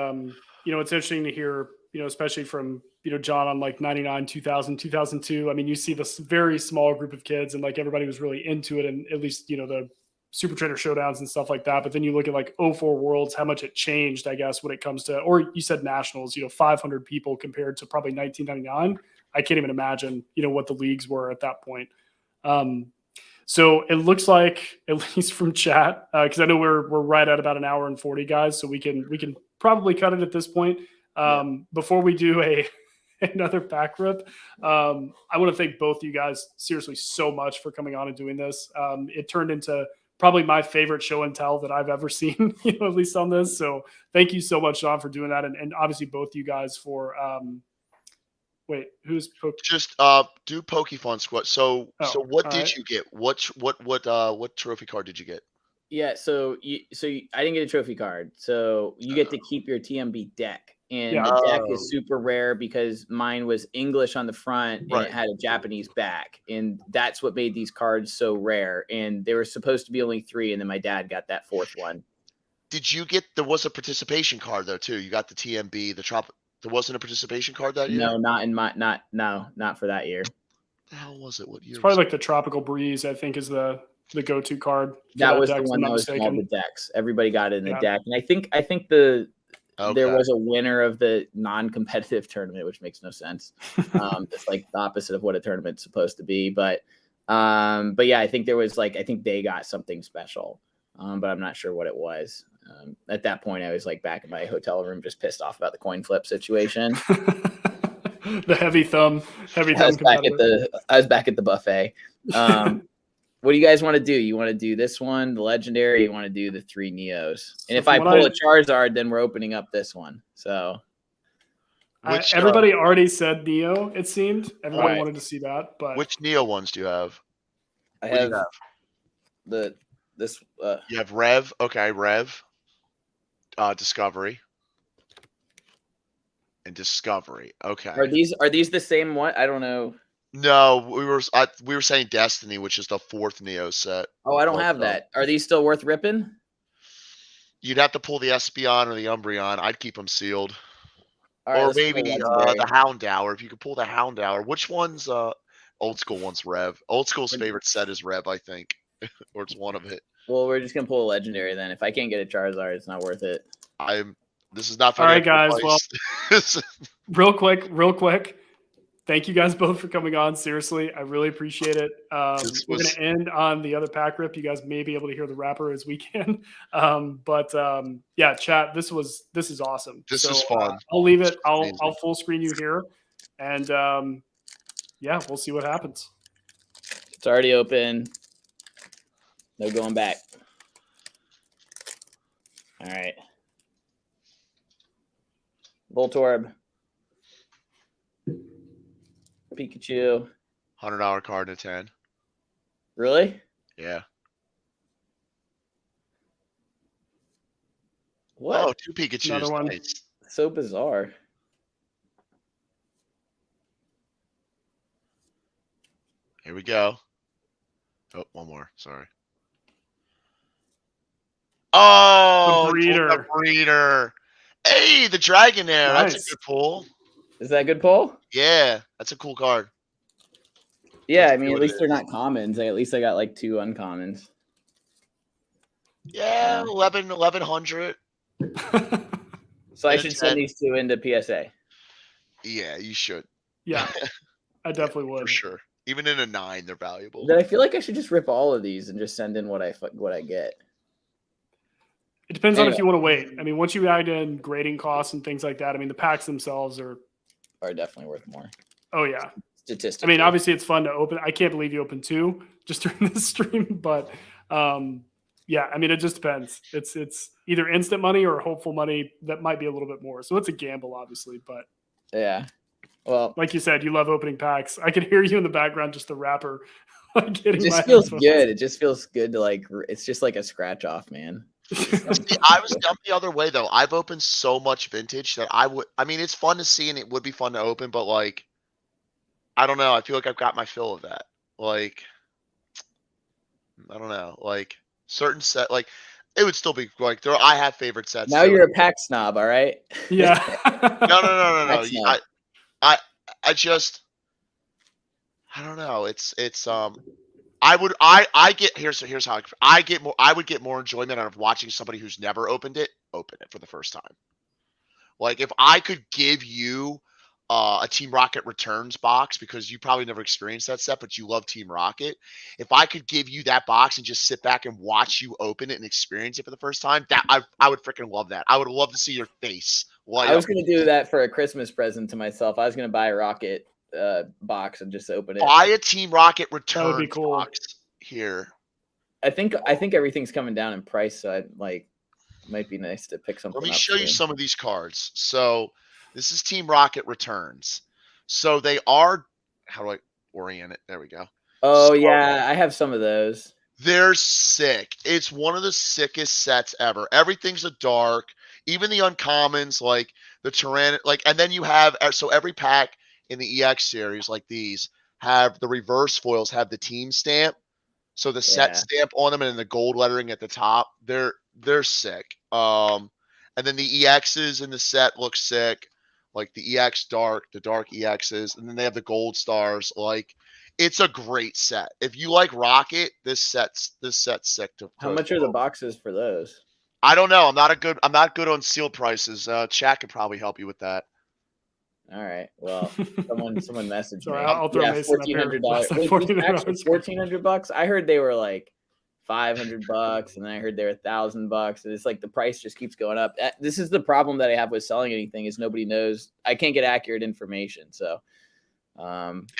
Speaker 1: it's interesting to hear, especially from, John on like 99, 2000, 2002. I mean, you see this very small group of kids, and like everybody was really into it, and at least, the Super Trainer Showdowns and stuff like that. But then you look at like 04 Worlds, how much it changed, I guess, when it comes to, or you said Nationals, 500 people compared to probably 1999. I can't even imagine, what the leagues were at that point. So it looks like, at least from chat, because I know we're right at about an hour and 40, guys. So we can probably cut it at this point. Before we do another pack rip, I want to thank both of you guys seriously so much for coming on and doing this. It turned into probably my favorite show and tell that I've ever seen, at least on this. So thank you so much, John, for doing that, and obviously both of you guys for. Wait, who's
Speaker 2: just do Pokefun Squad. So what did you get? What trophy card did you get?
Speaker 3: Yeah, so I didn't get a trophy card. So you get to keep your TMB deck. And the deck is super rare because mine was English on the front and it had a Japanese back. And that's what made these cards so rare. And there were supposed to be only 3, and then my dad got that 4th one.
Speaker 2: Did you get, there was a participation card though too. You got the TMB, there wasn't a participation card that year?
Speaker 3: No, not for that year.
Speaker 2: What the hell was it? What year?
Speaker 1: It's probably like the Tropical Breeze, I think, is the go-to card.
Speaker 3: That was the one that was in all the decks. Everybody got it in the deck. And I think there was a winner of the non-competitive tournament, which makes no sense. It's like the opposite of what a tournament's supposed to be. But yeah, I think there was I think they got something special, but I'm not sure what it was. At that point, I was back in my hotel room, just pissed off about the coin flip situation.
Speaker 1: The heavy thumb. I
Speaker 3: was back at the buffet. What do you guys want to do? You want to do this one, the legendary? You want to do the 3 Neos? And if I pull a Charizard, then we're opening up this one. So
Speaker 1: Everybody already said Neo, it seemed. Everybody
Speaker 3: Right.
Speaker 1: wanted to see that. But
Speaker 2: which Neo ones do you have?
Speaker 3: I
Speaker 2: What do
Speaker 3: have,
Speaker 2: you have?
Speaker 3: this.
Speaker 2: You have Rev. Okay, Rev. Discovery. And Discovery. Okay.
Speaker 3: Are these the same one? I don't know.
Speaker 2: No, we were saying Destiny, which is the 4th Neo set.
Speaker 3: Oh, I don't have that. Are these still worth ripping?
Speaker 2: You'd have to pull the Espeon or the Umbreon. I'd keep them sealed.
Speaker 3: All right,
Speaker 2: Or
Speaker 3: let's pull
Speaker 2: maybe
Speaker 3: legendary.
Speaker 2: the Houndour. If you could pull the Houndour. Which one's old school one's Rev? Old school's favorite set is Rev, I think. Or it's one of it.
Speaker 3: Well, we're just gonna pull a legendary then. If I can't get a Charizard, it's not worth it.
Speaker 2: This is not
Speaker 1: all right,
Speaker 2: financial
Speaker 1: guys.
Speaker 2: advice.
Speaker 1: Well, real quick. Thank you guys both for coming on. Seriously, I really appreciate it. We're going to end on the other pack rip. You guys may be able to hear the wrapper as we can. Yeah, chat. This is awesome.
Speaker 2: This is fun.
Speaker 1: I'll leave it. I'll full screen you here, and yeah, we'll see what happens.
Speaker 3: It's already open. No going back. All right. Voltorb. Pikachu.
Speaker 2: $100 card to 10.
Speaker 3: Really?
Speaker 2: Yeah.
Speaker 3: What?
Speaker 2: Oh, 2 Pikachus.
Speaker 1: Another one.
Speaker 2: Nice.
Speaker 3: So bizarre.
Speaker 2: Here we go. Oh, one more. Sorry. Oh,
Speaker 1: the
Speaker 2: breeder. Hey, the Dragonair.
Speaker 1: Nice.
Speaker 2: That's a good pull.
Speaker 3: Is that a good pull?
Speaker 2: Yeah, that's a cool card.
Speaker 3: Yeah, I mean, at least they're not commons. At least I got like 2 uncommons.
Speaker 2: Yeah, 1100.
Speaker 3: So I should send these 2 into PSA.
Speaker 2: Yeah, you should.
Speaker 1: Yeah, I definitely would.
Speaker 2: For sure. Even in a 9, they're valuable.
Speaker 3: Then I feel like I should just rip all of these and just send in what I get.
Speaker 1: It depends on if you want to wait. I mean, once you add in grading costs and things like that, I mean, the packs themselves are
Speaker 3: definitely worth more.
Speaker 1: Oh yeah.
Speaker 3: Statistically.
Speaker 1: I mean, obviously it's fun to open. I can't believe you opened 2 just during this stream, but yeah, I mean, it just depends. It's either instant money or hopeful money that might be a little bit more. So it's a gamble, obviously, but
Speaker 3: yeah. Well,
Speaker 1: like you said, you love opening packs. I can hear you in the background, just the wrapper.
Speaker 3: It just feels good. It just feels good to like. It's just like a scratch off, man.
Speaker 2: See, I was dumb the other way though. I've opened so much vintage that I mean, it's fun to see and it would be fun to open, but like, I don't know. I feel like I've got my fill of that. Like, I don't know. Like certain set, like it would still be like there. I have favorite sets.
Speaker 3: Now you're a pack snob, all right?
Speaker 1: Yeah.
Speaker 2: No. I just, I don't know. Here's how I would get more enjoyment out of watching somebody who's never opened it open it for the first time. Like if I could give you a Team Rocket Returns box because you probably never experienced that set, but you love Team Rocket. If I could give you that box and just sit back and watch you open it and experience it for the first time, that I would freaking love that. I would love to see your face.
Speaker 3: I was going to do that for a Christmas present to myself. I was going to buy a Rocket box and just open it.
Speaker 2: Buy a Team Rocket Returns
Speaker 1: That would be cool.
Speaker 2: box here.
Speaker 3: I think everything's coming down in price, so it might be nice to pick something.
Speaker 2: Let me show you some of these cards. So this is Team Rocket Returns. So they are, how do I orient it? There we go.
Speaker 3: Oh, yeah, I have some of those.
Speaker 2: They're sick. It's one of the sickest sets ever. Everything's a dark, even the uncommons, like the Tyrann, like, and then you have, so every pack in the EX series, like these, have the reverse foils, have the team stamp. So the set stamp on them and the gold lettering at the top, they're sick. And then the EXs in the set look sick, like the EX Dark, the Dark EXs, and then they have the gold stars. Like, it's a great set. If you like Rocket, this set's sick.
Speaker 3: How much are the boxes for those?
Speaker 2: I don't know. I'm not good on seal prices. Chat could probably help you with that.
Speaker 3: All right. Well, someone messaged me.
Speaker 1: I'll throw Mason up here.
Speaker 3: $1,400. $1,400. I heard they were like $500, and then I heard they were $1,000. And it's like the price just keeps going up. This is the problem that I have with selling anything is nobody knows. I can't get accurate information. So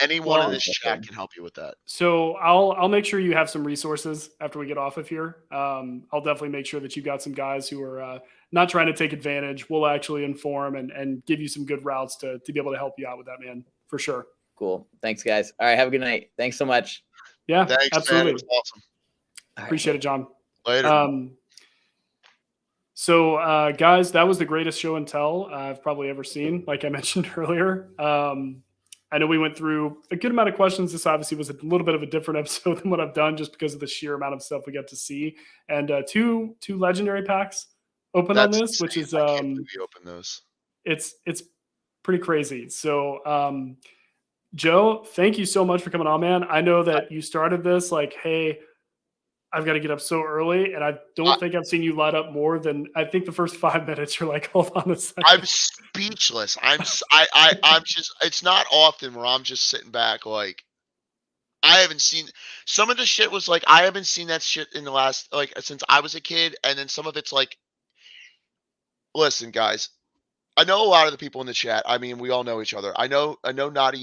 Speaker 2: Anyone in this chat can help you with that.
Speaker 1: So I'll make sure you have some resources after we get off of here. I'll definitely make sure that you've got some guys who are not trying to take advantage. We'll actually inform and give you some good routes to be able to help you out with that, man, for sure.
Speaker 3: Cool. Thanks, guys. All right. Have a good night. Thanks so much.
Speaker 1: Yeah,
Speaker 2: Thanks,
Speaker 1: absolutely.
Speaker 2: man. It was awesome.
Speaker 1: Appreciate it, John.
Speaker 2: Later.
Speaker 1: So, guys, that was the greatest show and tell I've probably ever seen, like I mentioned earlier. I know we went through a good amount of questions. This obviously was a little bit of a different episode than what I've done just because of the sheer amount of stuff we got to see. And two legendary packs open on this,
Speaker 2: insane.
Speaker 1: which is
Speaker 2: I can't believe you opened those.
Speaker 1: It's pretty crazy. So Joe, thank you so much for coming on, man. I know that you started this like, hey, I've got to get up so early, and I don't think I've seen you light up more than I think the first 5 minutes. You're like, hold on a second.
Speaker 2: I'm speechless. I'm just. It's not often where I'm just sitting back like I haven't seen some of the shit. Was like I haven't seen that shit in the last like since I was a kid, and then some of it's like, listen, guys. I know a lot of the people in the chat. I mean, we all know each other. I know not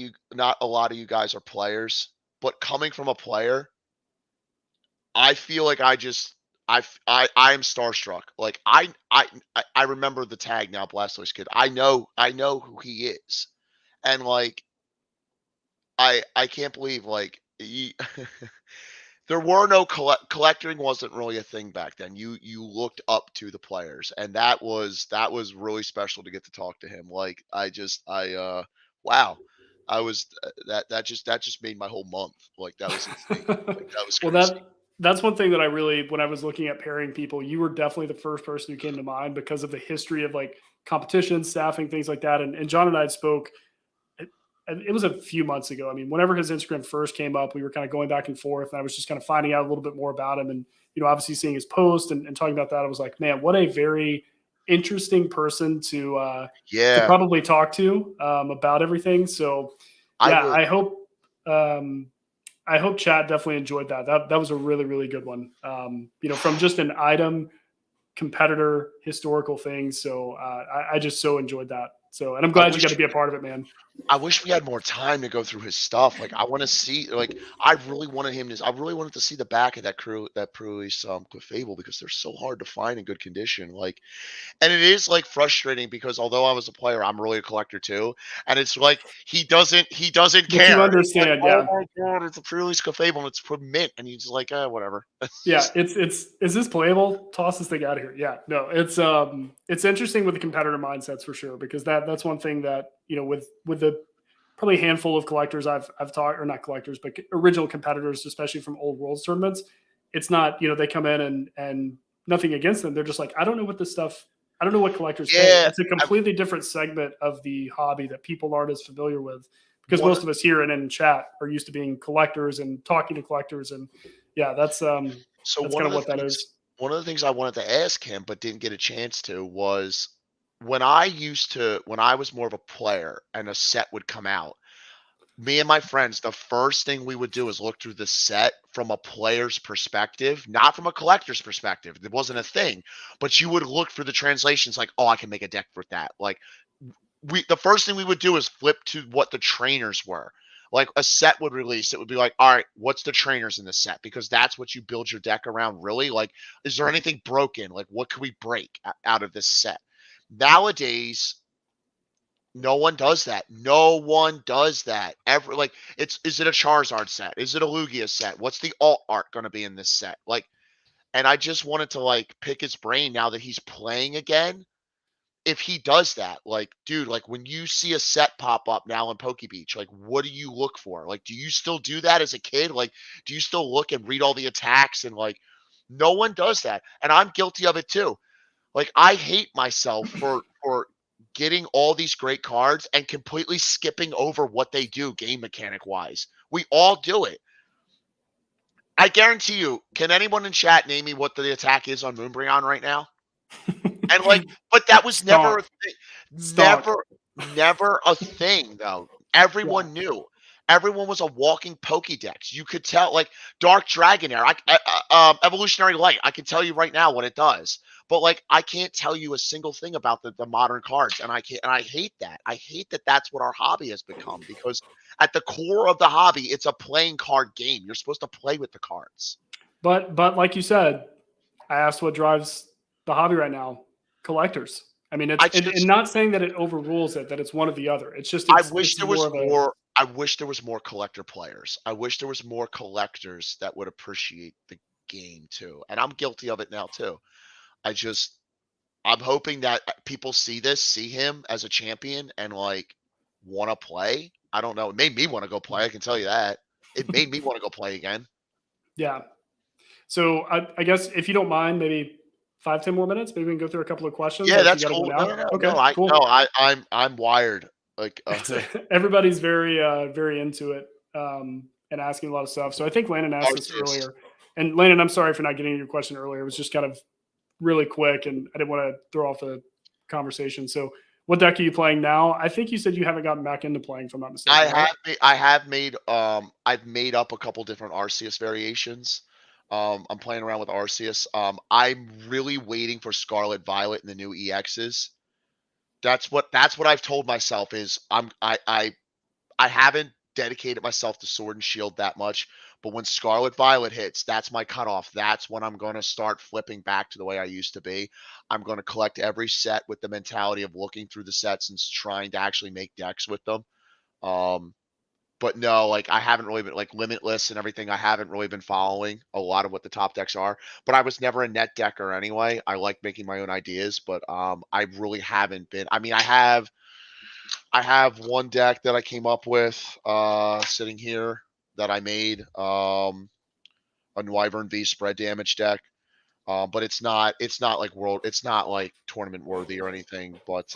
Speaker 2: a lot of you guys are players, but coming from a player, I feel like I'm starstruck. Like I remember the tag now, Blastoise kid. I know who he is, and like I can't believe like there were no collecting wasn't really a thing back then. You looked up to the players, and that was really special to get to talk to him. Like wow. I was that just made my whole month. Like that was insane. Like, that was crazy.
Speaker 1: Well, that's one thing that I really, when I was looking at pairing people, you were definitely the first person who came to mind because of the history of like competition, staffing, things like that. And John and I spoke, it was a few months ago. I mean, whenever his Instagram first came up, we were kind of going back and forth, and I was just kind of finding out a little bit more about him. And, obviously seeing his post and talking about that, I was like, man, what a very interesting person to probably talk to about everything. So yeah, I hope chat definitely enjoyed that. That was a really, really good one. From just an item, competitor, historical thing. So I just so enjoyed that. So, and I'm glad you got to be a part of it, man.
Speaker 2: I wish we had more time to go through his stuff. Like, I want to see. Like, I really wanted to see the back of that Pre-Release Clefable because they're so hard to find in good condition. Like, and it is like frustrating because although I was a player, I'm really a collector too. And it's like he doesn't care.
Speaker 1: You understand?
Speaker 2: Like,
Speaker 1: yeah.
Speaker 2: Oh my god, it's a Pre-Release Clefable and it's for mint, and he's just like, whatever.
Speaker 1: Yeah, is this playable? Toss this thing out of here. Yeah, no, it's interesting with the competitor mindsets for sure because that's one thing that with the probably handful of collectors I've talked, or not collectors, but original competitors, especially from old Worlds tournaments. It's not they come in and nothing against them. They're just like, I don't know what this stuff. I don't know what collectors pay. It's a completely different segment of the hobby that people aren't as familiar with because most of us here and in chat are used to being collectors and talking to collectors and. Yeah, that's kind of what that is.
Speaker 2: One of the things I wanted to ask him but didn't get a chance to was when I was more of a player and a set would come out, me and my friends, the first thing we would do is look through the set from a player's perspective, not from a collector's perspective. It wasn't a thing, but you would look for the translations like, oh, I can make a deck for that. Like the first thing we would do is flip to what the trainers were. Like a set would release, it would be like, all right, what's the trainers in the set? Because that's what you build your deck around, really. Like, is there anything broken? Like, what can we break out of this set? Nowadays, no one does that. No one does that. Is it a Charizard set? Is it a Lugia set? What's the alt art going to be in this set? Like, and I just wanted to like pick his brain now that he's playing again. If he does that, like, dude, like when you see a set pop up now in Poke Beach, like, what do you look for? Like, do you still do that as a kid? Like, do you still look and read all the attacks? And like, no one does that. And I'm guilty of it too. Like, I hate myself for getting all these great cards and completely skipping over what they do game mechanic wise. We all do it. I guarantee you, can anyone in chat name me what the attack is on Moonbreon right now? And like, but that was never a thing. Never a thing though. Everyone knew. everyone was a walking Pokédex. You could tell, like Dark Dragonair, Evolutionary Light. I can tell you right now what it does, but like I can't tell you a single thing about the modern cards, and I can't. And I hate that. I hate that that's what our hobby has become, because at the core of the hobby, it's a playing card game. You're supposed to play with the cards.
Speaker 1: But like you said, I asked what drives the hobby right now. Collectors. I mean, it's
Speaker 2: I
Speaker 1: and
Speaker 2: just
Speaker 1: not saying that it overrules it, that it's one or the other. It's just
Speaker 2: I wish
Speaker 1: it's
Speaker 2: there
Speaker 1: more
Speaker 2: was
Speaker 1: of a
Speaker 2: more. I wish there was more collector players. I wish there was more collectors that would appreciate the game too. And I'm guilty of it now too. I just I'm hoping that people see this, see him as a champion, and like want to play. I don't know. It made me want to go play. I can tell you that. It made me want to go play again.
Speaker 1: yeah. So I guess if you don't mind, maybe 5, 10 more minutes. Maybe we can go through a couple of questions,
Speaker 2: Yeah,
Speaker 1: or if you
Speaker 2: that's
Speaker 1: got to
Speaker 2: cool.
Speaker 1: run
Speaker 2: No,
Speaker 1: out.
Speaker 2: no, no,
Speaker 1: Okay,
Speaker 2: no. I no,
Speaker 1: cool.
Speaker 2: I'm wired. Like
Speaker 1: Everybody's very into it, and asking a lot of stuff. So I think Landon asked this
Speaker 2: Arceus.
Speaker 1: earlier, and Landon, I'm sorry for not getting your question earlier. It was just kind of really quick, and I didn't want to throw off the conversation. So, what deck are you playing now? I think you said you haven't gotten back into playing, if I'm not mistaken, right?
Speaker 2: I have made I've made up a couple different Arceus variations. I'm playing around with Arceus. I'm really waiting for Scarlet Violet and the new EXs. That's what I've told myself is I haven't dedicated myself to Sword and Shield that much, but when Scarlet Violet hits, that's my cutoff. That's when I'm going to start flipping back to the way I used to be. I'm going to collect every set with the mentality of looking through the sets and trying to actually make decks with them. Um, but no, like I haven't really been like Limitless and everything. I haven't really been following a lot of what the top decks are. But I was never a net decker anyway. I like making my own ideas, but I really haven't been. I mean, I have one deck that I came up with sitting here that I made a Wyvern V spread damage deck. But it's not like it's not like tournament worthy or anything. But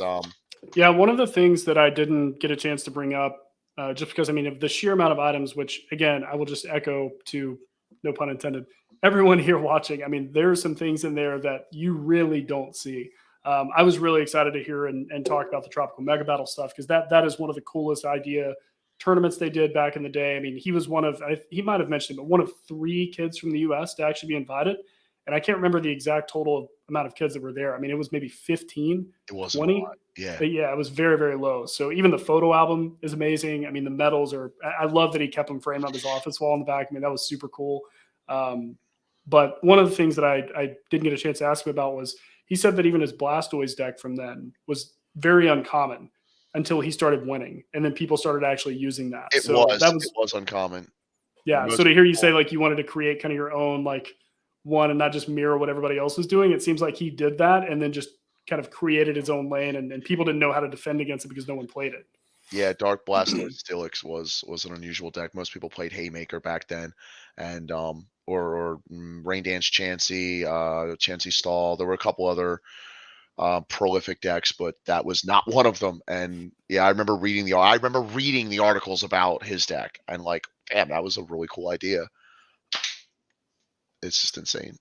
Speaker 1: Yeah, one of the things that I didn't get a chance to bring up, just because I mean, of the sheer amount of items, which again, I will just echo to, no pun intended, everyone here watching. I mean, there are some things in there that you really don't see. I was really excited to hear and talk about the Tropical Mega Battle stuff, because that is one of the coolest idea tournaments they did back in the day. I mean, he was one of, he might have mentioned it, but one of 3 kids from the US to actually be invited. And I can't remember the exact total amount of kids that were there. I mean, it was maybe 15,
Speaker 2: it wasn't a
Speaker 1: 20.
Speaker 2: lot. Yeah.
Speaker 1: But yeah, it was very low. So even the photo album is amazing. I mean, the medals are. I love that he kept them framed on his office wall in the back. I mean, that was super cool. But one of the things that I didn't get a chance to ask him about was, he said that even his Blastoise deck from then was very uncommon until he started winning, and then people started actually using that.
Speaker 2: It
Speaker 1: So
Speaker 2: was
Speaker 1: that
Speaker 2: it
Speaker 1: was
Speaker 2: was uncommon.
Speaker 1: yeah. So
Speaker 2: Most
Speaker 1: to hear you
Speaker 2: people
Speaker 1: say like you wanted to create kind of your own like one and not just mirror what everybody else was doing, it seems like he did that and then just kind of created his own lane, and people didn't know how to defend against it because no one played it.
Speaker 2: Yeah, Dark Blastoise Steelix was an unusual deck. Most people played Haymaker back then, and Rain Dance Chansey, Chansey Stall. There were a couple other prolific decks, but that was not one of them. And yeah, I remember reading the articles about his deck, and like, damn, that was a really cool idea. It's just insane.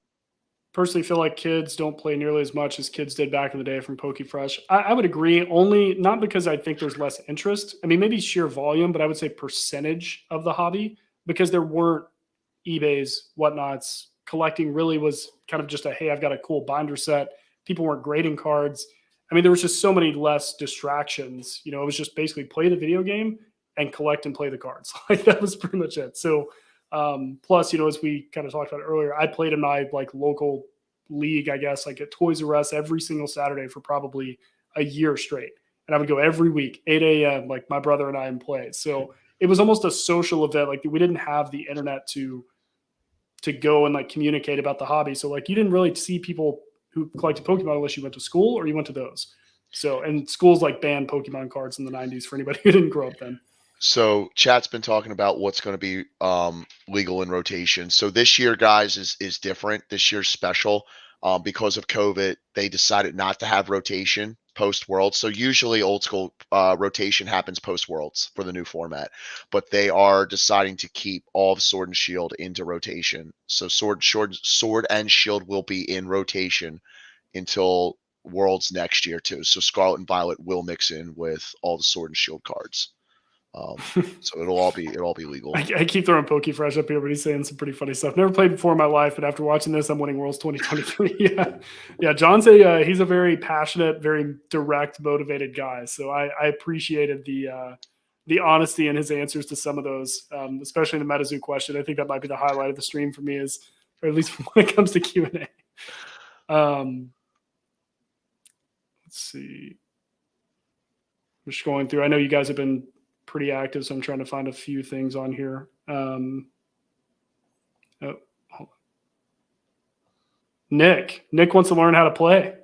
Speaker 1: Personally feel like kids don't play nearly as much as kids did back in the day from PokeFresh. I would agree, only not because I think there's less interest. I mean, maybe sheer volume, but I would say percentage of the hobby, because there weren't eBays, whatnots. Collecting really was kind of just a, hey, I've got a cool binder set. People weren't grading cards. I mean, there was just so many less distractions. You know, it was just basically play the video game and collect and play the cards. Like that was pretty much it. So plus, you know, as we kind of talked about earlier, I played in my like local league, I guess, like at Toys R Us every single Saturday for probably a year straight. And I would go every week, 8 a.m., like my brother and I and play. So it was almost a social event. Like we didn't have the internet to go and like communicate about the hobby. So like you didn't really see people who collected Pokemon unless you went to school or you went to those. So, and schools like banned Pokemon cards in the 90s for anybody who didn't grow up then.
Speaker 2: So chat's been talking about what's going to be legal in rotation. So this year, guys, is different. This year's special because of COVID. They decided not to have rotation post Worlds. So usually old school rotation happens post Worlds for the new format, but they are deciding to keep all of Sword and Shield into rotation. So Sword and Shield will be in rotation until Worlds next year too. So Scarlet and Violet will mix in with all the Sword and Shield cards. So it'll all be legal.
Speaker 1: I keep throwing Pokefresh up here, but he's saying some pretty funny stuff. Never played before in my life, but after watching this, I'm winning Worlds 2023. Yeah. John's he's a very passionate, very direct, motivated guy. So I appreciated the honesty in his answers to some of those, especially the MetaZoo question. I think that might be the highlight of the stream for me, or at least when it comes to Q&A. Let's see. I'm just going through. I know you guys have been pretty active, so I'm trying to find a few things on here. Nick wants to learn how to play.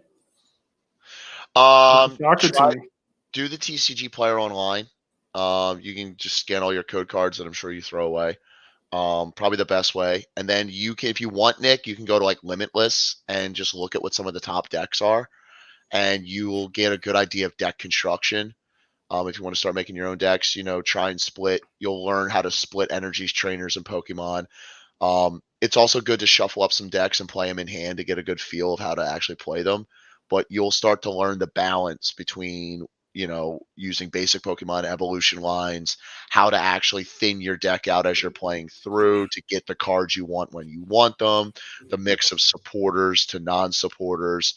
Speaker 2: Do the TCG player online. You can just scan all your code cards that I'm sure you throw away. Probably the best way. And then you can, if you want, Nick, you can go to like Limitless and just look at what some of the top decks are, and you will get a good idea of deck construction. If you want to start making your own decks, try and split. You'll learn how to split energies, trainers, and Pokemon. It's also good to shuffle up some decks and play them in hand to get a good feel of how to actually play them. But you'll start to learn the balance between, using basic Pokemon evolution lines, how to actually thin your deck out as you're playing through to get the cards you want when you want them, the mix of supporters to non-supporters.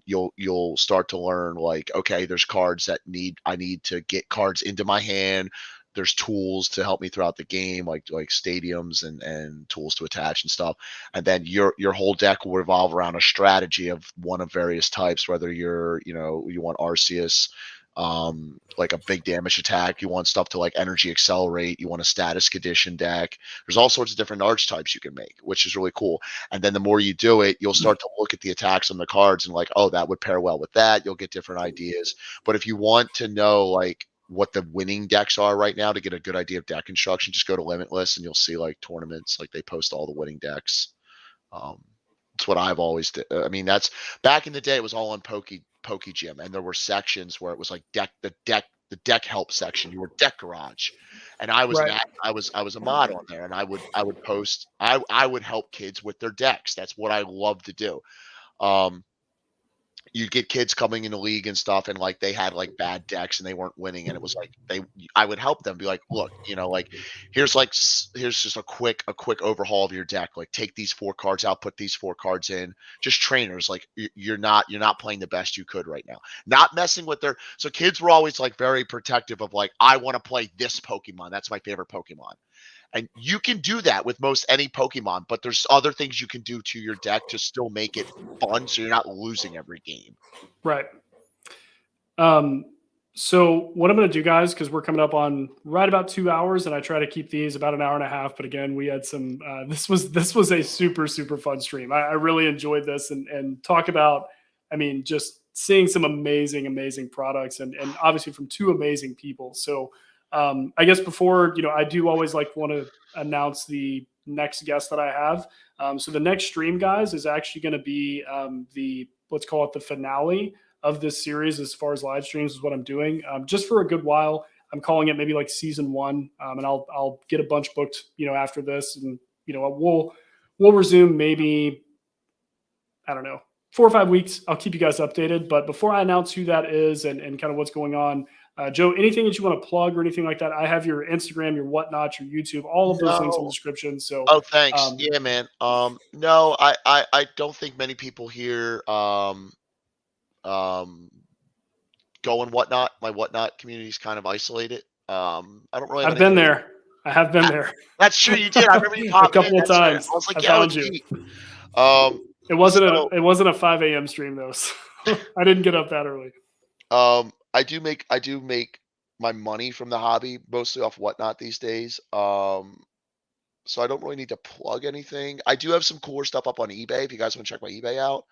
Speaker 2: You'll start to learn, like, okay, there's cards that I need to get cards into my hand. There's tools to help me throughout the game, like stadiums and tools to attach and stuff. And then your whole deck will revolve around a strategy of one of various types, whether you want Arceus, like a big damage attack, you want stuff to like energy accelerate, you want a status condition deck. There's all sorts of different archetypes you can make, which is really cool. And then the more you do it, you'll start to look at the attacks on the cards and like, oh, that would pair well with that. You'll get different ideas. But if you want to know like what the winning decks are right now to get a good idea of deck construction, just go to Limitless and you'll see like tournaments, like they post all the winning decks. It's what I've always did. I mean, that's back in the day, it was all on PokeGym, and there were sections where it was like the deck help section. You were Deck Garage, and I was
Speaker 1: Right.
Speaker 2: I was a mod on there, and I would post. I would help kids with their decks. That's what I love to do. You'd get kids coming in the league and stuff, and like they had like bad decks and they weren't winning, and it was like I would help them, be like, look, like here's just a quick overhaul of your deck. Like take these 4 cards out, put these 4 cards in, just trainers. Like you're not playing the best you could right now. Not messing with so kids were always like very protective of like, I want to play this Pokemon. That's my favorite Pokemon. And you can do that with most any Pokemon, but there's other things you can do to your deck to still make it fun, so you're not losing every game.
Speaker 1: Right. So what I'm going to do, guys, because we're coming up on right about 2 hours, and I try to keep these about an hour and a half. But again, we had some. This was a super fun stream. I really enjoyed this and talk about. I mean, just seeing some amazing products, and obviously from 2 amazing people. So. I guess before, I do always want to announce the next guest that I have. So the next stream, guys, is actually going to be let's call it the finale of this series as far as live streams is what I'm doing. Just for a good while, I'm calling it maybe like season 1, and I'll get a bunch booked, after this, and we'll resume maybe, I don't know, 4 or 5 weeks. I'll keep you guys updated. But before I announce who that is and kind of what's going on. Joe, anything that you want to plug or anything like that? I have your Instagram, your whatnot, your YouTube, all of those links in the description. So,
Speaker 2: thanks. Yeah, man. No, I don't think many people here, go and whatnot. My whatnot community is kind of isolated. I don't really.
Speaker 1: I've been there. I have been there.
Speaker 2: That's true. You did. I remember you popped
Speaker 1: a couple of times.
Speaker 2: I was like,
Speaker 1: I found you. It wasn't a 5 a.m. stream though. So I didn't get up that early.
Speaker 2: I do make my money from the hobby mostly off whatnot these days. So I don't really need to plug anything. I do have some cooler stuff up on eBay if you guys want to check my eBay out.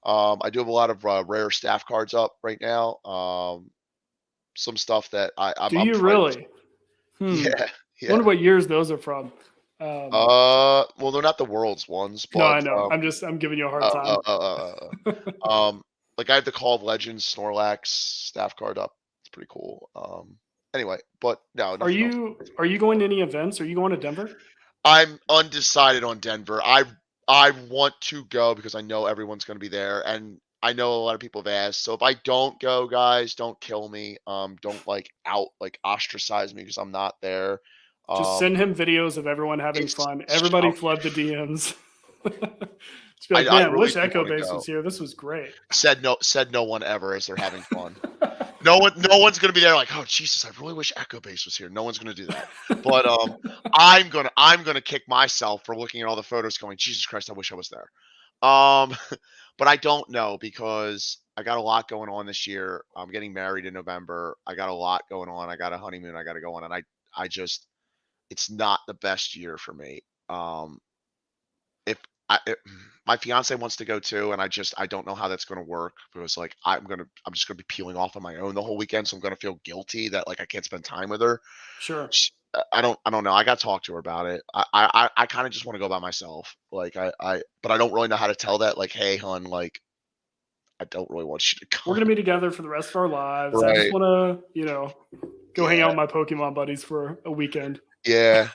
Speaker 2: I do have a lot of rare staff cards up right now. Some stuff that I'm.
Speaker 1: Do you really?
Speaker 2: Yeah.
Speaker 1: I wonder what years those are from.
Speaker 2: Well, they're not the world's ones. But,
Speaker 1: no, I know. I'm giving you a hard
Speaker 2: time. Like I have the Call of Legends Snorlax staff card up. It's pretty cool. Anyway, but no.
Speaker 1: Are you going to any events? Are you going to Denver?
Speaker 2: I'm undecided on Denver. I want to go because I know everyone's going to be there, and I know a lot of people have asked. So if I don't go, guys, don't kill me. Don't like ostracize me because I'm not there.
Speaker 1: Just send him videos of everyone having fun. Everybody flood the DMs. Just be like,
Speaker 2: I
Speaker 1: man,
Speaker 2: really
Speaker 1: wish
Speaker 2: do
Speaker 1: Echo
Speaker 2: wanna
Speaker 1: Base
Speaker 2: go.
Speaker 1: was here. This was great.
Speaker 2: Said no one ever as they're having fun. No one's gonna be there like, oh Jesus, I really wish Echo Base was here. No one's gonna do that. But I'm gonna kick myself for looking at all the photos going, Jesus Christ, I wish I was there. But I don't know because I got a lot going on this year. I'm getting married in November. I got a lot going on. I got a honeymoon I gotta go on, and I just it's not the best year for me. If if my fiance wants to go too, and I don't know how that's going to work because like I'm just going to be peeling off on my own the whole weekend, so I'm going to feel guilty that like I can't spend time with her.
Speaker 1: Sure.
Speaker 2: I don't know. I got to talk to her about it. I kind of just want to go by myself. Like but I don't really know how to tell that. Like, hey, hun, like I don't really want you to come.
Speaker 1: We're gonna be together for the rest of our lives.
Speaker 2: Right.
Speaker 1: I just want to, go hang
Speaker 2: Yeah.
Speaker 1: out with my Pokemon buddies for a weekend.
Speaker 2: Yeah.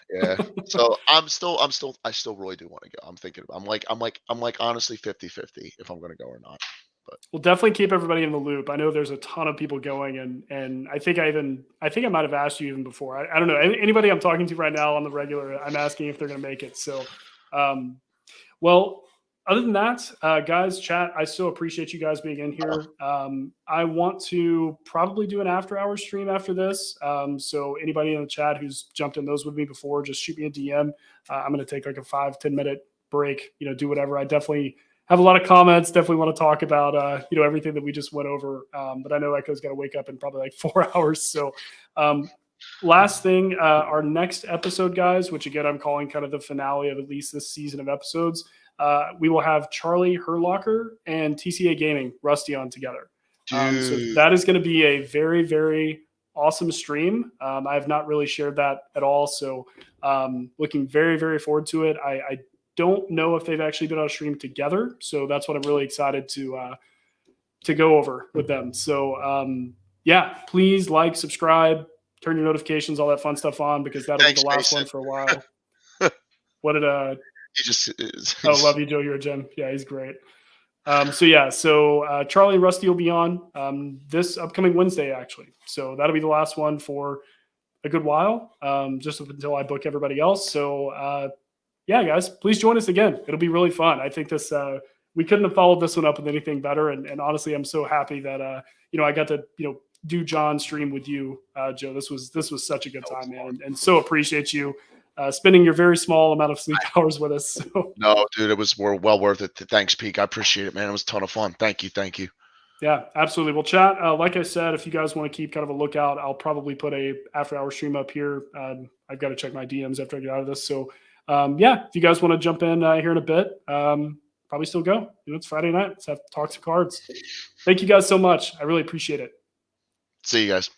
Speaker 2: So I still really do want to go. I'm thinking. I'm like honestly 50-50 if I'm going to go or not. But
Speaker 1: We'll definitely keep everybody in the loop. I know there's a ton of people going, and I think I might have asked you even before. I don't know. Anybody I'm talking to right now on the regular, I'm asking if they're going to make it. So, well, other than that, guys, chat, I still appreciate you guys being in here. I want to probably do an after-hour stream after this. So anybody in the chat who's jumped in those with me before, just shoot me a DM. I'm going to take like a 5-10 minute break, do whatever. I definitely have a lot of comments, definitely want to talk about, everything that we just went over. But I know Echo's got to wake up in probably like 4 hours. So last thing, our next episode, guys, which again, I'm calling kind of the finale of at least this season of episodes. We will have Charlie Herlocker and TCA Gaming, Rusty, on together. So that is going to be a very, very awesome stream. I have not really shared that at all. So looking very, very forward to it. I don't know if they've actually been on a stream together. So that's what I'm really excited to go over with them. So yeah, please like, subscribe, turn your notifications, all that fun stuff on, because that'll be the last one for a while. What did
Speaker 2: he just
Speaker 1: oh, love you, Joe. You're a gem. Yeah, he's great. So Charlie and Rusty will be on this upcoming Wednesday, actually. So that'll be the last one for a good while, just up until I book everybody else. So yeah, guys, please join us again. It'll be really fun. I think this we couldn't have followed this one up with anything better. And honestly, I'm so happy that I got to do Jon's stream with you, Joe. This was such a good time, man, and so appreciate you spending your very small amount of sleep hours with us. So.
Speaker 2: No, dude, it was well worth it. Thanks, Peak. I appreciate it, man. It was a ton of fun. Thank you.
Speaker 1: Yeah, absolutely. Well, chat, like I said, if you guys want to keep kind of a lookout, I'll probably put a after-hour stream up here. I've got to check my DMs after I get out of this. So, yeah, if you guys want to jump in here in a bit, probably still go. It's Friday night. Let's have talks of cards. Thank you guys so much. I really appreciate it.
Speaker 2: See you guys.